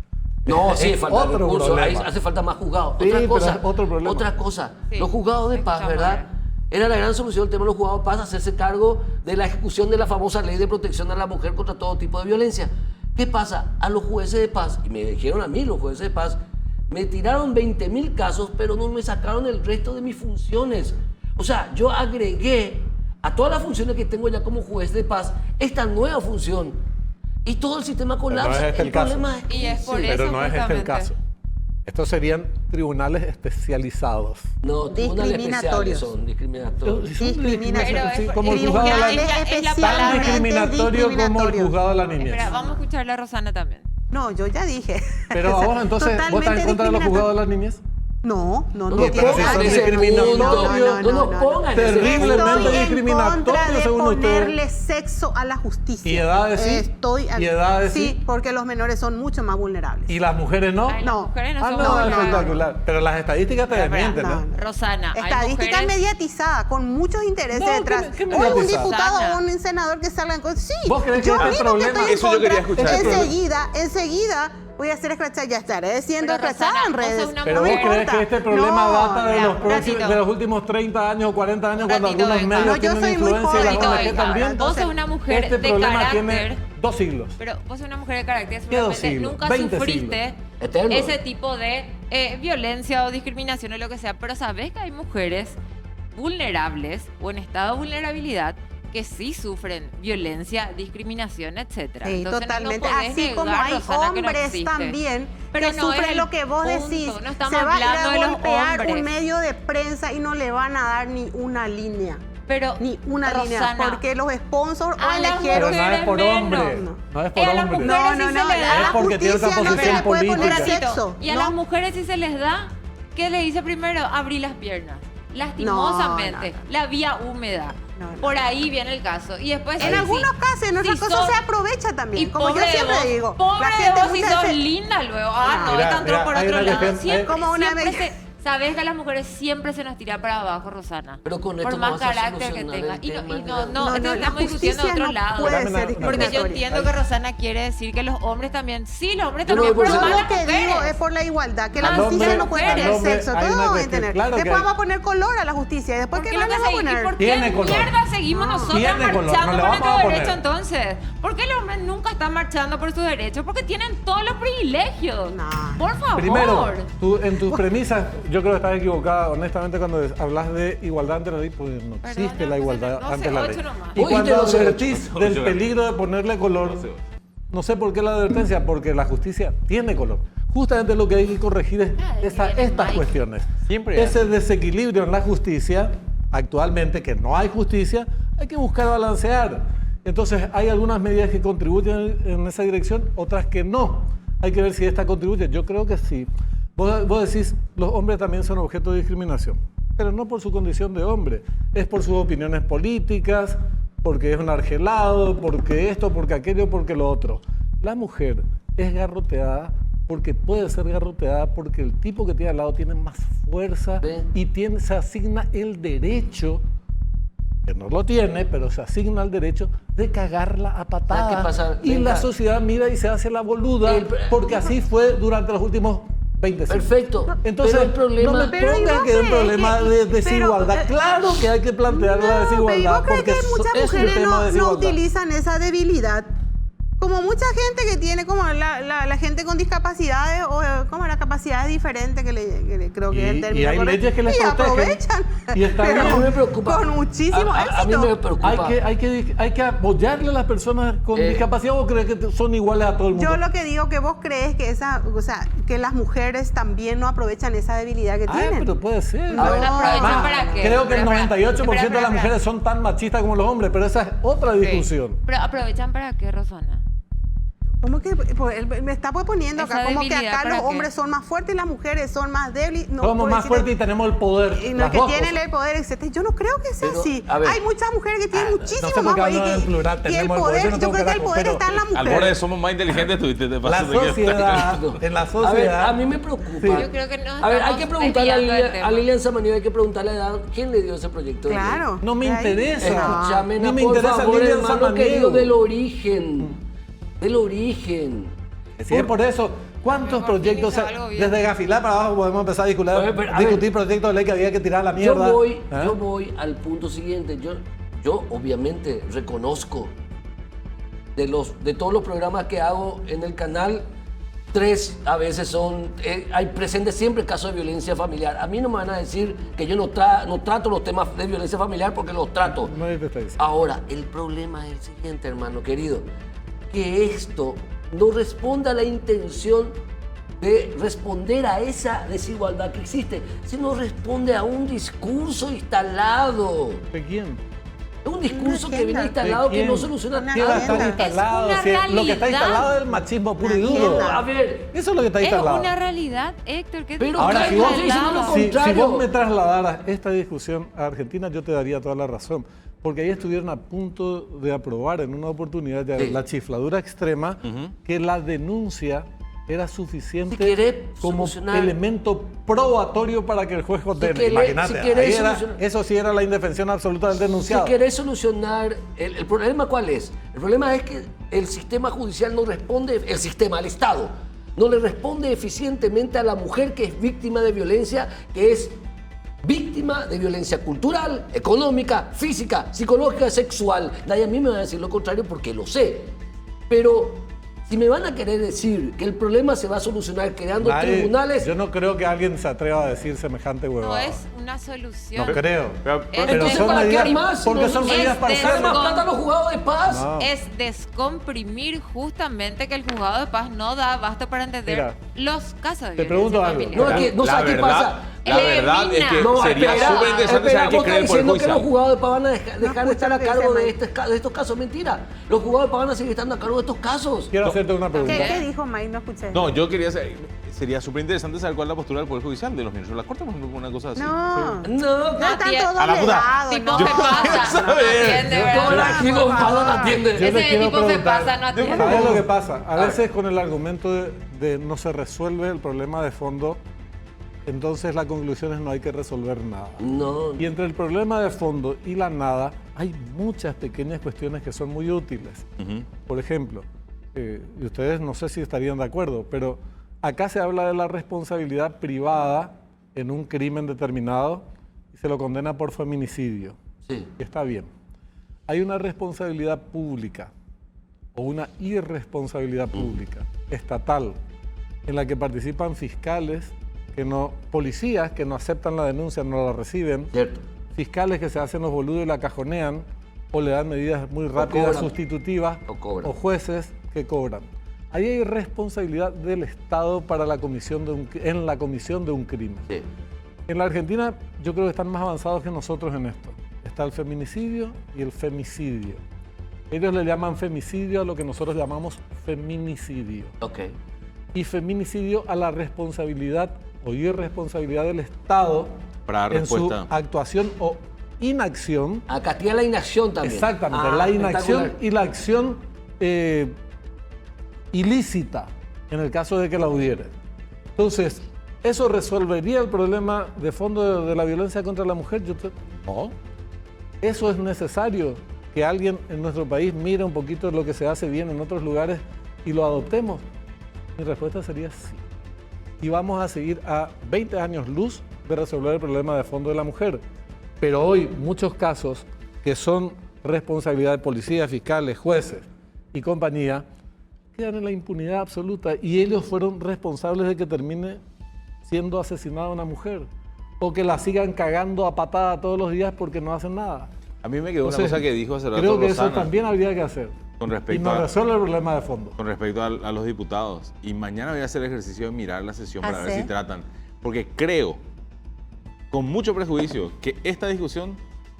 Speaker 5: No, sí, falta de recursos. Ahí
Speaker 2: problema.
Speaker 5: hace falta más juzgados.
Speaker 2: Sí,
Speaker 5: Otra cosa,
Speaker 2: otro problema.
Speaker 1: Sí,
Speaker 5: los juzgados de paz, ¿verdad? Era la gran solución el tema de los juzgados de paz, hacerse cargo de la ejecución de la famosa ley de protección a la mujer contra todo tipo de violencia. ¿Qué pasa? A los jueces de paz, y me dijeron a mí los jueces de paz, me tiraron 20.000 casos, pero no me sacaron el resto de mis funciones. O sea, yo agregué a todas las funciones que tengo ya como juez de paz esta nueva función. Y todo el sistema colapsa.
Speaker 2: No es este el caso.
Speaker 1: Y es por
Speaker 2: Pero
Speaker 1: eso
Speaker 2: no es este el caso. Estos serían tribunales especializados.
Speaker 5: No, tribunales especiales son discriminatorios.
Speaker 2: Como el juzgado de la niñez. Tan discriminatorio como el juzgado de la niñez.
Speaker 1: Espera, vamos a escucharle a Rosana también.
Speaker 3: No, yo ya dije.
Speaker 2: Pero vos entonces, ¿vos estás en contra de los juzgados de la niñez?
Speaker 3: No
Speaker 2: Pero si son discriminatorios, terriblemente discriminatorios según ustedes.
Speaker 3: Ponerle sexo a la justicia.
Speaker 2: ¿Y edades sí? ¿Y edades
Speaker 3: sí? Porque los menores son mucho más vulnerables.
Speaker 2: ¿Y las mujeres no?
Speaker 1: Ay, las mujeres no son
Speaker 2: no, es
Speaker 1: vulnerables.
Speaker 2: espectacular. Pero las estadísticas te desmienten, ¿no?
Speaker 1: Rosana,
Speaker 3: Estadística
Speaker 1: hay mujeres...
Speaker 3: mediatizada, con muchos intereses detrás.
Speaker 2: ¿qué
Speaker 3: O un
Speaker 2: mediatizada?
Speaker 3: diputado o un senador que salgan con... Sí,
Speaker 2: ¿Vos crees que
Speaker 3: yo
Speaker 2: este
Speaker 3: mismo
Speaker 2: problema-
Speaker 3: que estoy en
Speaker 4: Eso yo quería
Speaker 3: contra,
Speaker 4: escuchar.
Speaker 3: enseguida voy a hacer escrachar, ya estaré siendo
Speaker 1: Pero,
Speaker 3: escrachada
Speaker 1: Rosana,
Speaker 3: en
Speaker 1: vos sos
Speaker 3: redes.
Speaker 1: una
Speaker 2: Pero
Speaker 3: no
Speaker 2: vos
Speaker 3: me
Speaker 2: crees
Speaker 3: importa.
Speaker 2: que este problema data de
Speaker 3: mira,
Speaker 2: de los últimos 30 años o 40 años cuando
Speaker 1: ratito,
Speaker 2: algunos
Speaker 1: venga.
Speaker 2: medios
Speaker 3: No, yo
Speaker 2: tienen
Speaker 3: soy muy
Speaker 2: influencia y las
Speaker 3: joven,
Speaker 2: ONG también?
Speaker 1: Vos sos una mujer
Speaker 2: Este
Speaker 1: de
Speaker 2: problema
Speaker 1: carácter...
Speaker 2: tiene 2 siglos.
Speaker 1: Pero vos sos una mujer de carácter,
Speaker 2: ¿Qué 2
Speaker 1: seguramente
Speaker 2: siglos?
Speaker 1: nunca
Speaker 2: 20
Speaker 1: sufriste
Speaker 5: Eterno.
Speaker 1: ese tipo de violencia o discriminación o lo que sea, pero sabés que hay mujeres vulnerables o en estado de vulnerabilidad que sí sufren violencia, discriminación, etcétera.
Speaker 3: Sí,
Speaker 1: Entonces,
Speaker 3: totalmente.
Speaker 1: No podés
Speaker 3: Así
Speaker 1: negar,
Speaker 3: como hay
Speaker 1: Rosana, que no
Speaker 3: hombres
Speaker 1: existe.
Speaker 3: también
Speaker 1: Pero
Speaker 3: que
Speaker 1: no es
Speaker 3: sufren
Speaker 1: el
Speaker 3: lo que vos
Speaker 1: punto,
Speaker 3: decís.
Speaker 1: no estamos
Speaker 3: Se va a ir
Speaker 1: hablando
Speaker 3: a
Speaker 1: de los
Speaker 3: golpear
Speaker 1: hombres.
Speaker 3: un medio de prensa y no le van a dar ni una línea.
Speaker 1: Pero,
Speaker 3: Ni una línea.
Speaker 1: Rosana,
Speaker 3: Porque los sponsors
Speaker 1: a las
Speaker 3: ONGeros...
Speaker 2: Pero no es por
Speaker 1: mujeres
Speaker 2: hombre.
Speaker 1: menos.
Speaker 2: No es por
Speaker 1: a las
Speaker 2: hombre.
Speaker 1: mujeres
Speaker 3: No,
Speaker 1: sí
Speaker 3: no,
Speaker 1: se
Speaker 3: no,
Speaker 1: les
Speaker 3: a
Speaker 1: da.
Speaker 3: la
Speaker 2: porque tiene
Speaker 3: justicia
Speaker 2: otra
Speaker 3: no se
Speaker 2: posición
Speaker 3: le puede poner
Speaker 2: política.
Speaker 3: sexo.
Speaker 1: Y a
Speaker 3: ¿no?
Speaker 1: las mujeres si se les da, ¿qué le dice primero? Abrir las piernas. Lastimosamente,
Speaker 3: No.
Speaker 1: la vía húmeda.
Speaker 3: No.
Speaker 1: Por ahí viene el caso. Y después
Speaker 3: En algunos casos, en otras cosas se aprovecha también.
Speaker 1: Y
Speaker 3: Como yo
Speaker 1: pobre de
Speaker 3: siempre
Speaker 1: vos,
Speaker 3: digo.
Speaker 1: Pobre
Speaker 3: la
Speaker 1: de
Speaker 3: gente
Speaker 1: vos si
Speaker 3: muchas
Speaker 1: sos
Speaker 3: veces-
Speaker 1: linda luego. Ah, no,
Speaker 2: Mira,
Speaker 1: esta entró
Speaker 2: mira,
Speaker 1: por
Speaker 2: hay
Speaker 1: otro
Speaker 2: una
Speaker 1: lado.
Speaker 2: cuestión-
Speaker 1: Siempre,
Speaker 3: Como una
Speaker 1: siempre
Speaker 3: vez-
Speaker 1: sabes que a las mujeres siempre se nos tira para abajo, Rosana.
Speaker 5: Pero con esto
Speaker 1: por
Speaker 5: no
Speaker 1: más
Speaker 5: vas a
Speaker 1: carácter que
Speaker 5: solucionar
Speaker 1: tenga.
Speaker 5: el
Speaker 1: Y
Speaker 5: tema,
Speaker 1: no,
Speaker 3: No,
Speaker 1: esto
Speaker 3: la
Speaker 1: estamos discutiendo de
Speaker 3: justicia
Speaker 1: otro
Speaker 3: no
Speaker 1: lado.
Speaker 3: puede
Speaker 2: Dame
Speaker 3: ser
Speaker 2: una-
Speaker 1: Porque yo
Speaker 3: discriminatoria.
Speaker 1: entiendo que Rosana quiere decir que los hombres también, sí, los hombres
Speaker 5: Yo no
Speaker 1: también,
Speaker 5: voy por
Speaker 1: pero
Speaker 5: ese
Speaker 1: más
Speaker 3: Yo
Speaker 1: las
Speaker 3: lo que digo
Speaker 1: mujeres.
Speaker 3: es por la igualdad, que
Speaker 1: Al
Speaker 3: la justicia
Speaker 1: hombre-
Speaker 3: no puede
Speaker 1: al
Speaker 3: tener
Speaker 2: hombre
Speaker 3: sexo,
Speaker 2: hay
Speaker 3: todos
Speaker 2: una
Speaker 3: vamos a
Speaker 2: cuestión,
Speaker 3: tener.
Speaker 2: claro que
Speaker 3: Después
Speaker 2: hay.
Speaker 3: vamos a poner color a la justicia, y después
Speaker 1: ¿Por
Speaker 3: que
Speaker 1: qué
Speaker 3: no
Speaker 1: lo
Speaker 3: le
Speaker 1: que
Speaker 3: vamos a
Speaker 1: seguimos?
Speaker 3: poner.
Speaker 1: ¿Por qué
Speaker 2: Tiene color.
Speaker 1: mierda seguimos nosotros
Speaker 2: Tiene color,
Speaker 1: marchando
Speaker 2: no le
Speaker 1: por
Speaker 2: vamos a
Speaker 1: nuestro
Speaker 2: poner.
Speaker 1: derecho entonces? ¿Por qué el hombre nunca está marchando por sus derechos? Porque tienen todos los privilegios.
Speaker 3: No.
Speaker 1: Por favor.
Speaker 2: Primero, en tus premisas, yo creo que estás equivocada, honestamente, cuando hablas de igualdad ante la ley, pues no existe la igualdad ante la ley.
Speaker 1: 12-8 nomás.
Speaker 2: Y
Speaker 5: Oye,
Speaker 2: cuando
Speaker 5: te lo sé,
Speaker 2: advertís
Speaker 4: 12-8.
Speaker 2: del peligro de ponerle color, no sé por qué la advertencia, porque la justicia tiene color. Justamente lo que hay que corregir es estas cuestiones.
Speaker 6: Siempre
Speaker 2: Ese desequilibrio en la justicia, actualmente, que no hay justicia, hay que buscar balancear. Entonces, hay algunas medidas que contribuyen en esa dirección, otras que no. Hay que ver si esta contribuye. Yo creo que sí. Vos decís, los hombres también son objeto de discriminación, pero no por su condición de hombre, es por sus opiniones políticas, porque es un argelado, porque esto, porque aquello, porque lo otro. La mujer es garroteada porque puede ser garroteada porque el tipo que tiene al lado tiene más fuerza y se asigna el derecho, que no lo tiene, pero se asigna el derecho de cagarla a patadas. Y la sociedad mira y se hace la boluda, porque así fue durante los últimos 20 siglos.
Speaker 5: Perfecto.
Speaker 2: Entonces, no me ponga que es un problema de desigualdad. Claro que hay que plantear la desigualdad,
Speaker 3: porque muchas mujeres no
Speaker 2: utilizan
Speaker 3: utilizan esa debilidad. Como mucha gente que tiene, como la gente con discapacidades o como las capacidades diferentes, creo que es el término.
Speaker 2: Y hay leyes que les protegen.
Speaker 3: Aprovechan.
Speaker 2: Y está bien.
Speaker 5: A mí me preocupa.
Speaker 3: Con muchísimo éxito.
Speaker 5: A mí me preocupa.
Speaker 2: Hay que apoyarle a las personas con discapacidad, ¿o crees que son iguales a todo el mundo?
Speaker 3: Yo lo que digo que vos crees que que las mujeres también no aprovechan esa debilidad que tienen.
Speaker 2: Pero puede ser.
Speaker 1: No, aprovechan para qué.
Speaker 2: Creo que el 98% de las mujeres son tan machistas como los hombres, pero esa es otra discusión.
Speaker 1: Pero aprovechan para qué, Rosana.
Speaker 3: ¿Cómo que me está poniendo acá? Como que acá los hombres son más fuertes y las mujeres son más débiles. No,
Speaker 2: somos más fuertes y tenemos el poder.
Speaker 3: Y los que tienen el poder, etc. Yo no creo que sea así. Hay muchas mujeres que tienen muchísimo más poder. Y el poder, yo creo que el poder está en la mujer.
Speaker 4: Al borde somos más inteligentes, tuviste de paso.
Speaker 2: En la sociedad.
Speaker 5: A mí me preocupa.
Speaker 1: Sí. Yo creo que no.
Speaker 5: A ver, hay que preguntarle a Lilian Samaniego, hay que preguntarle a quién le dio ese proyecto.
Speaker 3: Claro.
Speaker 2: No me interesa.
Speaker 5: Escúchame,
Speaker 2: no me
Speaker 5: por
Speaker 2: interesa
Speaker 5: favor,
Speaker 2: Lilian
Speaker 5: hermano
Speaker 2: Samaniego.
Speaker 5: querido, del origen. Del origen.
Speaker 2: Sí, es por eso. ¿Cuántos proyectos, desde Gafilá para abajo, podemos empezar a discutir proyectos de ley que había que tirar a la mierda?
Speaker 5: Yo voy al punto siguiente. Yo obviamente reconozco de todos los programas que hago en el canal, 3 a veces son, hay presentes siempre casos de violencia familiar. A mí no me van a decir que yo no trato los temas de violencia familiar, porque los trato.
Speaker 2: Nadie te está diciendo.
Speaker 5: Ahora, el problema es el siguiente, hermano querido, que esto no responde a la intención de responder a esa desigualdad que existe, sino responde a un discurso instalado.
Speaker 2: ¿De quién?
Speaker 5: Un discurso que viene instalado que no soluciona nada.
Speaker 2: ¿Qué va a estar instalado? Lo que está instalado es el machismo puro y duro.
Speaker 5: A ver,
Speaker 2: eso es lo que está instalado.
Speaker 1: Es una realidad, Héctor.
Speaker 5: Pero
Speaker 2: ahora, si vos me
Speaker 5: me
Speaker 2: trasladaras esta discusión a Argentina, yo te daría toda la razón. Porque ahí estuvieron a punto de aprobar en una oportunidad la chifladura extrema, que la denuncia era suficiente como elemento probatorio para que el juez condene. Imagínate, eso sí era la indefensión absoluta del denunciado.
Speaker 5: Si querés solucionar, ¿el problema cuál es? El problema es que el sistema judicial no responde, el Estado, no le responde eficientemente a la mujer que es víctima de violencia, que es víctima de violencia cultural, económica, física, psicológica, sexual. Nadie a mí me va a decir lo contrario porque lo sé. Pero si me van a querer decir que el problema se va a solucionar creando tribunales...
Speaker 2: Yo no creo que alguien se atreva a decir semejante huevada.
Speaker 1: No es una solución.
Speaker 2: No creo.
Speaker 5: Pero son medidas,
Speaker 2: más, porque son medidas parciales.
Speaker 5: Más plata a los juzgados de paz.
Speaker 2: No.
Speaker 1: Es descomprimir justamente que el juzgado de paz no da abasto para entender los casos de violencia familiar.
Speaker 2: Te pregunto algo.
Speaker 5: No sabes qué pasa.
Speaker 4: La verdad es que sería súper interesante saber qué cree el Poder
Speaker 5: diciendo
Speaker 4: Judicial.
Speaker 5: que los juzgados de paz van a dejar de estar a cargo de estos casos. Mentira. Los juzgados de paz van a seguir estando a cargo de estos casos.
Speaker 2: Quiero hacerte una pregunta.
Speaker 3: ¿Qué dijo May? No escuché.
Speaker 4: No, yo quería saber, sería súper interesante saber cuál es la postura del Poder Judicial, de los ministros de la Corte, por ejemplo, una cosa así.
Speaker 3: No
Speaker 5: están
Speaker 3: todos
Speaker 4: a la puta.
Speaker 3: legados.
Speaker 1: Tipo se pasa, no atiende. Ese tipo se pasa, no atiende.
Speaker 2: ¿Sabes lo que pasa? A veces con el argumento de no se resuelve el problema de fondo, entonces la conclusión es no hay que resolver nada.
Speaker 5: No.
Speaker 2: Y entre el problema de fondo y la nada hay muchas pequeñas cuestiones que son muy útiles. Por ejemplo, y ustedes no sé si estarían de acuerdo, pero acá se habla de la responsabilidad privada en un crimen determinado y se lo condena por feminicidio.
Speaker 5: Sí.
Speaker 2: Y está bien. Hay una responsabilidad pública o una irresponsabilidad pública, estatal, en la que participan fiscales, policías que no aceptan la denuncia, no la reciben,
Speaker 5: Cierto.
Speaker 2: fiscales que se hacen los boludos y la cajonean o le dan medidas muy rápidas sustitutivas o jueces que cobran. Ahí hay responsabilidad del Estado para en la comisión de un crimen.
Speaker 5: Sí.
Speaker 2: En la Argentina yo creo que están más avanzados que nosotros en esto. Está el feminicidio y el femicidio. Ellos le llaman femicidio a lo que nosotros llamamos feminicidio.
Speaker 5: Ok.
Speaker 2: Y feminicidio a la responsabilidad o irresponsabilidad del Estado
Speaker 4: Para dar
Speaker 2: en su
Speaker 4: respuesta.
Speaker 2: actuación o inacción.
Speaker 5: A castigar la inacción también.
Speaker 2: Exactamente, la inacción
Speaker 5: espectacular.
Speaker 2: y la acción ilícita en el caso de que la hubiera. Entonces, ¿eso resolvería el problema de fondo de la violencia contra la mujer? No. Eso es necesario, que alguien en nuestro país mire un poquito lo que se hace bien en otros lugares y lo adoptemos. Mi respuesta sería sí. Y vamos a seguir a 20 años luz de resolver el problema de fondo de la mujer. Pero hoy muchos casos que son responsabilidad de policías, fiscales, jueces y compañía quedan en la impunidad absoluta y ellos fueron responsables de que termine siendo asesinada una mujer o que la sigan cagando a patada todos los días porque no hacen nada.
Speaker 4: A mí me quedó
Speaker 2: Entonces,
Speaker 4: una cosa que dijo hace rato
Speaker 2: creo que
Speaker 4: Rosana,
Speaker 2: eso también habría que hacer
Speaker 4: con
Speaker 2: y
Speaker 4: respecto
Speaker 2: nos
Speaker 4: a,
Speaker 2: resuelve el problema de fondo.
Speaker 4: con respecto a los diputados. Y mañana voy a hacer el ejercicio de mirar la sesión para ver
Speaker 3: ¿sí?
Speaker 4: si tratan. Porque creo, con mucho prejuicio, que esta discusión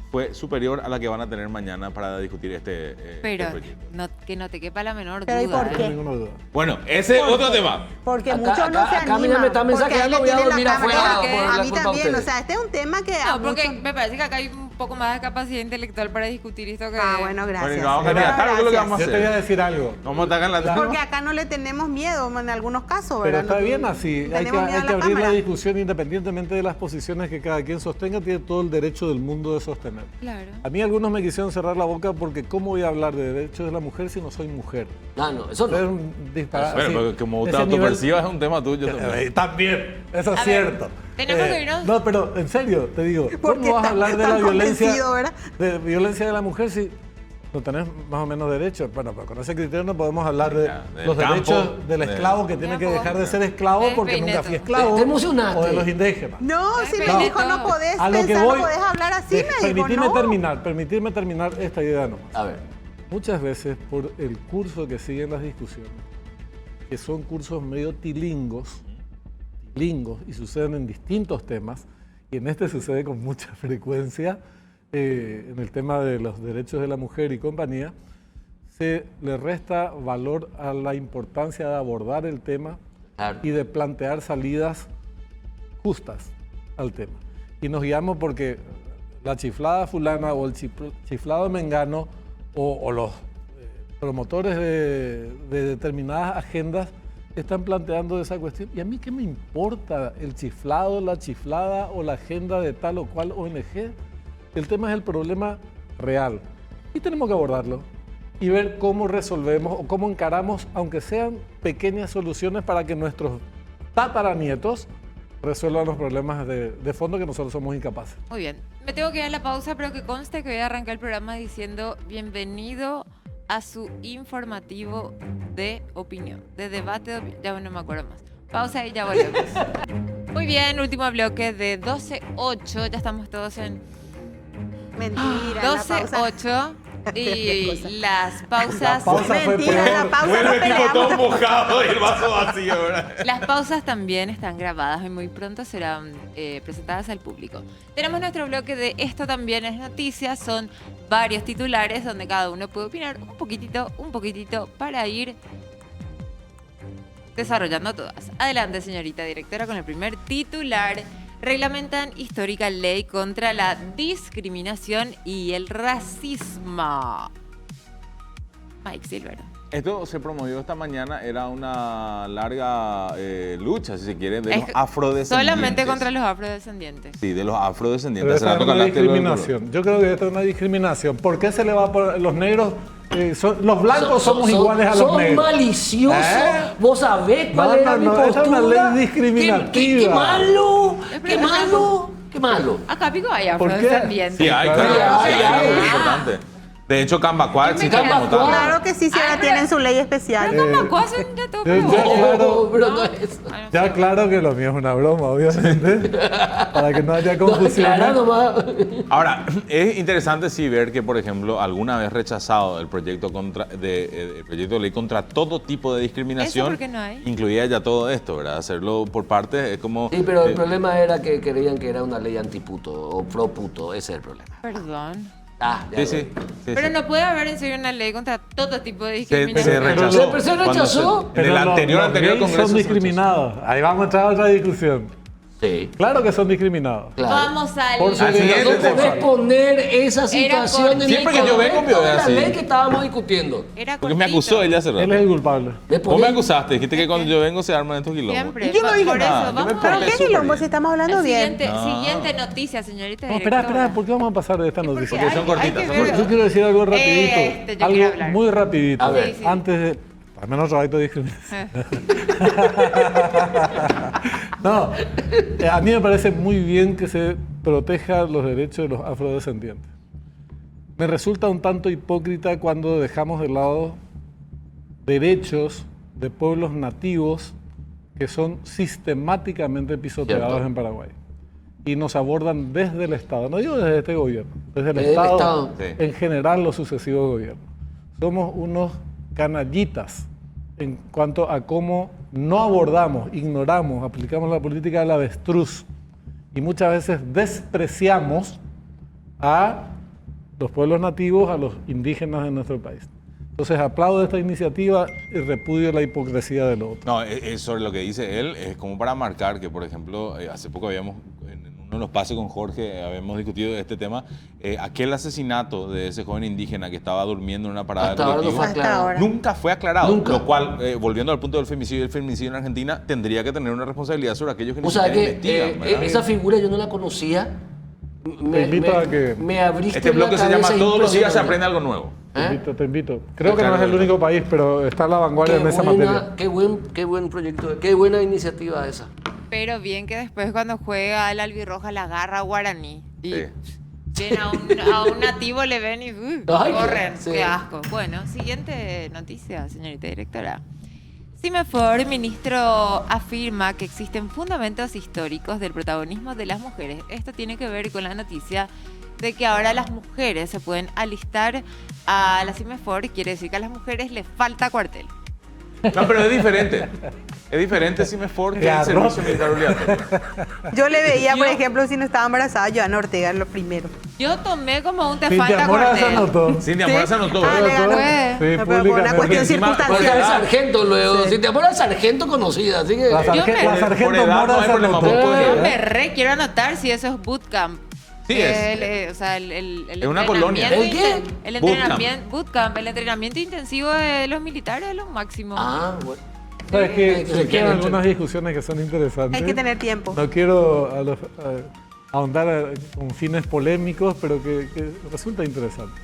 Speaker 4: fue superior a la que van a tener mañana para discutir este
Speaker 1: Pero
Speaker 4: proyecto.
Speaker 1: que no te quepa la menor
Speaker 3: Pero ¿y
Speaker 1: duda.
Speaker 3: por
Speaker 2: No
Speaker 3: qué?
Speaker 2: hay ninguna duda.
Speaker 4: Bueno, ese es otro tema.
Speaker 3: Porque
Speaker 5: Acá-
Speaker 3: muchos no se
Speaker 5: acá a mí ya
Speaker 3: animan.
Speaker 5: me están
Speaker 3: porque
Speaker 5: mensajeando,
Speaker 3: ahí
Speaker 5: voy a
Speaker 3: tienen la
Speaker 5: dormir
Speaker 3: cámara.
Speaker 5: afuera
Speaker 1: por la
Speaker 3: A mí
Speaker 5: culpa de
Speaker 3: también, o
Speaker 5: ustedes.
Speaker 3: sea, este es un tema que a
Speaker 1: No, porque
Speaker 3: muchos-
Speaker 1: me parece que acá hay un poco más de capacidad intelectual para discutir esto que...
Speaker 3: Ah, bueno, gracias.
Speaker 4: Bueno, y vamos a
Speaker 3: Bueno,
Speaker 4: candidatar, ¿qué es lo que
Speaker 3: gracias.
Speaker 4: vamos a
Speaker 2: Yo te voy a
Speaker 4: hacer?
Speaker 2: decir algo.
Speaker 4: Vamos a atacar la
Speaker 3: Porque acá no le tenemos miedo en algunos casos,
Speaker 2: Pero
Speaker 3: ¿verdad?
Speaker 2: está
Speaker 3: No-
Speaker 2: bien así, hay que,
Speaker 3: tenemos miedo
Speaker 2: hay
Speaker 3: a
Speaker 2: que
Speaker 3: la
Speaker 2: abrir la
Speaker 3: cámara.
Speaker 2: discusión independientemente de las posiciones que cada quien sostenga, tiene todo el derecho del mundo de sostener.
Speaker 1: Claro.
Speaker 2: A mí algunos me quisieron cerrar la boca porque ¿cómo voy a hablar de derechos de la mujer si no soy mujer?
Speaker 5: No, eso
Speaker 2: Es
Speaker 5: no.
Speaker 2: un disparate.
Speaker 4: Bueno,
Speaker 2: así,
Speaker 4: pero como te
Speaker 2: ese nivel-
Speaker 4: autopercibas es un tema tuyo también.
Speaker 2: También, eso es
Speaker 1: A ver,
Speaker 2: cierto.
Speaker 1: tenemos que irnos.
Speaker 2: No, pero en serio, te digo,
Speaker 3: ¿Por qué
Speaker 2: ¿cómo vas a
Speaker 3: tan-
Speaker 2: hablar de
Speaker 3: tan
Speaker 2: la violencia,
Speaker 3: convencido, verdad?
Speaker 2: de violencia de la mujer si no tenés más o menos derechos? Bueno, pero con ese criterio no podemos hablar de
Speaker 4: Ya, del
Speaker 2: los
Speaker 4: campo,
Speaker 2: derechos del esclavo que tiene que
Speaker 1: Campo.
Speaker 2: dejar de ser esclavo
Speaker 1: Del
Speaker 2: porque nunca
Speaker 1: peineto.
Speaker 2: fui esclavo.
Speaker 5: Te emocionaste.
Speaker 2: O de los indígenas.
Speaker 3: No,
Speaker 1: Ay,
Speaker 3: si
Speaker 1: pero
Speaker 3: me dijo
Speaker 1: Neto,
Speaker 3: no podés
Speaker 2: A lo que
Speaker 3: pensar,
Speaker 2: voy,
Speaker 3: no podés hablar así, me dijo
Speaker 2: permitirme
Speaker 3: no.
Speaker 2: terminar esta idea nomás.
Speaker 5: A ver.
Speaker 2: Muchas veces por el curso que siguen las discusiones, que son cursos medio tilingos, y suceden en distintos temas, y en este sucede con mucha frecuencia, en el tema de los derechos de la mujer y compañía, se le resta valor a la importancia de abordar el tema
Speaker 5: Claro.
Speaker 2: y de plantear salidas justas al tema. Y nos guiamos porque la chiflada fulana o el chiflado mengano o los promotores de determinadas agendas están planteando esa cuestión. ¿Y a mí qué me importa el chiflado, la chiflada o la agenda de tal o cual ONG? El tema es el problema real y tenemos que abordarlo y ver cómo resolvemos o cómo encaramos, aunque sean pequeñas soluciones para que nuestros tataranietos resuelvan los problemas de fondo que nosotros somos incapaces.
Speaker 1: Muy bien. Me tengo que ir a la pausa, pero que conste que voy a arrancar el programa diciendo bienvenido a su informativo de opinión, de debate de opinión. Ya no me acuerdo más. Pausa y ya volvemos. Muy bien, último bloque de 12-8. Ya estamos todos en
Speaker 3: Mentira, la pausa.
Speaker 1: 12-8. Y las pausas...
Speaker 2: pausa fue
Speaker 3: Mentira, la
Speaker 2: peor.
Speaker 3: pausa
Speaker 4: Vuelve
Speaker 3: no
Speaker 4: el tipo
Speaker 3: peleamos.
Speaker 4: todo mojado y el vaso vacío, ¿verdad?
Speaker 1: Las pausas también están grabadas y muy pronto serán presentadas al público. Tenemos nuestro bloque de Esto también es noticias. Son varios titulares donde cada uno puede opinar un poquitito para ir desarrollando todas. Adelante, señorita directora, con el primer titular. Reglamentan histórica ley contra la discriminación y el racismo. Mike Silver.
Speaker 4: Esto se promovió esta mañana, era una larga lucha, si se quiere, de
Speaker 1: Es
Speaker 4: los afrodescendientes.
Speaker 1: solamente contra los afrodescendientes.
Speaker 4: Sí, de los
Speaker 2: Pero
Speaker 4: afrodescendientes. Hace
Speaker 2: esa es
Speaker 4: rato que
Speaker 2: una
Speaker 4: hablaste de lo del color.
Speaker 2: discriminación. Yo creo que esta es una discriminación. ¿Por qué se le va a poner los negros? Los blancos somos iguales a los
Speaker 5: Son
Speaker 2: negros.
Speaker 5: maliciosos.
Speaker 2: ¿Eh?
Speaker 5: ¿Vos sabés cuál
Speaker 2: No,
Speaker 5: era
Speaker 2: no,
Speaker 5: mi
Speaker 2: no,
Speaker 5: postura?
Speaker 2: esa es una ley discriminativa.
Speaker 5: ¡Qué malo!
Speaker 1: Pero
Speaker 5: ¡Qué malo! ¡Qué malo!
Speaker 1: Acá pico hay
Speaker 2: ¿Por qué?
Speaker 1: afrodescendientes.
Speaker 4: Sí, hay,
Speaker 2: Claro,
Speaker 4: claro,
Speaker 5: hay,
Speaker 4: sí,
Speaker 5: hay.
Speaker 4: es muy importante. De hecho, Cambacuá existe como
Speaker 5: Cambacuá.
Speaker 4: tal.
Speaker 3: Claro que sí, si ahora tienen su ley especial.
Speaker 1: Hacen ya todo
Speaker 2: Yo-
Speaker 1: como-
Speaker 2: yo- claro.
Speaker 5: pero no es eso.
Speaker 1: Ah, no
Speaker 2: Ya
Speaker 1: sé.
Speaker 2: claro que lo mío es una broma, obviamente, para que no haya
Speaker 5: No,
Speaker 2: confusión.
Speaker 5: aclará nomás.
Speaker 4: Ahora, es interesante sí ver que, por ejemplo, alguna vez rechazado el proyecto el proyecto de ley contra todo tipo de discriminación,
Speaker 1: ¿Eso por qué no hay?
Speaker 4: incluía ya todo esto, ¿verdad? Hacerlo por parte es como...
Speaker 5: Sí, pero el problema era que creían que era una ley antiputo o pro puto. Ese es el problema.
Speaker 1: Perdón.
Speaker 4: Sí.
Speaker 1: Pero no puede haber en serio una ley contra todo tipo de discriminación.
Speaker 4: Se rechazó.
Speaker 5: Pero se rechazó.
Speaker 4: En el anterior
Speaker 2: gays
Speaker 4: congreso
Speaker 2: son discriminados. Ahí vamos a entrar a otra discusión.
Speaker 5: Sí.
Speaker 2: Claro que son discriminados.
Speaker 5: Claro.
Speaker 1: Vamos a
Speaker 2: Por su
Speaker 5: No podés poner esa situación en
Speaker 4: Siempre
Speaker 5: el
Speaker 4: que yo vengo,
Speaker 5: contexto de la
Speaker 4: así.
Speaker 5: ley que estábamos discutiendo.
Speaker 1: Era
Speaker 4: Porque me
Speaker 1: cortito.
Speaker 4: acusó ella hace rato.
Speaker 2: Él es el culpable.
Speaker 4: Vos me acusaste, dijiste que cuando yo vengo se arman estos quilombos.
Speaker 1: Siempre.
Speaker 4: Y yo no dije
Speaker 1: Por eso,
Speaker 4: nada. Yo me
Speaker 1: vamos a-
Speaker 3: ¿Pero
Speaker 4: porté
Speaker 3: qué
Speaker 4: súper
Speaker 3: quilombo
Speaker 4: bien.
Speaker 3: si estamos hablando bien?
Speaker 1: Siguiente noticia, señorita
Speaker 2: No,
Speaker 1: directora.
Speaker 2: espera, ¿por qué vamos a pasar de esta noticia?
Speaker 4: Porque son cortitas,
Speaker 1: que
Speaker 4: son
Speaker 1: ver-
Speaker 4: cortitas.
Speaker 2: Yo quiero decir algo rapidito.
Speaker 1: yo quiero
Speaker 2: Algo
Speaker 1: hablar.
Speaker 2: muy rapidito.
Speaker 5: A ver.
Speaker 1: Sí.
Speaker 2: Antes de... Al menos Roberto discriminación. No, a mí me parece muy bien que se proteja los derechos de los afrodescendientes. Me resulta un tanto hipócrita cuando dejamos de lado derechos de pueblos nativos que son sistemáticamente pisoteados
Speaker 5: Cierto.
Speaker 2: en Paraguay. Y nos abordan desde el Estado, no digo desde este gobierno, desde el
Speaker 5: Desde el
Speaker 2: Estado,
Speaker 5: Estado.
Speaker 4: Sí.
Speaker 2: en general los sucesivos gobiernos. Somos unos canallitas en cuanto a cómo no abordamos, ignoramos, aplicamos la política del avestruz y muchas veces despreciamos a los pueblos nativos, a los indígenas de nuestro país. Entonces aplaudo esta iniciativa y repudio la hipocresía del otro.
Speaker 4: No, sobre lo que dice él, es como para marcar que, por ejemplo, hace poco habíamos, en uno de los pases con Jorge, habíamos discutido este tema, aquel asesinato de ese joven indígena que estaba durmiendo en una parada
Speaker 5: Hasta
Speaker 4: de
Speaker 5: ahora no
Speaker 4: colectivo,
Speaker 5: fue aclarado.
Speaker 3: ahora.
Speaker 4: nunca fue aclarado.
Speaker 5: Nunca.
Speaker 4: Lo cual, volviendo al punto del femicidio, el femicidio en Argentina tendría que tener una responsabilidad sobre aquellos que ni
Speaker 5: O sea
Speaker 4: siquiera
Speaker 5: que
Speaker 4: investigan, ¿verdad?
Speaker 5: esa figura yo no la conocía.
Speaker 2: Te invito a que-
Speaker 5: me abriste
Speaker 4: Este bloque
Speaker 5: la
Speaker 4: se llama
Speaker 5: cabeza
Speaker 4: Todos los días se
Speaker 5: impresionante.
Speaker 4: aprende algo nuevo.
Speaker 2: Te invito. Creo que no es el único país, pero está a la vanguardia en esa materia.
Speaker 5: Qué buen proyecto, qué buena iniciativa esa.
Speaker 1: Pero bien que después cuando juega el albirroja la agarra a Guaraní. Y
Speaker 4: Sí.
Speaker 1: ven a un nativo le ven y
Speaker 5: Ay,
Speaker 1: corren.
Speaker 5: sí.
Speaker 1: Qué asco. Bueno, siguiente noticia, señorita directora. Cimefor, ministro, afirma que existen fundamentos históricos del protagonismo de las mujeres. Esto tiene que ver con la noticia de que ahora las mujeres se pueden alistar a la Cimefor. Quiere decir que a las mujeres les falta cuartel.
Speaker 4: No, pero es diferente. Es diferente si me for que el servicio militar obligatorio.
Speaker 3: Yo le veía, por ejemplo, si no estaba embarazada, Joana Ortega en lo primero.
Speaker 1: Yo tomé como un te
Speaker 2: Cintia
Speaker 1: falta
Speaker 2: Mora se
Speaker 1: cuartel.
Speaker 2: anotó.
Speaker 4: Cintia Mora se anotó.
Speaker 3: Ah, le ganó.
Speaker 2: Sí,
Speaker 3: No, pero por una
Speaker 2: públicamente.
Speaker 3: cuestión
Speaker 4: encima-
Speaker 5: Porque
Speaker 3: circunstancial.
Speaker 5: es sargento luego. Si te pones sargento conocida, así que.
Speaker 2: La sargento
Speaker 4: por edad no
Speaker 2: Mora
Speaker 4: hay
Speaker 2: se
Speaker 4: problema,
Speaker 2: anotó.
Speaker 4: vos podés-
Speaker 1: Yo me re quiero anotar si eso es bootcamp.
Speaker 4: Sí, es.
Speaker 1: O sea, el
Speaker 4: Es una colonia.
Speaker 5: ¿El qué?
Speaker 1: El
Speaker 4: Bootcamp.
Speaker 1: entrenamiento, bootcamp, el entrenamiento intensivo de los militares es lo máximo.
Speaker 5: Ah, bueno.
Speaker 2: Sabes que
Speaker 5: Se
Speaker 2: se
Speaker 5: quieren
Speaker 2: quedan
Speaker 5: entre-
Speaker 2: algunas discusiones que son interesantes.
Speaker 3: Hay que tener tiempo.
Speaker 2: No quiero ahondar con fines polémicos, pero que resulta interesante.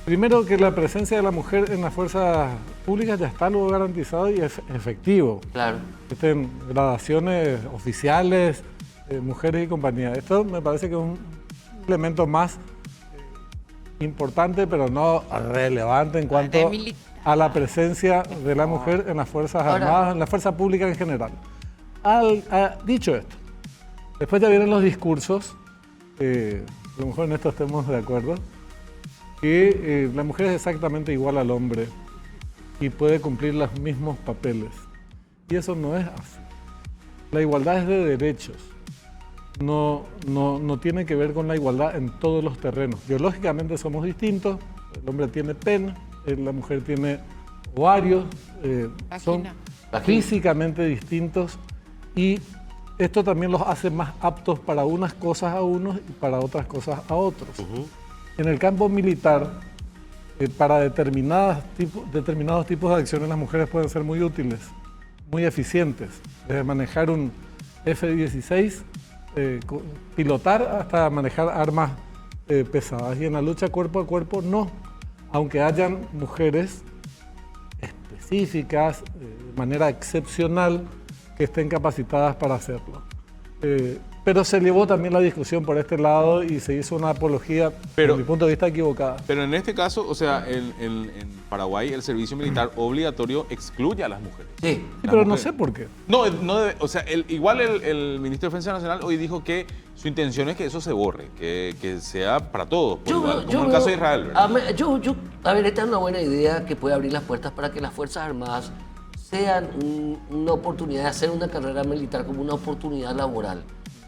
Speaker 2: Primero, que la presencia de la mujer en las fuerzas públicas ya está luego garantizado y es efectivo.
Speaker 5: Claro.
Speaker 2: Existen gradaciones oficiales, mujeres y compañía. Esto me parece que es un elemento más importante, pero no relevante en cuanto
Speaker 1: de militar.
Speaker 2: a la presencia de la mujer en las Fuerzas
Speaker 5: Ahora-
Speaker 2: Armadas, en la fuerza pública en general. Dicho esto, después ya vienen los discursos, a lo mejor en esto estemos de acuerdo, que la mujer es exactamente igual al hombre y puede cumplir los mismos papeles. Y eso no es así. La igualdad es de derechos. No tiene que ver con la igualdad en todos los terrenos. Biológicamente somos distintos. El hombre tiene pene, la mujer tiene ovarios, son
Speaker 1: Vagina.
Speaker 2: físicamente distintos y esto también los hace más aptos para unas cosas a unos y para otras cosas a otros. En el campo militar, para determinados tipos de acciones las mujeres pueden ser muy útiles, muy eficientes, desde manejar un F-16, pilotar hasta manejar armas pesadas. Y en la lucha cuerpo a cuerpo no, aunque hayan mujeres específicas, de manera excepcional, que estén capacitadas para hacerlo. Pero se llevó también la discusión por este lado y se hizo una apología, desde mi punto de vista, equivocada.
Speaker 4: Pero en este caso, o sea, en Paraguay el servicio militar obligatorio excluye a las mujeres.
Speaker 5: Sí.
Speaker 2: Sí, pero no sé por qué.
Speaker 4: No debe, o sea, igual el ministro de Defensa Nacional hoy dijo que su intención es que eso se borre, que sea para todos, por igual, como en el caso de Israel, ¿verdad?
Speaker 5: A ver, esta es una buena idea que puede abrir las puertas para que las Fuerzas Armadas sean una oportunidad de hacer una carrera militar como una oportunidad laboral.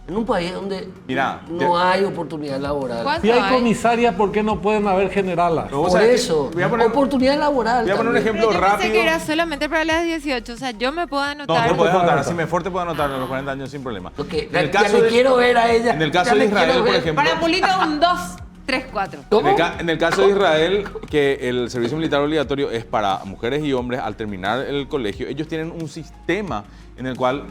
Speaker 5: En un país donde
Speaker 4: Mira,
Speaker 5: no hay oportunidad laboral.
Speaker 2: Si hay comisarias, ¿por qué no pueden haber generalas?
Speaker 5: Por eso, oportunidad laboral.
Speaker 4: Voy a poner un ejemplo
Speaker 1: Yo
Speaker 4: rápido.
Speaker 1: pensé que era solamente para las 18, o sea, yo me puedo anotar.
Speaker 4: No, tú puedes anotar, así mejor te puedo anotar a los 40 años sin problema.
Speaker 5: Okay.
Speaker 4: En el caso de,
Speaker 5: quiero ver a ella.
Speaker 4: En el caso de Israel, por ejemplo.
Speaker 1: Para Pulito, un 2, 3, 4.
Speaker 5: ¿Cómo?
Speaker 4: En el caso de Israel, que el servicio militar obligatorio es para mujeres y hombres al terminar el colegio, ellos tienen un sistema en el cual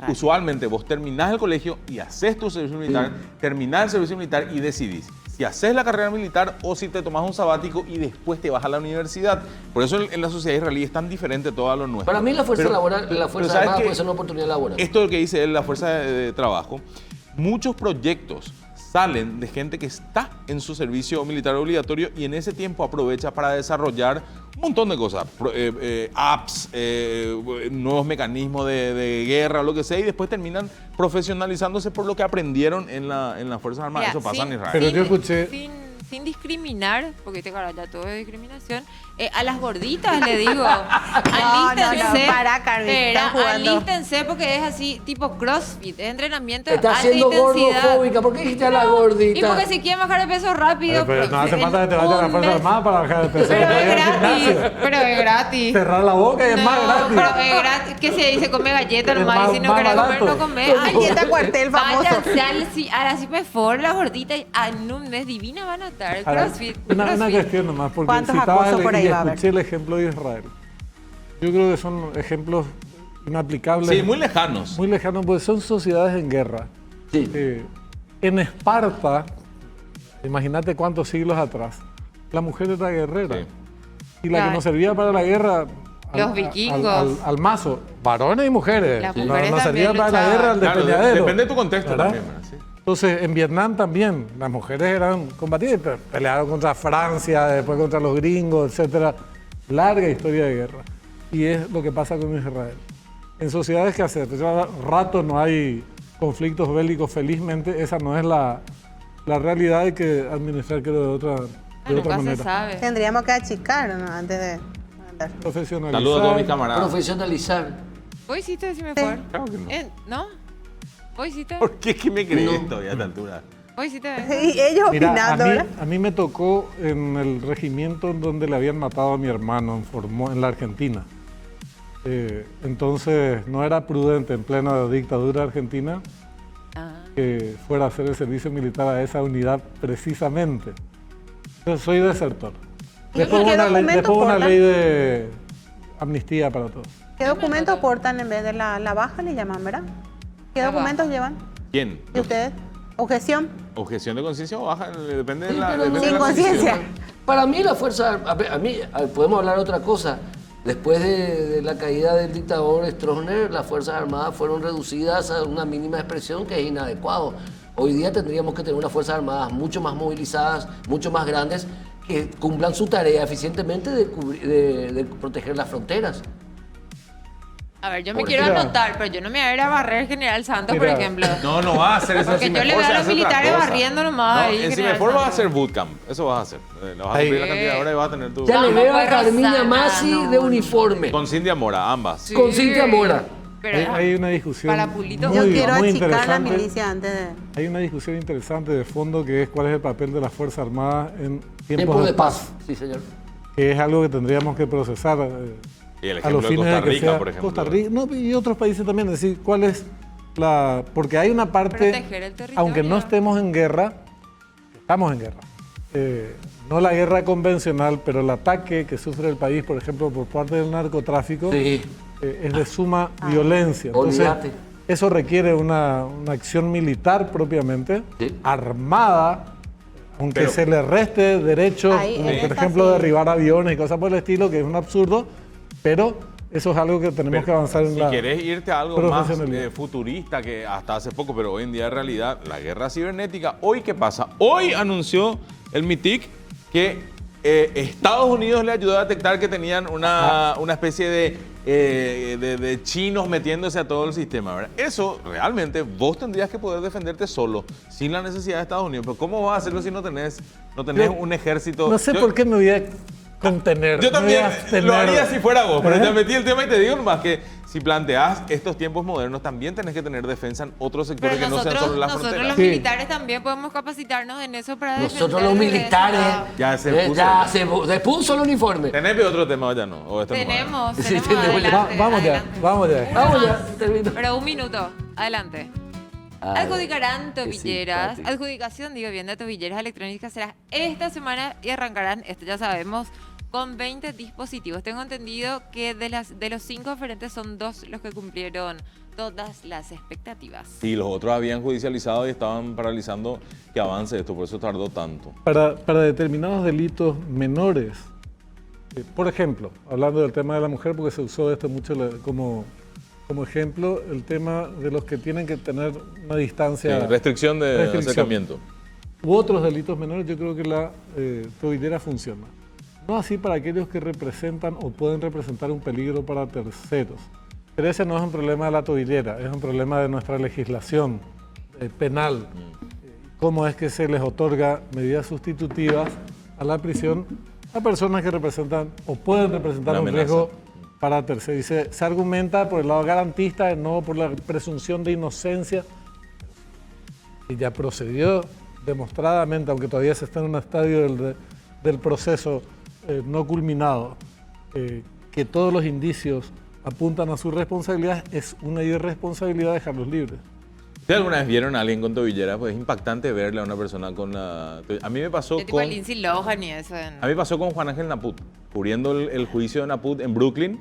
Speaker 4: usualmente vos terminás el colegio y haces tu servicio militar, terminás el servicio militar y decidís si haces la carrera militar o si te tomás un sabático y después te vas a la universidad. Por eso en la sociedad israelí es tan diferente todo a lo nuestro.
Speaker 5: Para mí la fuerza laboral, la fuerza
Speaker 4: ¿sabes
Speaker 5: armada
Speaker 4: qué?
Speaker 5: puede ser una oportunidad laboral.
Speaker 4: Esto es lo que dice él, la fuerza de trabajo. Muchos proyectos salen de gente que está en su servicio militar obligatorio y en ese tiempo aprovecha para desarrollar un montón de cosas, apps, nuevos mecanismos de guerra, lo que sea, y después terminan profesionalizándose por lo que aprendieron en las Fuerzas Armadas. Eso pasa en Israel.
Speaker 2: Pero yo escuché...
Speaker 1: Sin discriminar, porque te cara ya todo es discriminación, a las gorditas le digo, alístense,
Speaker 3: para, Carmen, están jugando.
Speaker 1: alístense porque es así, tipo CrossFit, es entrenamiento
Speaker 5: Está
Speaker 1: alta
Speaker 5: siendo
Speaker 1: intensidad.
Speaker 5: gordofóbica, ¿por qué dijiste a la gordita?
Speaker 1: Y porque si quieren bajar de peso rápido,
Speaker 2: Pero no hace falta que te vayas a la Fuerza Armada para bajar de peso.
Speaker 1: pero
Speaker 2: Te
Speaker 1: es
Speaker 2: vayas al
Speaker 1: gratis,
Speaker 2: gimnasio.
Speaker 1: pero es gratis.
Speaker 2: Cerrar la boca y es más gratis.
Speaker 1: Pero es gratis, que se dice come galleta
Speaker 2: Es
Speaker 1: nomás y
Speaker 2: más-
Speaker 1: si no
Speaker 2: más
Speaker 1: querés comer,
Speaker 2: barato.
Speaker 1: no comer.
Speaker 3: Galleta cuartel famoso.
Speaker 1: Váyanse a la Cipefor, la gordita, en un mes divina van a estar.
Speaker 2: Ahora,
Speaker 1: CrossFit.
Speaker 2: una
Speaker 1: CrossFit.
Speaker 2: cuestión nomás, porque
Speaker 3: ¿Cuántos
Speaker 2: citaba
Speaker 3: acosos por ahí
Speaker 2: y
Speaker 3: va a haber?
Speaker 2: escuché el ejemplo de Israel. Yo creo que son ejemplos inaplicables.
Speaker 4: Sí, muy lejanos.
Speaker 2: Muy lejanos, porque son sociedades en guerra.
Speaker 5: Sí.
Speaker 2: En Esparta, imagínate cuántos siglos atrás, la mujer era guerrera.
Speaker 4: Sí.
Speaker 2: Y la
Speaker 1: Claro.
Speaker 2: que nos servía para la guerra...
Speaker 1: Los vikingos.
Speaker 2: Al mazo, varones y mujeres.
Speaker 1: Las
Speaker 2: No,
Speaker 1: mujeres
Speaker 2: no servía
Speaker 1: también
Speaker 2: para la guerra al
Speaker 4: Claro,
Speaker 2: despeñadero.
Speaker 4: depende de tu contexto
Speaker 2: ¿verdad?
Speaker 4: también, ¿verdad? Sí.
Speaker 2: Entonces, en Vietnam también, las mujeres eran combatidas, pero pelearon contra Francia, después contra los gringos, etcétera. Larga historia de guerra. Y es lo que pasa con Israel. En sociedades que hace rato no hay conflictos bélicos, felizmente, esa no es la realidad. Hay que administrar, creo, de otra
Speaker 1: Nunca se
Speaker 2: manera.
Speaker 1: sabe.
Speaker 3: Tendríamos que achicar, ¿no? Antes de andar.
Speaker 2: Profesionalizar.
Speaker 4: Saludos a todos mis camaradas.
Speaker 5: Profesionalizar.
Speaker 1: ¿Vos hiciste decime por?
Speaker 4: Claro que no.
Speaker 1: ¿No? ¿Vos hiciste?
Speaker 4: ¿Por qué es que me crees todavía a esta altura?
Speaker 1: ¿Vos hiciste?
Speaker 3: Y ellos
Speaker 2: Mira,
Speaker 3: opinando, ¿verdad?
Speaker 2: a mí me tocó en el regimiento donde le habían matado a mi hermano en la Argentina. Entonces no era prudente en plena dictadura argentina que fuera a hacer el servicio militar a esa unidad precisamente. Entonces soy desertor.
Speaker 3: ¿Y
Speaker 2: Después
Speaker 3: qué
Speaker 2: una
Speaker 3: documentos
Speaker 2: una
Speaker 3: portan?
Speaker 2: ley de amnistía para todos.
Speaker 3: ¿Qué documentos portan en vez de la baja, le llaman, verdad? ¿Qué
Speaker 1: La
Speaker 3: documentos llevan?
Speaker 4: ¿Quién?
Speaker 3: ¿Y ustedes? ¿Objeción?
Speaker 4: ¿Objeción de conciencia o baja? Depende de
Speaker 5: Sí,
Speaker 4: la...
Speaker 5: pero
Speaker 4: depende de
Speaker 3: Sin
Speaker 4: la
Speaker 3: conciencia.
Speaker 5: Para mí la fuerza, podemos hablar de otra cosa. Después de la caída del dictador Stroessner, las Fuerzas Armadas fueron reducidas a una mínima expresión que es inadecuado. Hoy día tendríamos que tener unas Fuerzas Armadas mucho más movilizadas, mucho más grandes, que cumplan su tarea eficientemente de proteger las fronteras.
Speaker 1: A ver, yo me
Speaker 2: Porque
Speaker 1: quiero
Speaker 2: mira-
Speaker 1: anotar, pero yo no me voy a ir a barrer General Santos, por
Speaker 2: Mira.
Speaker 1: ejemplo.
Speaker 4: No, no vas a hacer eso.
Speaker 1: Porque
Speaker 4: en
Speaker 1: yo le
Speaker 4: Cimefor
Speaker 1: veo a
Speaker 4: se
Speaker 1: los
Speaker 4: hace otra
Speaker 1: militares
Speaker 4: cosa.
Speaker 1: barriendo nomás
Speaker 4: No,
Speaker 1: ahí,
Speaker 4: en
Speaker 1: General
Speaker 4: Cimefor vas a
Speaker 1: Santos.
Speaker 4: hacer bootcamp. Eso vas a hacer. Le vas a
Speaker 2: Ahí.
Speaker 4: cumplir la cantidad de horas y vas a tener tu...
Speaker 5: Ya le
Speaker 1: Vamos,
Speaker 5: veo a
Speaker 1: pues,
Speaker 5: Carmina
Speaker 1: Rosana,
Speaker 5: Masi
Speaker 1: no,
Speaker 5: de uniforme.
Speaker 4: Con Cintia Mora, ambas.
Speaker 1: Sí.
Speaker 5: Con Cintia Mora.
Speaker 1: Pero,
Speaker 2: Hay una discusión
Speaker 1: para Pulito.
Speaker 2: muy,
Speaker 3: Yo quiero
Speaker 2: muy
Speaker 3: achicar la
Speaker 2: interesante.
Speaker 3: milicia antes de...
Speaker 2: Hay una discusión interesante de fondo que es cuál es el papel de las Fuerzas Armadas en
Speaker 5: Tiempo
Speaker 2: tiempos
Speaker 5: de paz. Sí, señor.
Speaker 2: que es algo que tendríamos que procesar
Speaker 4: Y el
Speaker 2: a los
Speaker 4: ejemplo de
Speaker 2: fines
Speaker 4: Costa
Speaker 2: de que
Speaker 4: Rica,
Speaker 2: sea
Speaker 4: por ejemplo.
Speaker 2: Costa Rica, no, y otros países también, es decir, cuál es la... Porque hay una parte,
Speaker 1: Proteger el territorio.
Speaker 2: aunque no estemos en guerra, estamos en guerra. No la guerra convencional, pero el ataque que sufre el país, por ejemplo, por parte del narcotráfico,
Speaker 5: Sí.
Speaker 2: es de suma violencia. Entonces,
Speaker 5: Olvídate.
Speaker 2: eso requiere una acción militar propiamente,
Speaker 5: Sí.
Speaker 2: armada, aunque
Speaker 4: Pero-
Speaker 2: se le reste derechos,
Speaker 3: Ahí,
Speaker 2: como
Speaker 3: en
Speaker 2: por
Speaker 3: esa
Speaker 2: ejemplo
Speaker 3: sí.
Speaker 2: derribar aviones y cosas por el estilo, que es un absurdo, pero eso es algo que tenemos que avanzar en
Speaker 4: Si
Speaker 2: la...
Speaker 4: querés irte a algo más
Speaker 2: profesionalidad.
Speaker 4: futurista, que hasta hace poco, pero hoy en día es realidad, la guerra cibernética. ¿Hoy qué pasa? Hoy anunció el MITIC que Estados Unidos le ayudó a detectar que tenían una especie de chinos metiéndose a todo el sistema, ¿verdad? Eso realmente vos tendrías que poder defenderte solo, sin la necesidad de Estados Unidos. Pero ¿cómo vas a hacerlo si no tenés
Speaker 2: Yo
Speaker 4: un ejército?
Speaker 2: No sé
Speaker 4: Yo-
Speaker 2: por qué me voy a contener.
Speaker 4: Yo
Speaker 2: me voy
Speaker 4: también
Speaker 2: a abstener.
Speaker 4: lo haría si fuera vos, pero
Speaker 2: ¿Eh?
Speaker 4: te metí el tema y te digo nomás que si planteás estos tiempos modernos, también tenés que tener defensa en otros sectores que no sean solo la
Speaker 1: nosotros
Speaker 4: frontera.
Speaker 1: los militares también podemos capacitarnos en eso para
Speaker 5: Nosotros los militares
Speaker 4: Ya se puso.
Speaker 5: se puso el uniforme.
Speaker 4: ¿Tenés otro tema o ya no? ¿O esto
Speaker 1: Tenemos,
Speaker 5: Sí,
Speaker 1: tenemos.
Speaker 5: tenemos.
Speaker 1: Adelante,
Speaker 8: Vamos ya,
Speaker 1: adelante.
Speaker 8: vamos ya.
Speaker 5: Vamos ya, termino.
Speaker 1: Pero un minuto, adelante. Adjudicarán
Speaker 5: qué
Speaker 1: tobilleras,
Speaker 5: simpático.
Speaker 1: adjudicación, digo bien, de tobilleras electrónicas será esta semana y arrancarán, esto ya sabemos, con 20 dispositivos. Tengo entendido que de los 5 oferentes son 2 los que cumplieron todas las expectativas.
Speaker 4: Sí, los otros habían judicializado y estaban paralizando que avance esto, por eso tardó tanto.
Speaker 2: Para determinados delitos menores, por ejemplo, hablando del tema de la mujer, porque se usó esto mucho como ejemplo, el tema de los que tienen que tener una distancia...
Speaker 4: Restricción de acercamiento.
Speaker 2: U otros delitos menores, yo creo que la tobillera funciona. No así para aquellos que representan o pueden representar un peligro para terceros. Pero ese no es un problema de la tobillera, es un problema de nuestra legislación penal. Cómo es que se les otorga medidas sustitutivas a la prisión a personas que representan o pueden representar
Speaker 4: Una
Speaker 2: un
Speaker 4: amenaza.
Speaker 2: riesgo para terceros. Y se argumenta por el lado garantista, no por la presunción de inocencia. Y ya procedió demostradamente, aunque todavía se está en un estadio del proceso no culminado, que todos los indicios apuntan a su responsabilidad, es una irresponsabilidad dejarlos libres.
Speaker 4: ¿Ustedes alguna vez vieron a alguien con tobillera? Pues es impactante verle a una persona con la... A mí me pasó
Speaker 1: Yo tipo
Speaker 4: con...
Speaker 1: Lindsay Lohan y eso.
Speaker 4: A mí me pasó con Juan Ángel Naput, cubriendo el juicio de Naput en Brooklyn,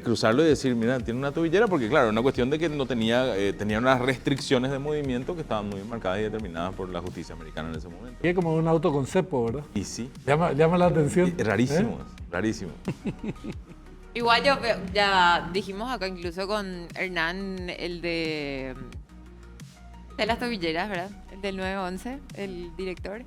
Speaker 4: cruzarlo y decir, mira, tiene una tobillera, porque claro, una cuestión de que no tenía unas restricciones de movimiento que estaban muy marcadas y determinadas por la justicia americana en ese momento.
Speaker 2: Y es como un autoconcepto, ¿verdad?
Speaker 4: Y sí,
Speaker 2: Llama la atención.
Speaker 4: rarísimo, rarísimo.
Speaker 1: Igual ya dijimos acá incluso con Hernán, el de las tobilleras, ¿verdad? El del 911, el director,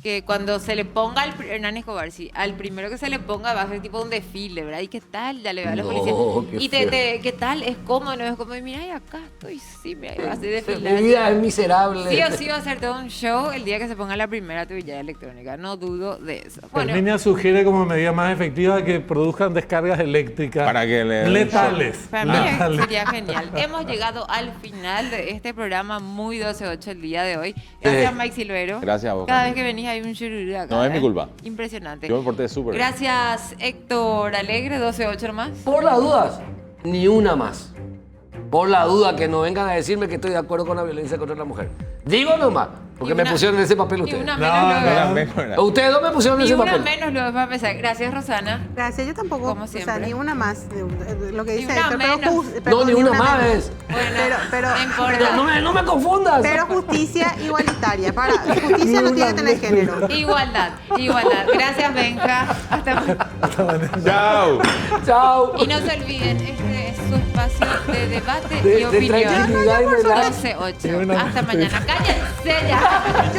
Speaker 1: que cuando se le ponga Hernán Escobar, sí, al primero que se le ponga va a ser tipo un desfile, ¿verdad? ¿Y qué tal? Ya le va a los policías. Y ¿qué tal? ¿Es cómodo? ¿No es cómodo? Y mira, y acá estoy, sí, mira, y va a ser desfilar.
Speaker 5: Mi vida es miserable.
Speaker 1: Sí o sí va a ser todo un show el día que se ponga la primera tobillera electrónica, no dudo de eso. Bueno,
Speaker 2: Terminia sugiere como medida más efectiva que produzcan descargas eléctricas
Speaker 4: Para que le-
Speaker 2: letales.
Speaker 1: para mí
Speaker 2: letales.
Speaker 1: sería genial. Hemos llegado al final de este programa muy 12-8 el día de hoy. Gracias, Mike Silvero.
Speaker 4: Gracias a vos,
Speaker 1: Cada
Speaker 4: Camila.
Speaker 1: vez que venís hay un chururú acá.
Speaker 4: No, es mi culpa.
Speaker 1: Impresionante.
Speaker 4: Yo me porté súper bien.
Speaker 1: Gracias, Héctor Alegre, 12-8 nomás.
Speaker 5: Por las dudas, ni una más. Por la duda, que no vengan a decirme que estoy de acuerdo con la violencia contra la mujer. Digo nomás, porque
Speaker 1: Ni
Speaker 5: me
Speaker 1: una-
Speaker 5: pusieron en ese papel
Speaker 1: Ni
Speaker 5: ustedes.
Speaker 1: una
Speaker 2: No,
Speaker 1: menos
Speaker 2: no,
Speaker 1: luego.
Speaker 4: Venga,
Speaker 5: Ustedes dos me pusieron en
Speaker 1: Ni
Speaker 5: ese
Speaker 1: una
Speaker 5: papel.
Speaker 1: menos luego para empezar. Gracias, Rosana.
Speaker 3: Gracias, yo tampoco.
Speaker 1: Como
Speaker 3: O sea,
Speaker 1: siempre.
Speaker 3: ni una más. Lo que
Speaker 1: Ni
Speaker 3: dice
Speaker 1: una
Speaker 3: Héctor,
Speaker 1: menos.
Speaker 5: No, ni una más
Speaker 3: menos.
Speaker 5: es.
Speaker 1: Bueno,
Speaker 3: Pero-
Speaker 1: no importa.
Speaker 5: No me confundas.
Speaker 3: Pero justicia igualitaria. Justicia no tiene que tener género.
Speaker 1: Igualdad. Gracias, Benja. Hasta mañana.
Speaker 4: Chao.
Speaker 5: Chao.
Speaker 1: Y no se olviden, este es su espacio de debate
Speaker 5: De
Speaker 1: y opinión.
Speaker 5: tranquilidad y relax.
Speaker 1: 12-8. Hasta mañana. Cállense ya.